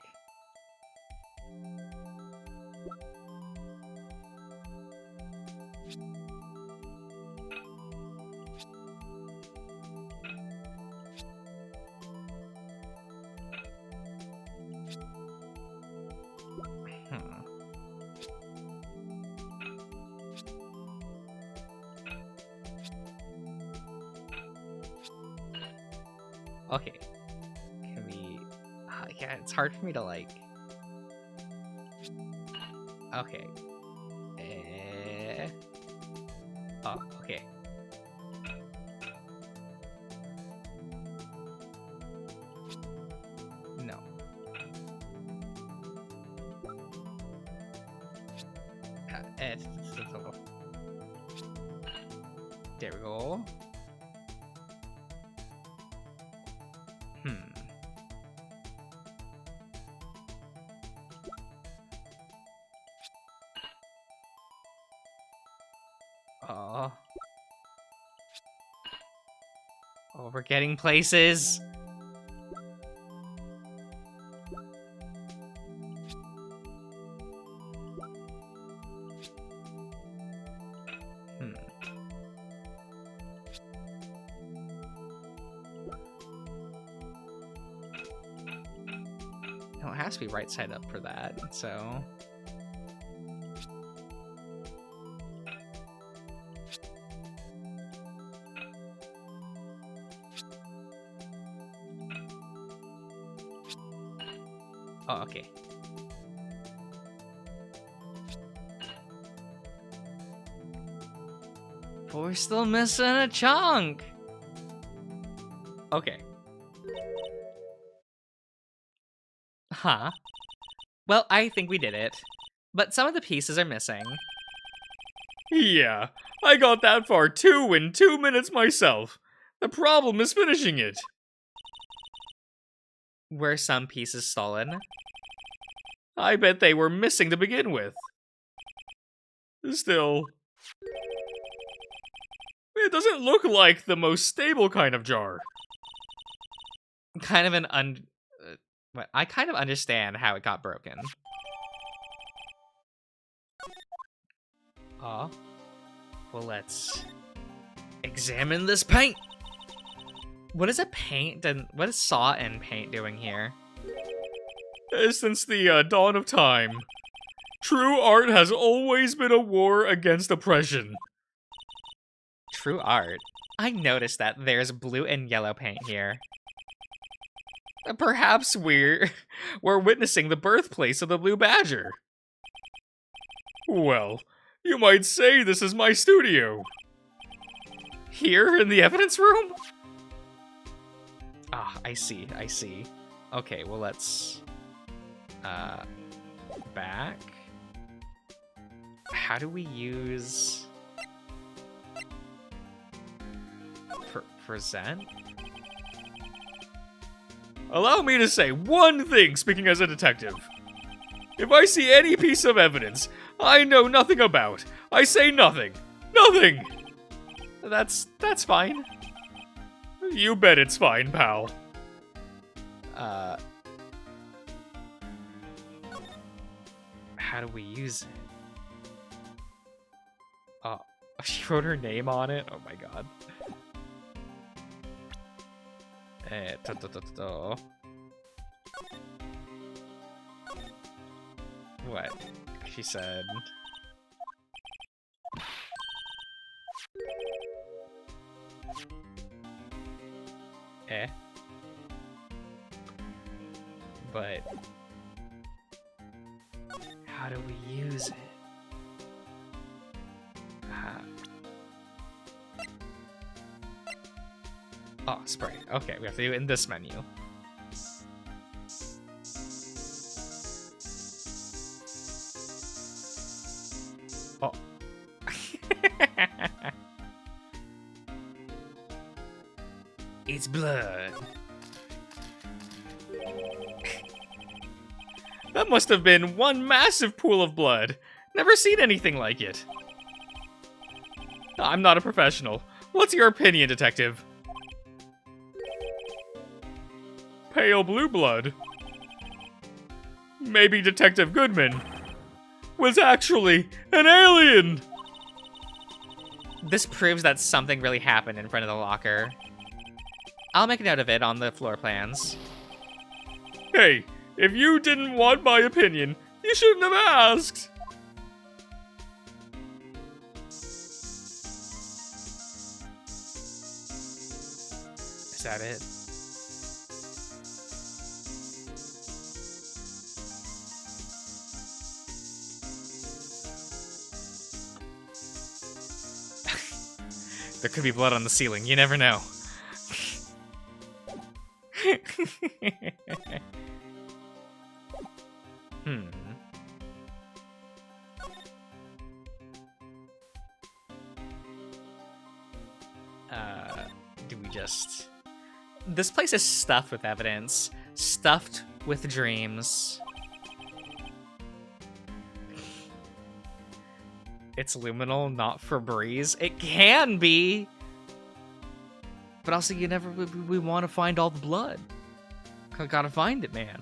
Okay. Can we... yeah, it's hard for me to, like... Okay. Oh, okay. There we go. Oh. Oh, we're getting places. No, it has to be right side up for that, so... Oh, okay. But we're still missing a chunk. Okay. Huh. Well, I think we did it. But some of the pieces are missing. Yeah, I got that far too in 2 minutes myself. The problem is finishing it. Were some pieces stolen? I bet they were missing to begin with. Still, it doesn't look like the most stable kind of jar. Kind of an I kind of understand how it got broken. Oh. Well, let's examine this paint. What is a paint and what is saw and paint doing here? Since the dawn of time, true art has always been a war against oppression. True art? I noticed that there's blue and yellow paint here. Perhaps we're witnessing the birthplace of the Blue Badger. Well, you might say this is my studio. Here in the evidence room? Ah, I see, I see. Okay, well let's... back? How do we use... present? Allow me to say one thing, speaking as a detective. If I see any piece of evidence I know nothing about, I say nothing. Nothing! That's fine. You bet it's fine, pal. How do we use it? Oh, she wrote her name on it? Oh my god. What? She said... But... how do we use it? Oh, spray. Okay, we have to do it in this menu. Oh. It's blood. That must have been one massive pool of blood. Never seen anything like it. I'm not a professional. What's your opinion, detective? Pale blue blood. Maybe Detective Goodman was actually an alien! This proves that something really happened in front of the locker. I'll make a note of it on the floor plans. Hey, if you didn't want my opinion, you shouldn't have asked! Is that it? There could be blood on the ceiling, you never know. Do we just... This place is stuffed with evidence. Stuffed with dreams. It's luminal, not Febreze. It can be! But also, we want to find all the blood. Gotta find it, man.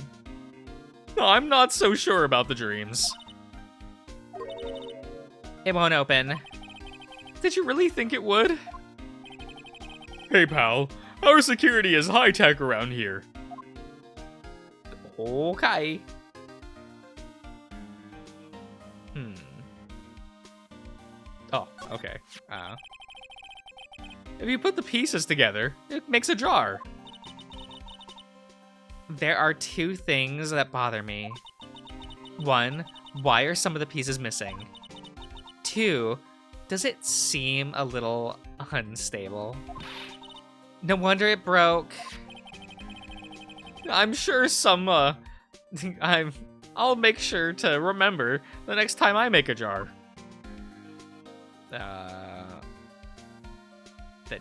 I'm not so sure about the dreams. It won't open. Did you really think it would? Hey, pal. Our security is high-tech around here. Okay. Oh, okay. If you put the pieces together, it makes a jar. There are two things that bother me. One, why are some of the pieces missing? Two, does it seem a little unstable? No wonder it broke. I'm sure some, I'll make sure to remember the next time I make a jar. That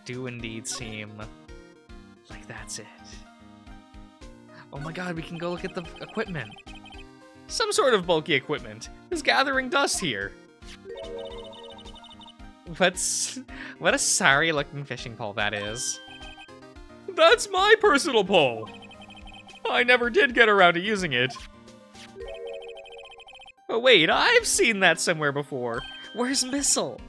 do indeed seem like that's it. Oh my god, we can go look at the equipment. Some sort of bulky equipment is gathering dust here. What a sorry looking fishing pole that is. That's my personal pole. I never did get around to using it. Oh wait, I've seen that somewhere before. Where's Missile?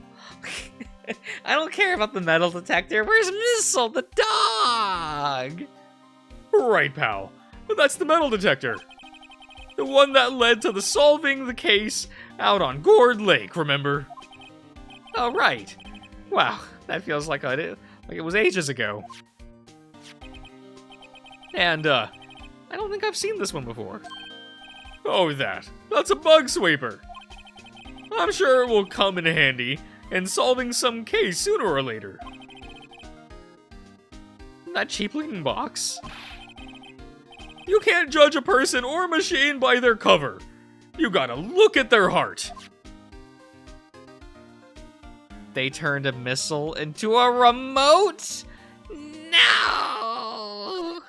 I don't care about the metal detector. Where's Missile, the dog? Right, pal. That's the metal detector. The one that led to solving the case out on Gourd Lake, remember? Oh, right. Wow, that feels like it was ages ago. And, I don't think I've seen this one before. Oh, that's a bug sweeper. I'm sure it will come in handy in solving some case sooner or later. That cheap looking box? You can't judge a person or machine by their cover. You gotta look at their heart. They turned a missile into a remote? No!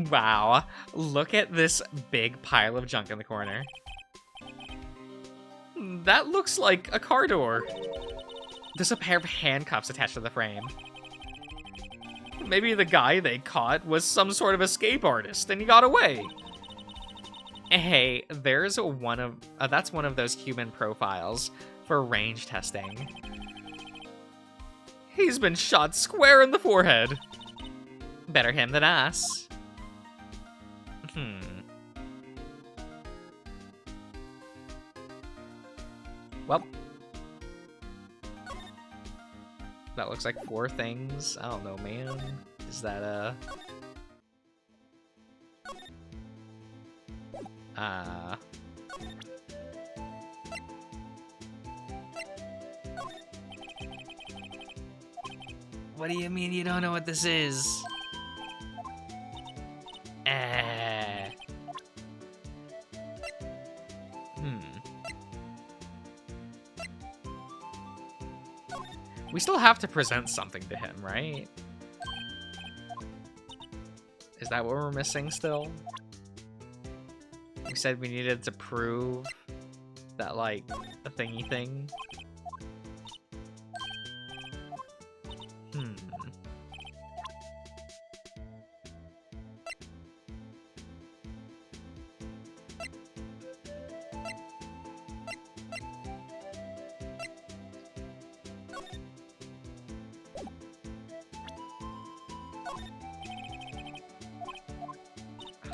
Wow, look at this big pile of junk in the corner. That looks like a car door. There's a pair of handcuffs attached to the frame. Maybe the guy they caught was some sort of escape artist and he got away. Hey, there's that's one of those human profiles for range testing. He's been shot square in the forehead. Better him than us. Well, that looks like 4 things. I don't know, man. Is that What do you mean you don't know what this is? We still have to present something to him, right? Is that what we're missing still? We said we needed to prove that, like, a thingy thing.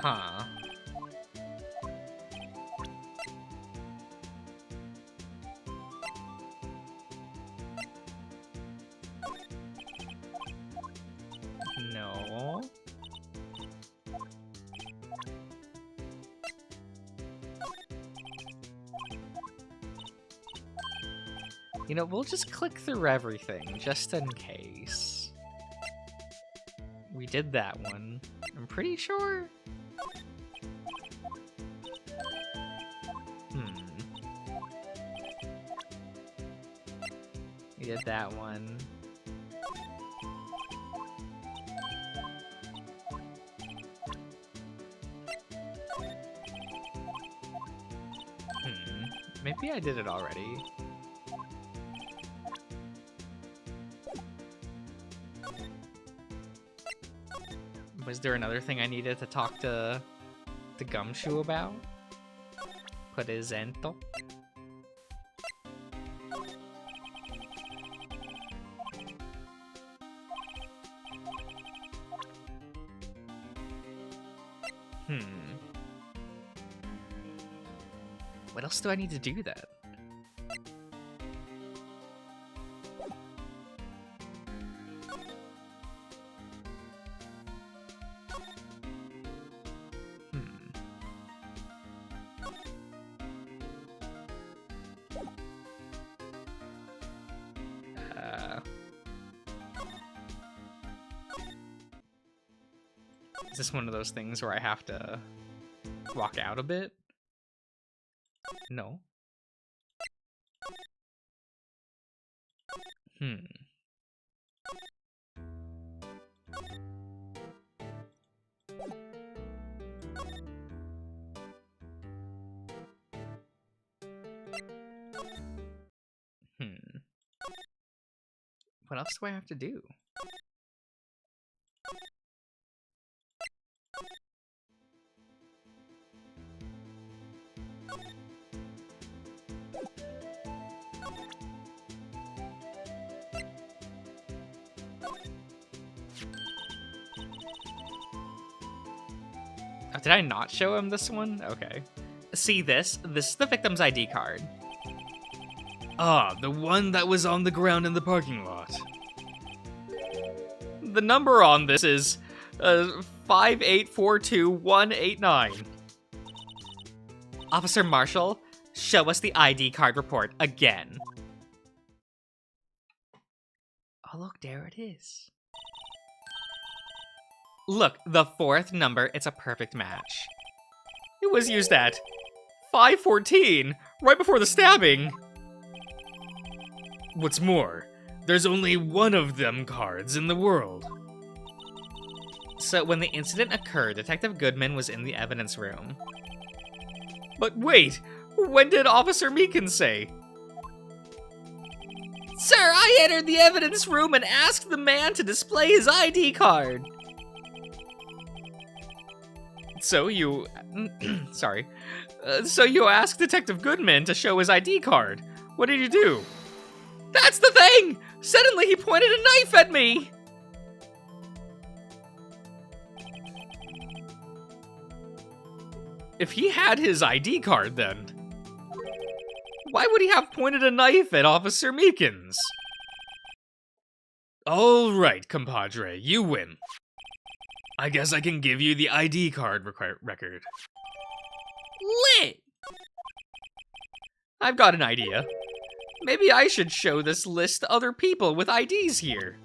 Huh. No. You know, we'll just click through everything, just in case. We did that one, I'm pretty sure. We did that one. Maybe I did it already. Was there another thing I needed to talk to Gumshoe about? Presento. What else do I need to do then? Is this one of those things where I have to walk out a bit? No. What else do I have to do? Oh, did I not show him this one? Okay. See this? This is the victim's ID card. Ah, the one that was on the ground in the parking lot. The number on this is 5842189. Officer Marshall, show us the ID card report again. Oh, look, there it is. Look, the fourth number, it's a perfect match. It was used at 5:14, right before the stabbing. What's more, there's only one of them cards in the world. So when the incident occurred, Detective Goodman was in the evidence room. But wait, when did Officer Meekin say? Sir, I entered the evidence room and asked the man to display his ID card. So you... sorry. So you asked Detective Goodman to show his ID card. What did you do? That's the thing! Suddenly he pointed a knife at me! If he had his ID card, then why would he have pointed a knife at Officer Meekins? All right, compadre, you win. I guess I can give you the ID card record. Lit! I've got an idea. Maybe I should show this list to other people with IDs here.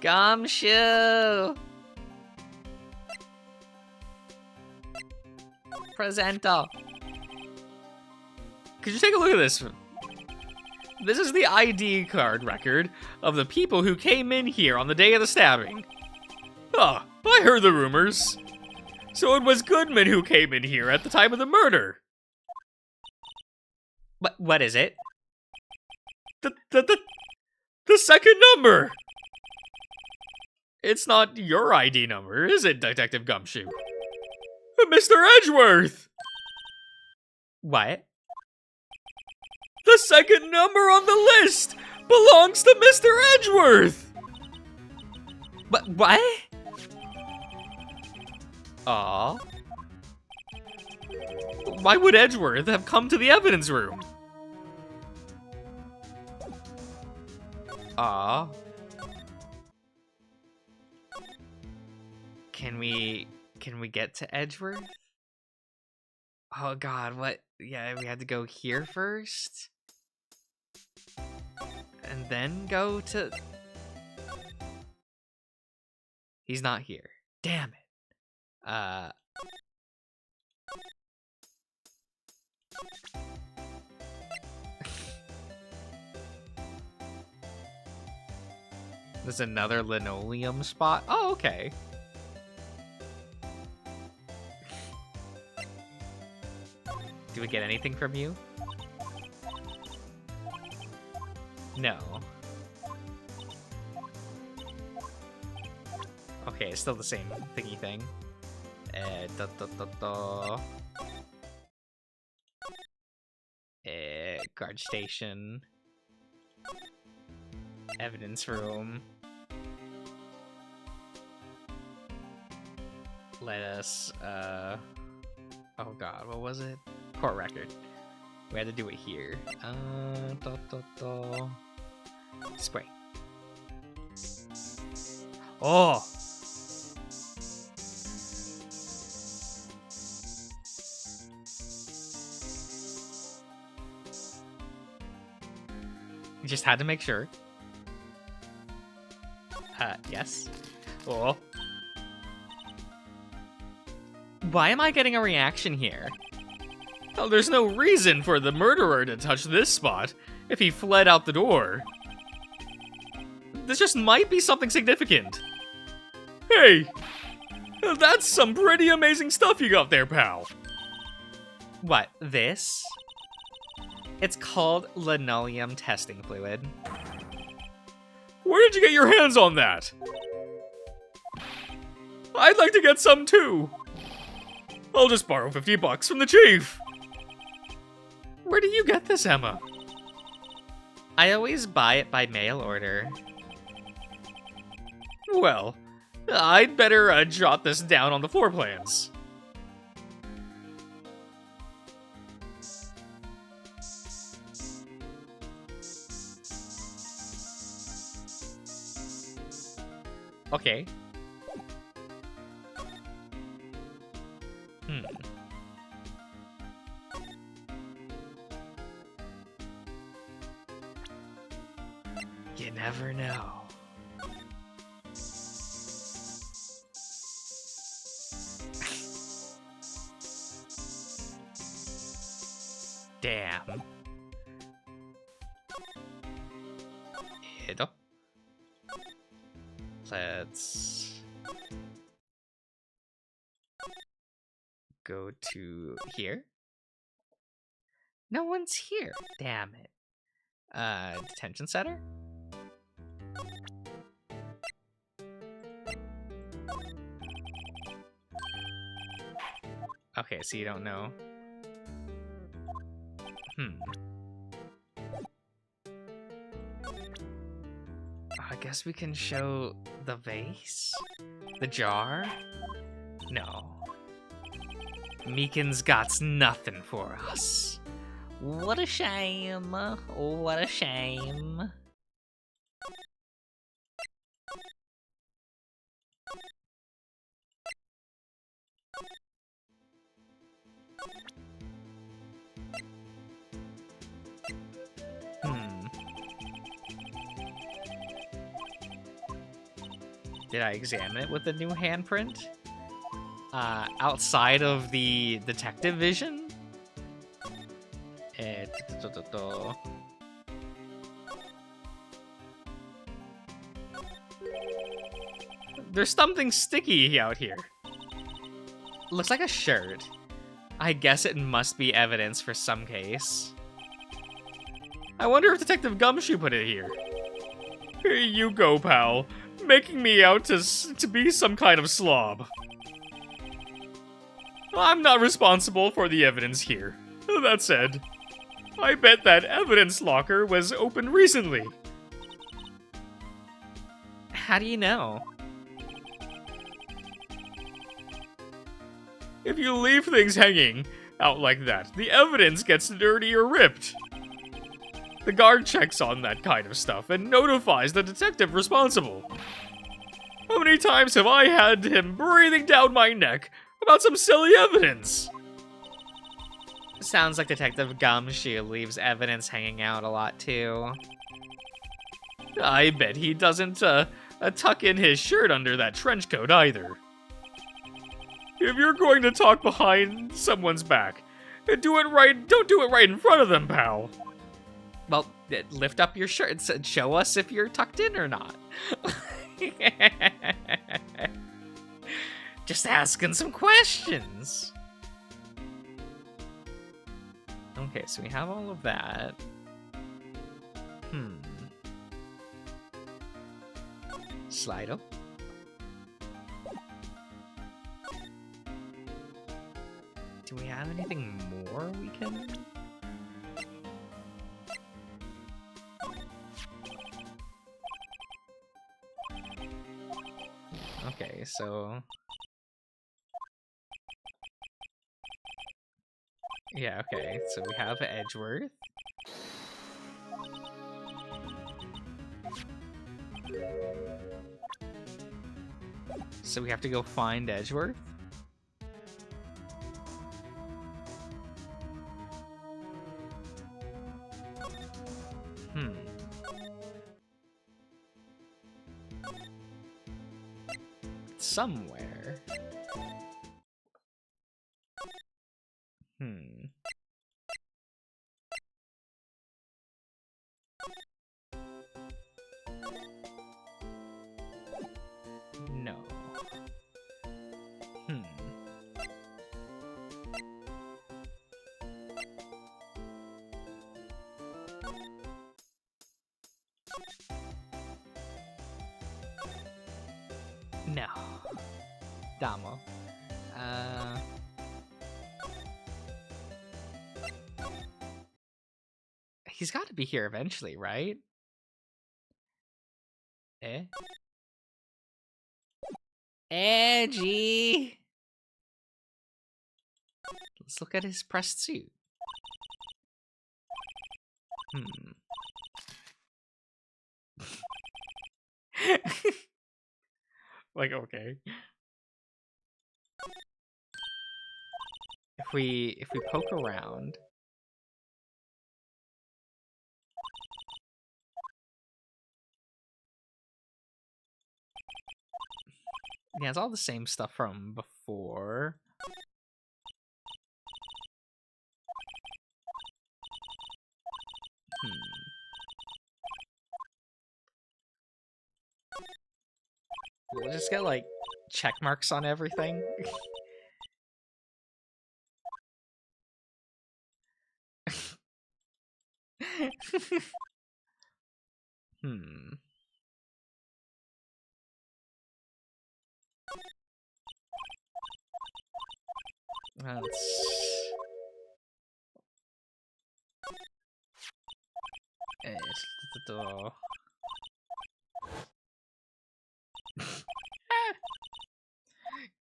Gumshoe! Presento. Could you take a look at this? This is the ID card record of the people who came in here on the day of the stabbing. Ah, I heard the rumors. So it was Goodman who came in here at the time of the murder. What is it? The second number! It's not your ID number, is it, Detective Gumshoe? Mr. Edgeworth! What? The second number on the list belongs to Mr. Edgeworth! What? Aw. Why would Edgeworth have come to the evidence room? Aw. Can we get to Edgeworth? Oh god, what? Yeah, we had to go here first? And then go to... He's not here. Damn it. There's another linoleum spot. Oh, okay. Do we get anything from you? No. Okay, it's still the same thingy thing. Guard station. Evidence room. Let us, oh god, what was it? Court record. We had to do it here. Spray. Oh! You just had to make sure. Yes. Oh. Why am I getting a reaction here? Well, there's no reason for the murderer to touch this spot if he fled out the door. This just might be something significant. Hey! That's some pretty amazing stuff you got there, pal. What, this? It's called linoleum testing fluid. Where did you get your hands on that? I'd like to get some too. I'll just borrow $50 from the chief. Where do you get this, Emma? I always buy it by mail order. Well, I'd better jot this down on the floor plans. Okay. You never know. Damn. Edo. Let's go to here. No one's here. Damn it. Detention center? Okay, so you don't know. I guess we can show the vase? The jar? No. Meekin's got nothing for us. What a shame. What a shame. Did I examine it with the new handprint? Outside of the detective vision? There's something sticky out here. Looks like a shirt. I guess it must be evidence for some case. I wonder if Detective Gumshoe put it here. Here you go, pal. Making me out to be some kind of slob. I'm not responsible for the evidence here. That said, I bet that evidence locker was opened recently. How do you know? If you leave things hanging out like that, the evidence gets dirty or ripped. The guard checks on that kind of stuff and notifies the detective responsible. How many times have I had him breathing down my neck about some silly evidence? Sounds like Detective Gumshoe leaves evidence hanging out a lot too. I bet he doesn't tuck in his shirt under that trench coat either. If you're going to talk behind someone's back, don't do it right in front of them, pal. Well, lift up your shirt and show us if you're tucked in or not. Just asking some questions. Okay, so we have all of that. Slido. Do we have anything more we can... Okay, so... Yeah, okay, so we have Edgeworth. So we have to go find Edgeworth? Somewhere. No. No. Damo. He's got to be here eventually, right? Edgy! Let's look at his pressed suit. Like, okay. If we poke around. Yeah, it's all the same stuff from before. We'll just get, like, check marks on everything.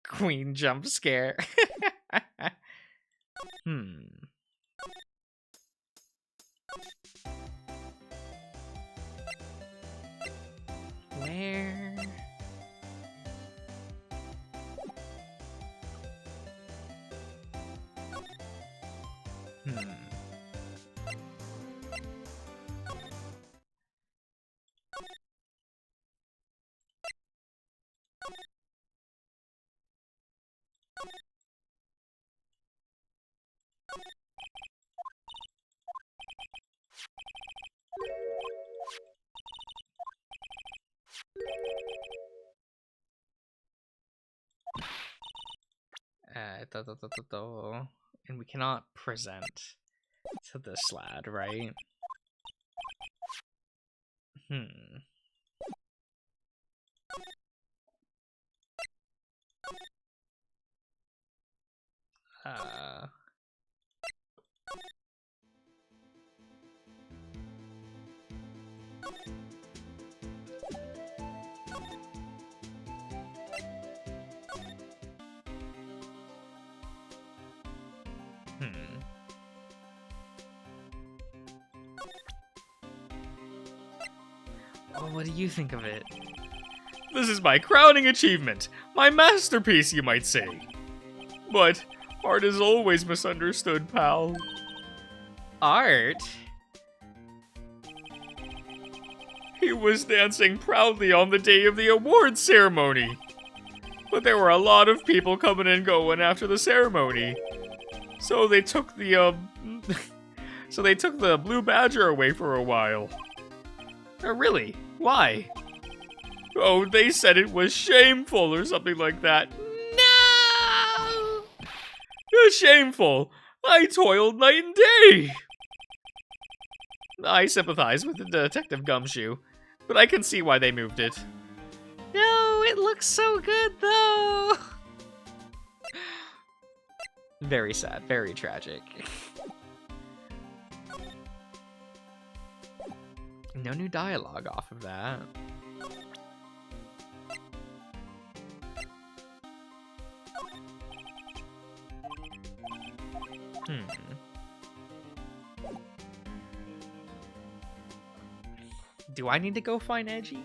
Queen jump scare. Where? And we cannot present to this lad, right? Oh, what do you think of it? This is my crowning achievement. My masterpiece, you might say. But art is always misunderstood, pal. Art? He was dancing proudly on the day of the awards ceremony. But there were a lot of people coming and going after the ceremony. So they took the, so they took the blue badger away for a while. Oh, really? Why? Oh, they said it was shameful or something like that. No! Shameful! I toiled night and day! I sympathize with the Detective Gumshoe, but I can see why they moved it. No, it looks so good though! Very sad, very tragic. No new dialogue off of that. Do I need to go find Edgy?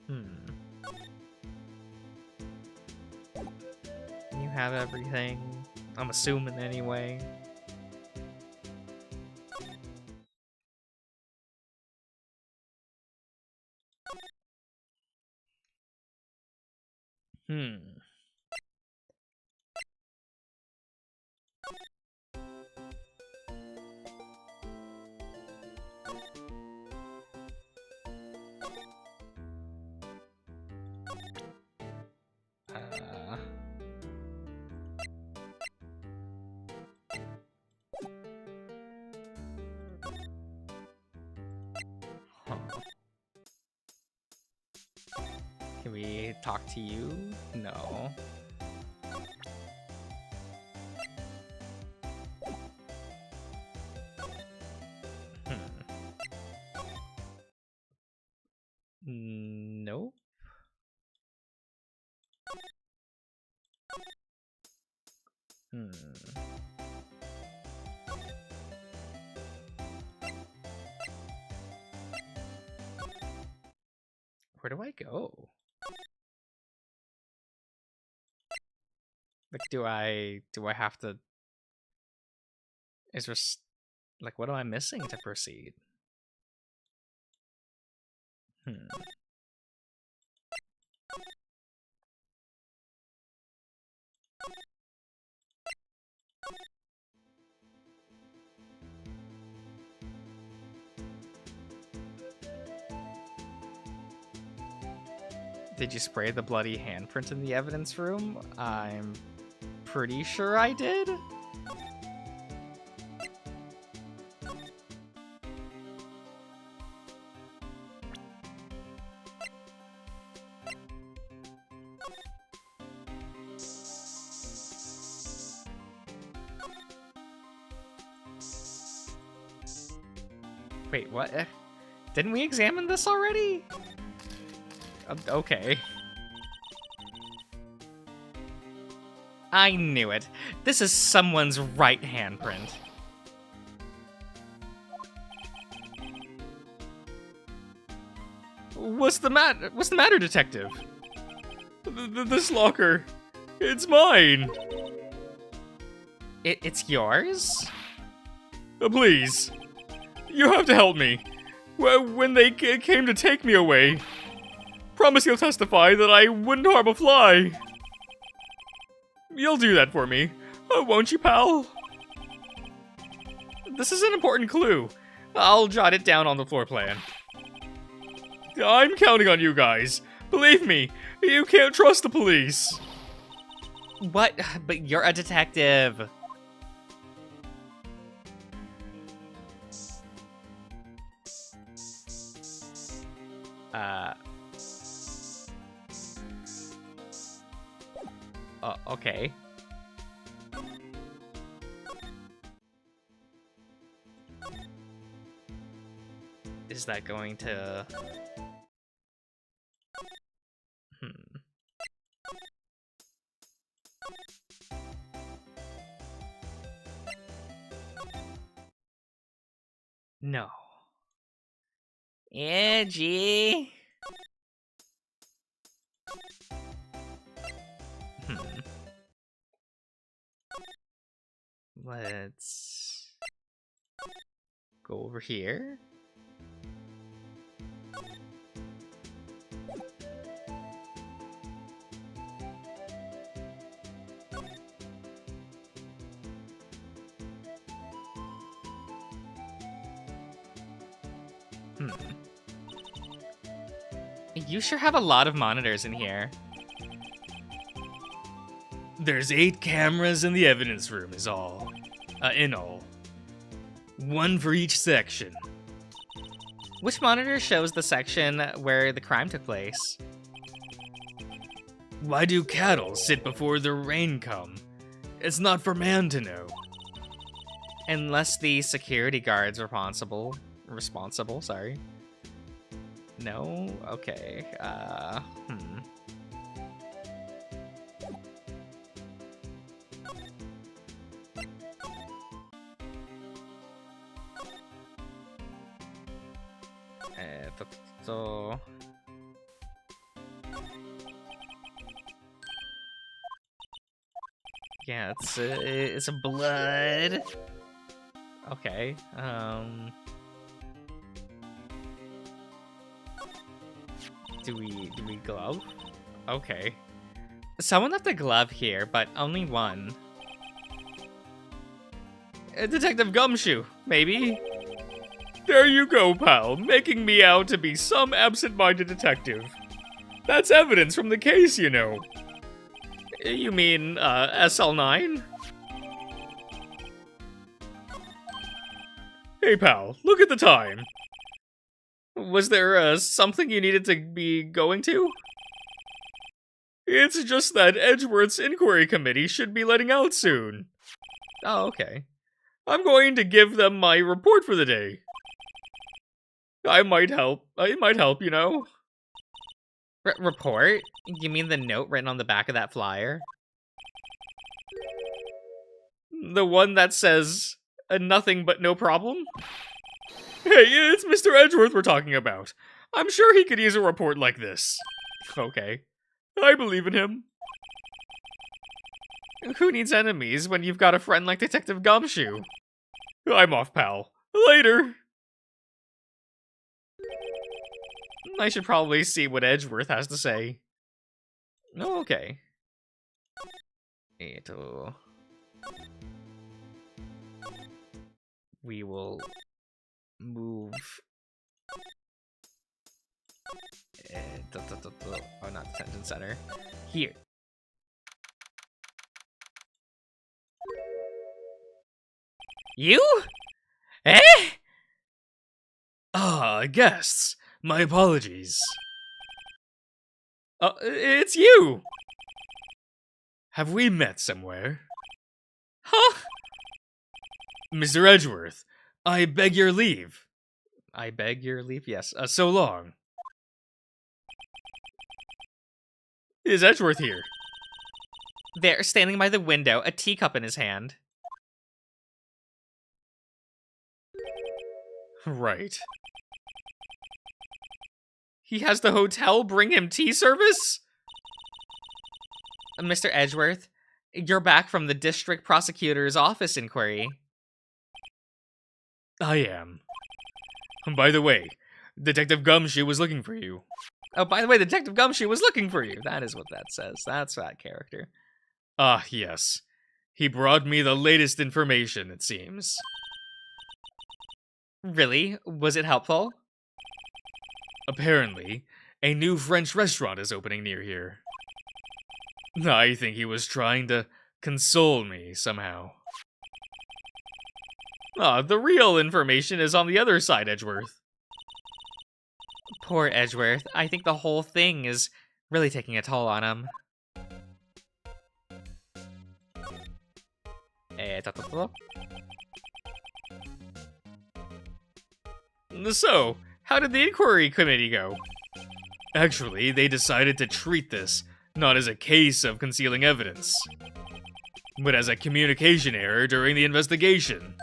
You have everything. I'm assuming anyway. Can we talk to you? No. Nope. Where do I go? Like, do I have to... Is there... Like, what am I missing to proceed? Did you spray the bloody handprint in the evidence room? I'm pretty sure I did. Wait, what? Didn't we examine this already? Okay. I knew it. This is someone's right handprint. What's the matter, Detective? This locker, it's mine. It's yours? Please, you have to help me. When they came to take me away, promise you'll testify that I wouldn't harm a fly. You'll do that for me, won't you, pal? This is an important clue. I'll jot it down on the floor plan. I'm counting on you guys. Believe me, you can't trust the police. What? But you're a detective. Okay. Is that going to... No. Edgy. Let's go over here. You sure have a lot of monitors in here. There's 8 cameras in the evidence room is all. In all. 1 for each section. Which monitor shows the section where the crime took place? Why do cattle sit before the rain come? It's not for man to know. Unless the security guard's responsible, sorry. No? Okay, So... Yeah, it's a blood. Okay, do we glove? Okay. Someone left a glove here, but only one. Detective Gumshoe, maybe? There you go, pal, making me out to be some absent-minded detective. That's evidence from the case, you know. You mean, SL9? Hey, pal, look at the time. Was there, something you needed to be going to? It's just that Edgeworth's inquiry committee should be letting out soon. Oh, okay. I'm going to give them my report for the day. It might help, you know. Report? You mean the note written on the back of that flyer? The one that says, nothing but no problem? Hey, it's Mr. Edgeworth we're talking about. I'm sure he could use a report like this. Okay. I believe in him. Who needs enemies when you've got a friend like Detective Gumshoe? I'm off, pal. Later. I should probably see what Edgeworth has to say. Oh, okay. We will move. Oh, not detention center. Here. You? Eh? Guests. My apologies. It's you! Have we met somewhere? Huh? Mr. Edgeworth, I beg your leave. I beg your leave? Yes. So long. Is Edgeworth here? There, standing by the window, a teacup in his hand. Right. He has the hotel bring him tea service? Mr. Edgeworth, you're back from the district prosecutor's office inquiry. I am. By the way, Detective Gumshoe was looking for you. Oh, by the way, Detective Gumshoe was looking for you. That is what that says. That's that character. Ah, yes. He brought me the latest information, it seems. Really? Was it helpful? Apparently, a new French restaurant is opening near here. I think he was trying to console me somehow. The real information is on the other side, Edgeworth. Poor Edgeworth. I think the whole thing is really taking a toll on him. So, how did the inquiry committee go? Actually, they decided to treat this not as a case of concealing evidence, but as a communication error during the investigation.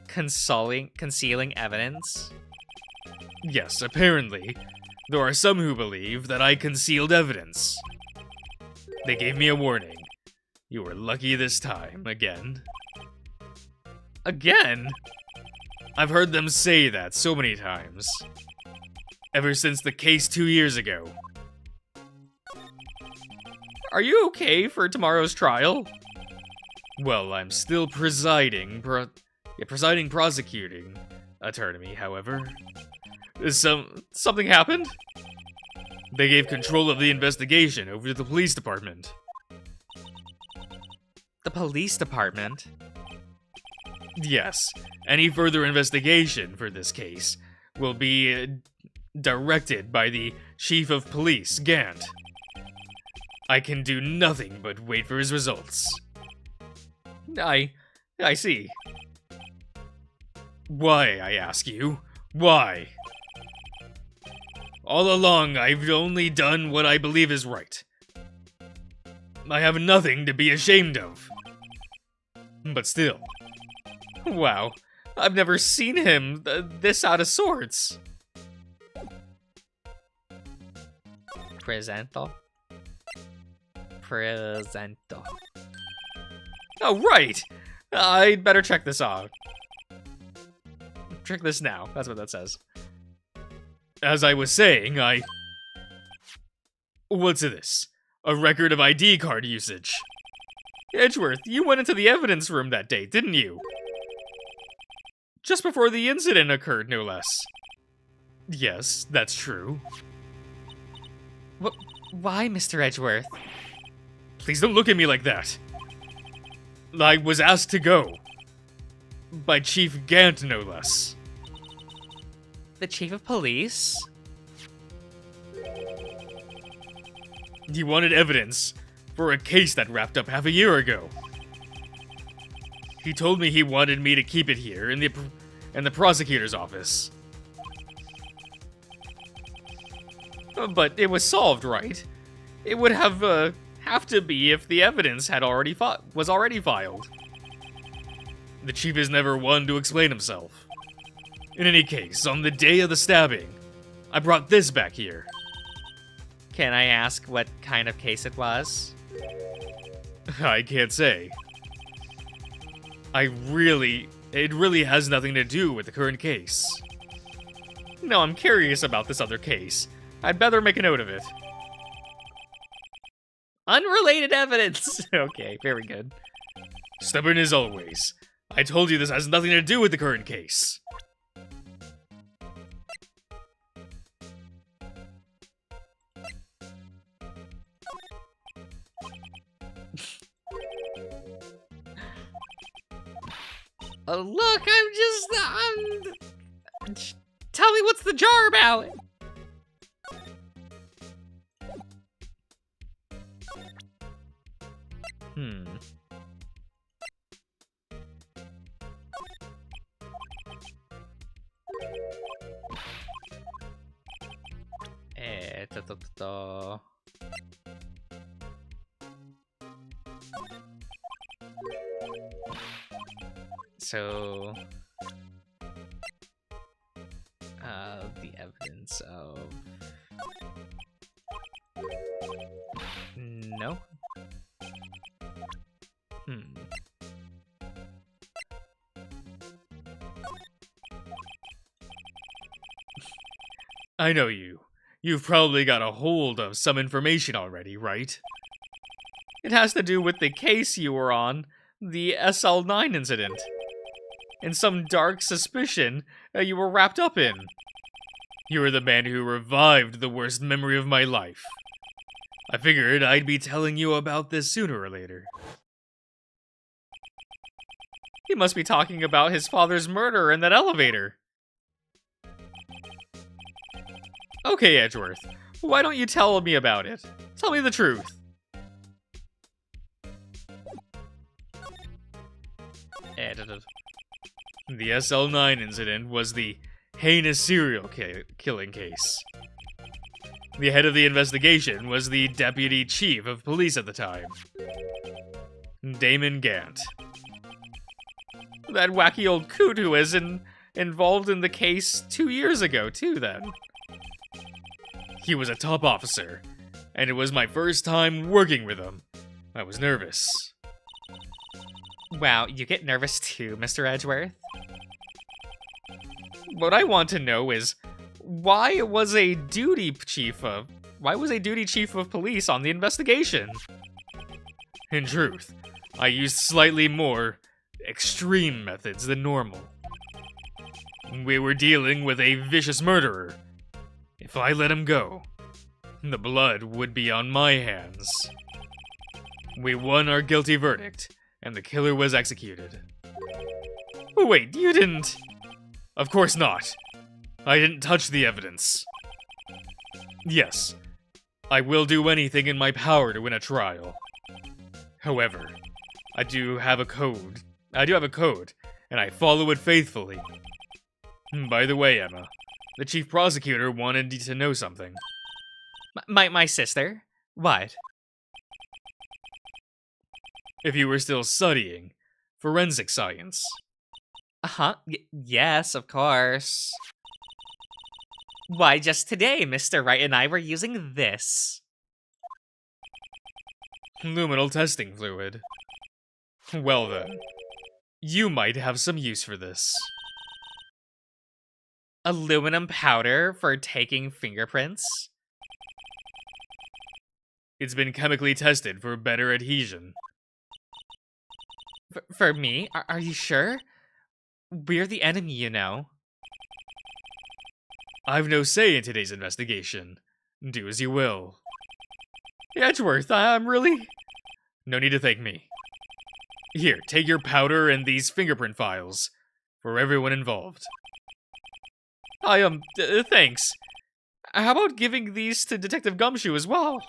Concealing evidence? Yes, apparently. There are some who believe that I concealed evidence. They gave me a warning. You were lucky this time, again. Again? I've heard them say that so many times. Ever since the case 2 years ago. Are you okay for tomorrow's trial? Well, I'm still prosecuting. attorney, however. Something happened? They gave control of the investigation over to the police department. The police department? Yes, any further investigation for this case will be directed by the Chief of Police, Gant. I can do nothing but wait for his results. I see. Why, I ask you? Why? All along, I've only done what I believe is right. I have nothing to be ashamed of. But still. Wow, I've never seen him this out of sorts. Presento. Oh, right! I'd better check this out. Check this now, that's what that says. As I was saying, What's this? A record of ID card usage. Edgeworth, you went into the evidence room that day, didn't you? Just before the incident occurred, no less. Yes, that's true. Why, Mr. Edgeworth? Please don't look at me like that. I was asked to go. By Chief Gant, no less. The Chief of Police? He wanted evidence for a case that wrapped up half a year ago. He told me he wanted me to keep it here in the prosecutor's office. But it was solved, right? It would have to be if the evidence had was already filed. The chief is never one to explain himself. In any case, on the day of the stabbing, I brought this back here. Can I ask what kind of case it was? I can't say. It really has nothing to do with the current case. No, I'm curious about this other case. I'd better make a note of it. Unrelated evidence! Okay, very good. Stubborn as always. I told you this has nothing to do with the current case. Look, tell me what's the jar about? So, the evidence of... No? I know you. You've probably got a hold of some information already, right? It has to do with the case you were on, the SL9 incident. And some dark suspicion you were wrapped up in. You were the man who revived the worst memory of my life. I figured I'd be telling you about this sooner or later. He must be talking about his father's murder in that elevator. Okay, Edgeworth, why don't you tell me about it? Tell me the truth. The SL9 incident was the heinous serial killing case. The head of the investigation was the deputy chief of police at the time, Damon Gant. That wacky old coot who was involved in the case 2 years ago, too, then. He was a top officer, and it was my first time working with him. I was nervous. Wow, you get nervous too, Mr. Edgeworth? What I want to know is, why was a duty chief of police on the investigation? In truth, I used slightly more extreme methods than normal. We were dealing with a vicious murderer. If I let him go, the blood would be on my hands. We won our guilty verdict, and the killer was executed. Wait, you didn't... Of course not. I didn't touch the evidence. Yes, I will do anything in my power to win a trial. However, I do have a code, and I follow it faithfully. By the way, Emma, the chief prosecutor wanted you to know something. My sister? What? If you were still studying forensic science. Uh-huh. Yes, of course. Why, just today, Mr. Wright and I were using this. Luminal testing fluid. Well then, you might have some use for this. Aluminum powder for taking fingerprints? It's been chemically tested for better adhesion. For me? Are you sure? We're the enemy, you know. I've no say in today's investigation. Do as you will. Edgeworth, I'm really... No need to thank me. Here, take your powder and these fingerprint files. For everyone involved. Thanks. How about giving these to Detective Gumshoe as well?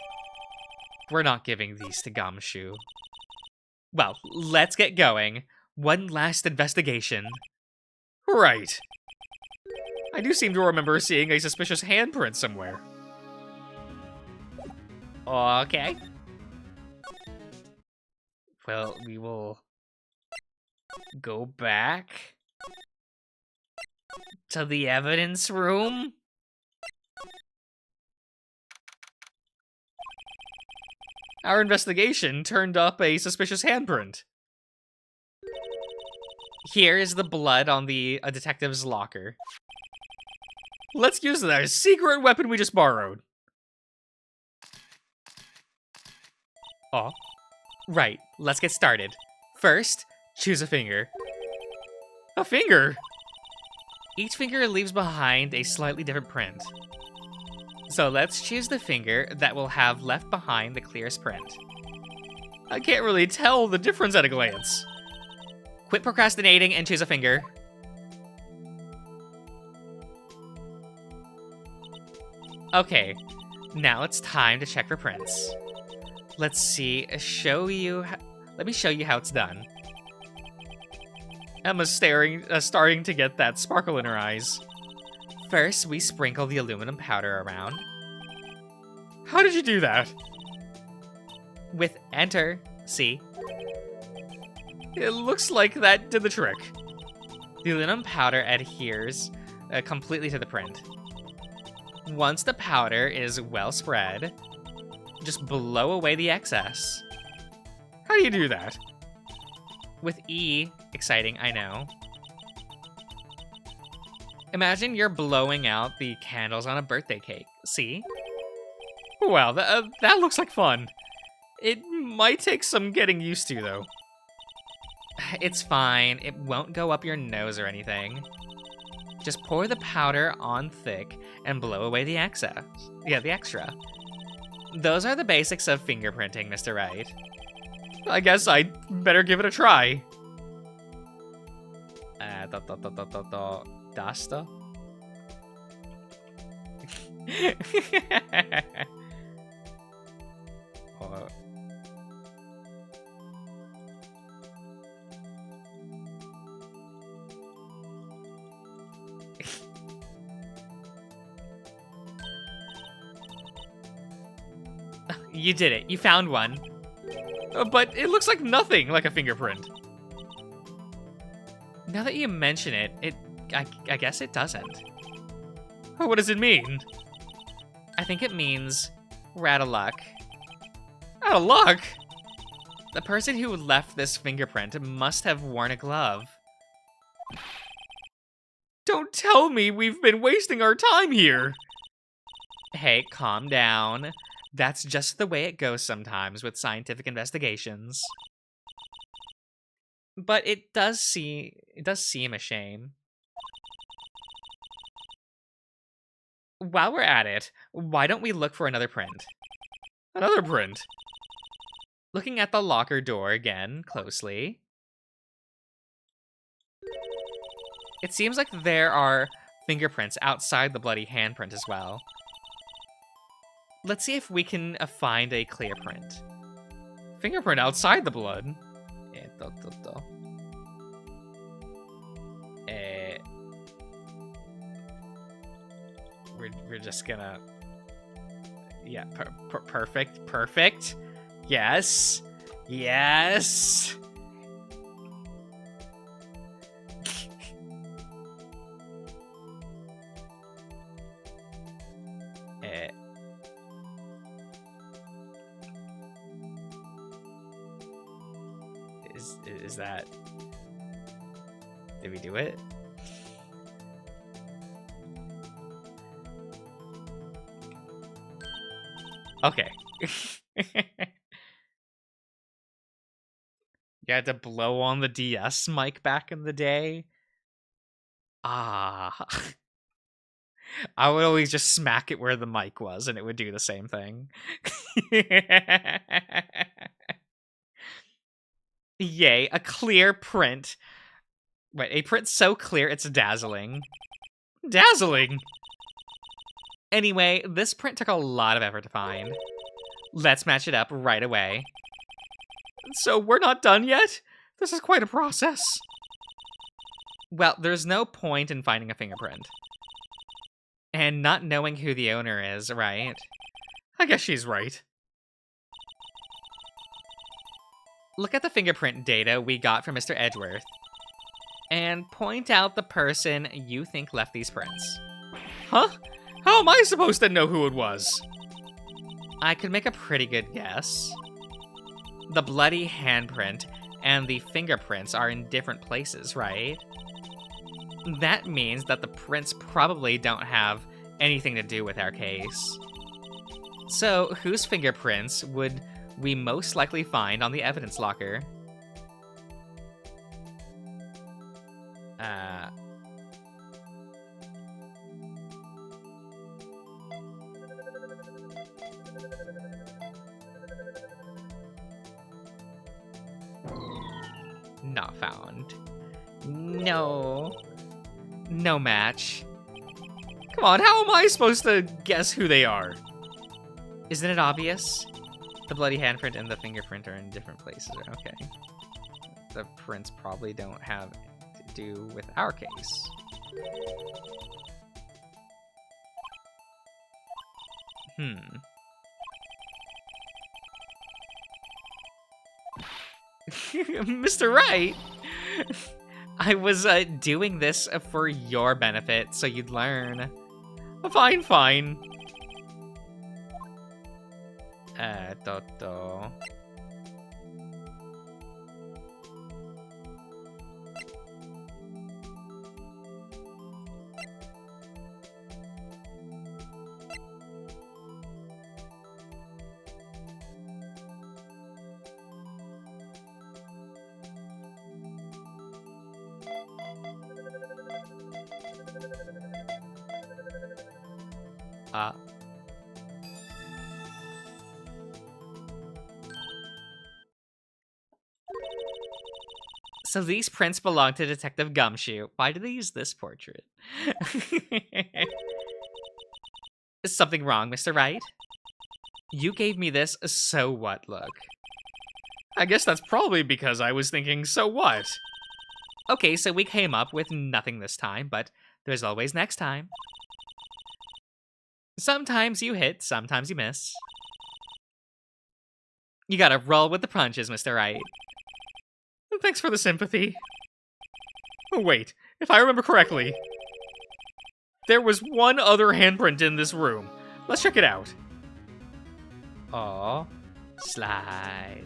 We're not giving these to Gumshoe. Well, let's get going. One last investigation. Right. I do seem to remember seeing a suspicious handprint somewhere. Okay. Well, we will go back to the evidence room. Our investigation turned up a suspicious handprint. Here is the blood on the detective's locker. Let's use that secret weapon we just borrowed. Oh. Right, let's get started. First, choose a finger. A finger? Each finger leaves behind a slightly different print. So let's choose the finger that will have left behind the clearest print. I can't really tell the difference at a glance. Quit procrastinating and choose a finger. Okay, now it's time to check for prints. Let's see, let me show you how it's done. Emma's starting to get that sparkle in her eyes. First, we sprinkle the aluminum powder around. How did you do that? With enter, see? It looks like that did the trick. The aluminum powder adheres completely to the print. Once the powder is well spread, just blow away the excess. How do you do that? With E, exciting, I know. Imagine you're blowing out the candles on a birthday cake. See? Wow, that looks like fun. It might take some getting used to, though. It's fine. It won't go up your nose or anything. Just pour the powder on thick and blow away the excess. Yeah, the extra. Those are the basics of fingerprinting, Mr. Wright. I guess I'd better give it a try. Dasta? You did it. You found one. But it looks like nothing like a fingerprint. Now that you mention it, I guess it doesn't. What does it mean? I think it means we're out of luck. Out of luck? The person who left this fingerprint must have worn a glove. Don't tell me we've been wasting our time here. Hey, calm down. That's just the way it goes sometimes with scientific investigations. But it does seem a shame. While we're at it, why don't we look for another print? Another print. Looking at the locker door again, closely. It seems like there are fingerprints outside the bloody handprint as well. Let's see if we can find a clear print. Fingerprint outside the blood? We're just gonna... Yeah, perfect. Yes. Yes. Is that... Did we do it? Okay. You had to blow on the DS mic back in the day. Ah. I would always just smack it where the mic was and it would do the same thing. Yay, a clear print. Wait, a print so clear it's dazzling. Dazzling! Anyway, this print took a lot of effort to find. Let's match it up right away. So we're not done yet? This is quite a process. Well, there's no point in finding a fingerprint. And not knowing who the owner is, right? I guess she's right. Look at the fingerprint data we got from Mr. Edgeworth. And point out the person you think left these prints. Huh? How am I supposed to know who it was? I could make a pretty good guess. The bloody handprint and the fingerprints are in different places, right? That means that the prints probably don't have anything to do with our case. So, whose fingerprints would we most likely find on the evidence locker? Not found. No. No match. Come on, how am I supposed to guess who they are? Isn't it obvious? The bloody handprint and the fingerprint are in different places. Okay. The prints probably don't have to do with our case. Mr. Wright! I was doing this for your benefit, so you'd learn. Fine. Toto. So these prints belong to Detective Gumshoe. Why do they use this portrait? Is something wrong, Mr. Wright? You gave me this so what look. I guess that's probably because I was thinking, so what? Okay, so we came up with nothing this time, but there's always next time. Sometimes you hit, sometimes you miss. You gotta roll with the punches, Mr. Wright. Thanks for the sympathy. Oh, wait, if I remember correctly, there was one other handprint in this room. Let's check it out. Oh, slide.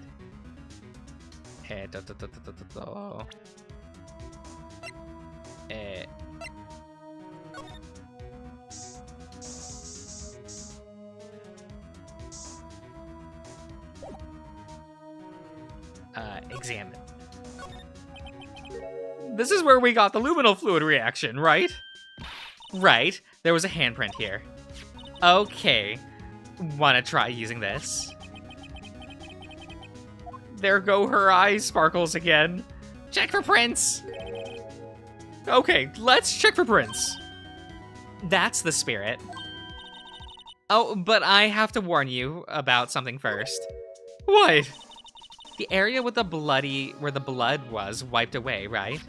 Examine. This is where we got the luminal fluid reaction, right? Right. There was a handprint here. Okay. Wanna try using this? There go her eyes sparkles again. Check for prints! Okay, let's check for prints. That's the spirit. Oh, but I have to warn you about something first. What? The area with where the blood was wiped away, right?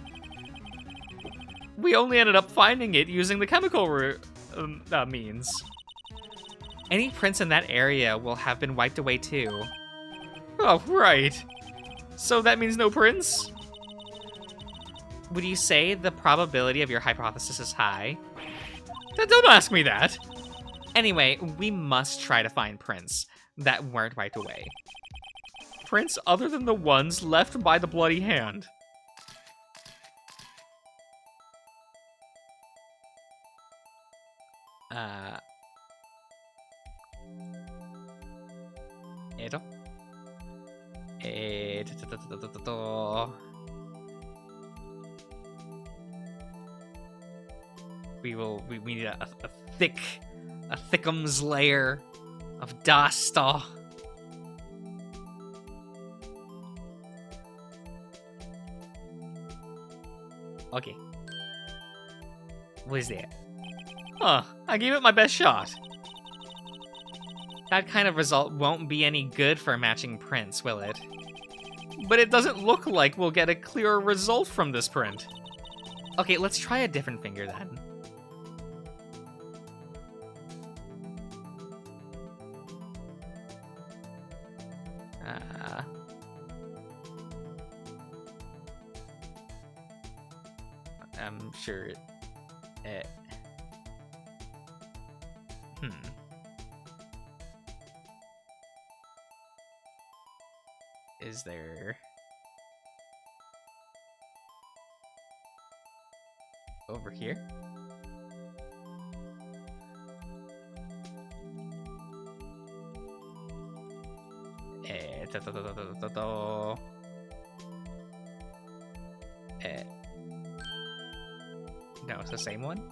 We only ended up finding it using the chemical means. Any prints in that area will have been wiped away too. Oh, right. So that means no prints? Would you say the probability of your hypothesis is high? Don't ask me that. Anyway, we must try to find prints that weren't wiped away. Prints other than the ones left by the bloody hand. We need a thickums layer of dust. Oh. Okay. What is that? Huh, I gave it my best shot. That kind of result won't be any good for matching prints, will it? But it doesn't look like we'll get a clearer result from this print. Okay, let's try a different finger then. I'm sure it... Is there... over here? No, it's the same one.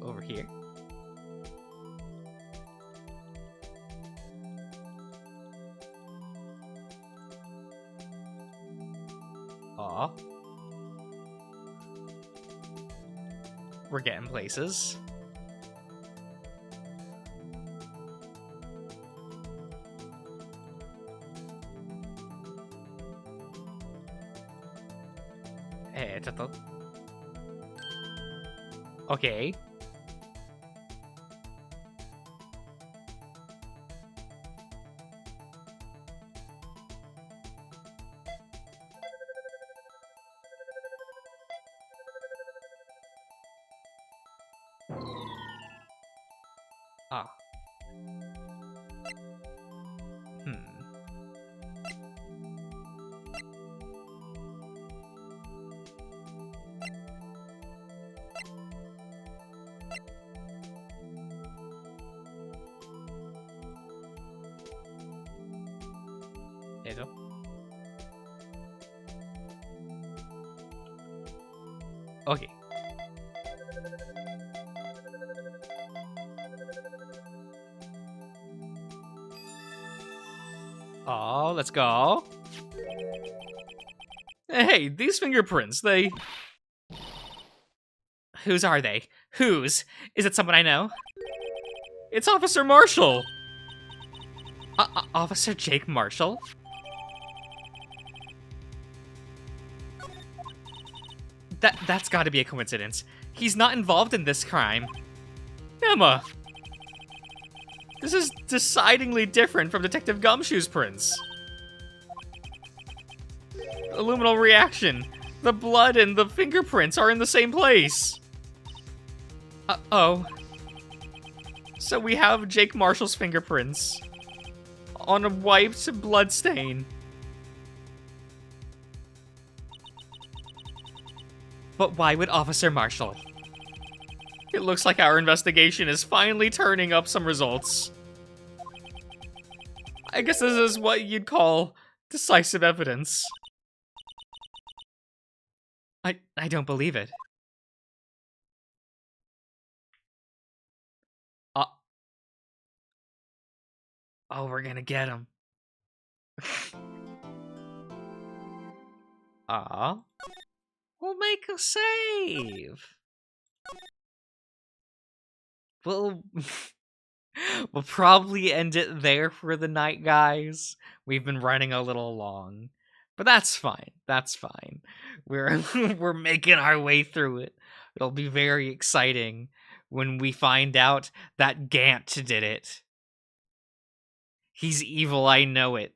Over here. Aw. We're getting places. Okay. Ah. Ito. Okay. Oh, let's go. Hey, these fingerprints, they... Whose are they? Whose? Is it someone I know? It's Officer Marshall! Officer Jake Marshall? That's gotta be a coincidence. He's not involved in this crime. Emma! This is decidedly different from Detective Gumshoe's prints. Illuminal reaction. The blood and the fingerprints are in the same place. Uh-oh. So we have Jake Marshall's fingerprints on a wiped blood stain. But why would Officer Marshall? It looks like our investigation is finally turning up some results. I guess this is what you'd call decisive evidence. I don't believe it. Uh, oh, we're gonna get him. Aw. We'll make a save. We'll we'll probably end it there for the night, guys. We've been running a little long, but that's fine. That's fine. We're we're making our way through it. It'll be very exciting when we find out that Gant did it. He's evil, I know it.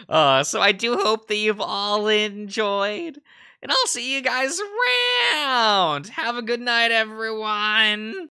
So I do hope that you've all enjoyed, and I'll see you guys around. Have a good night, everyone.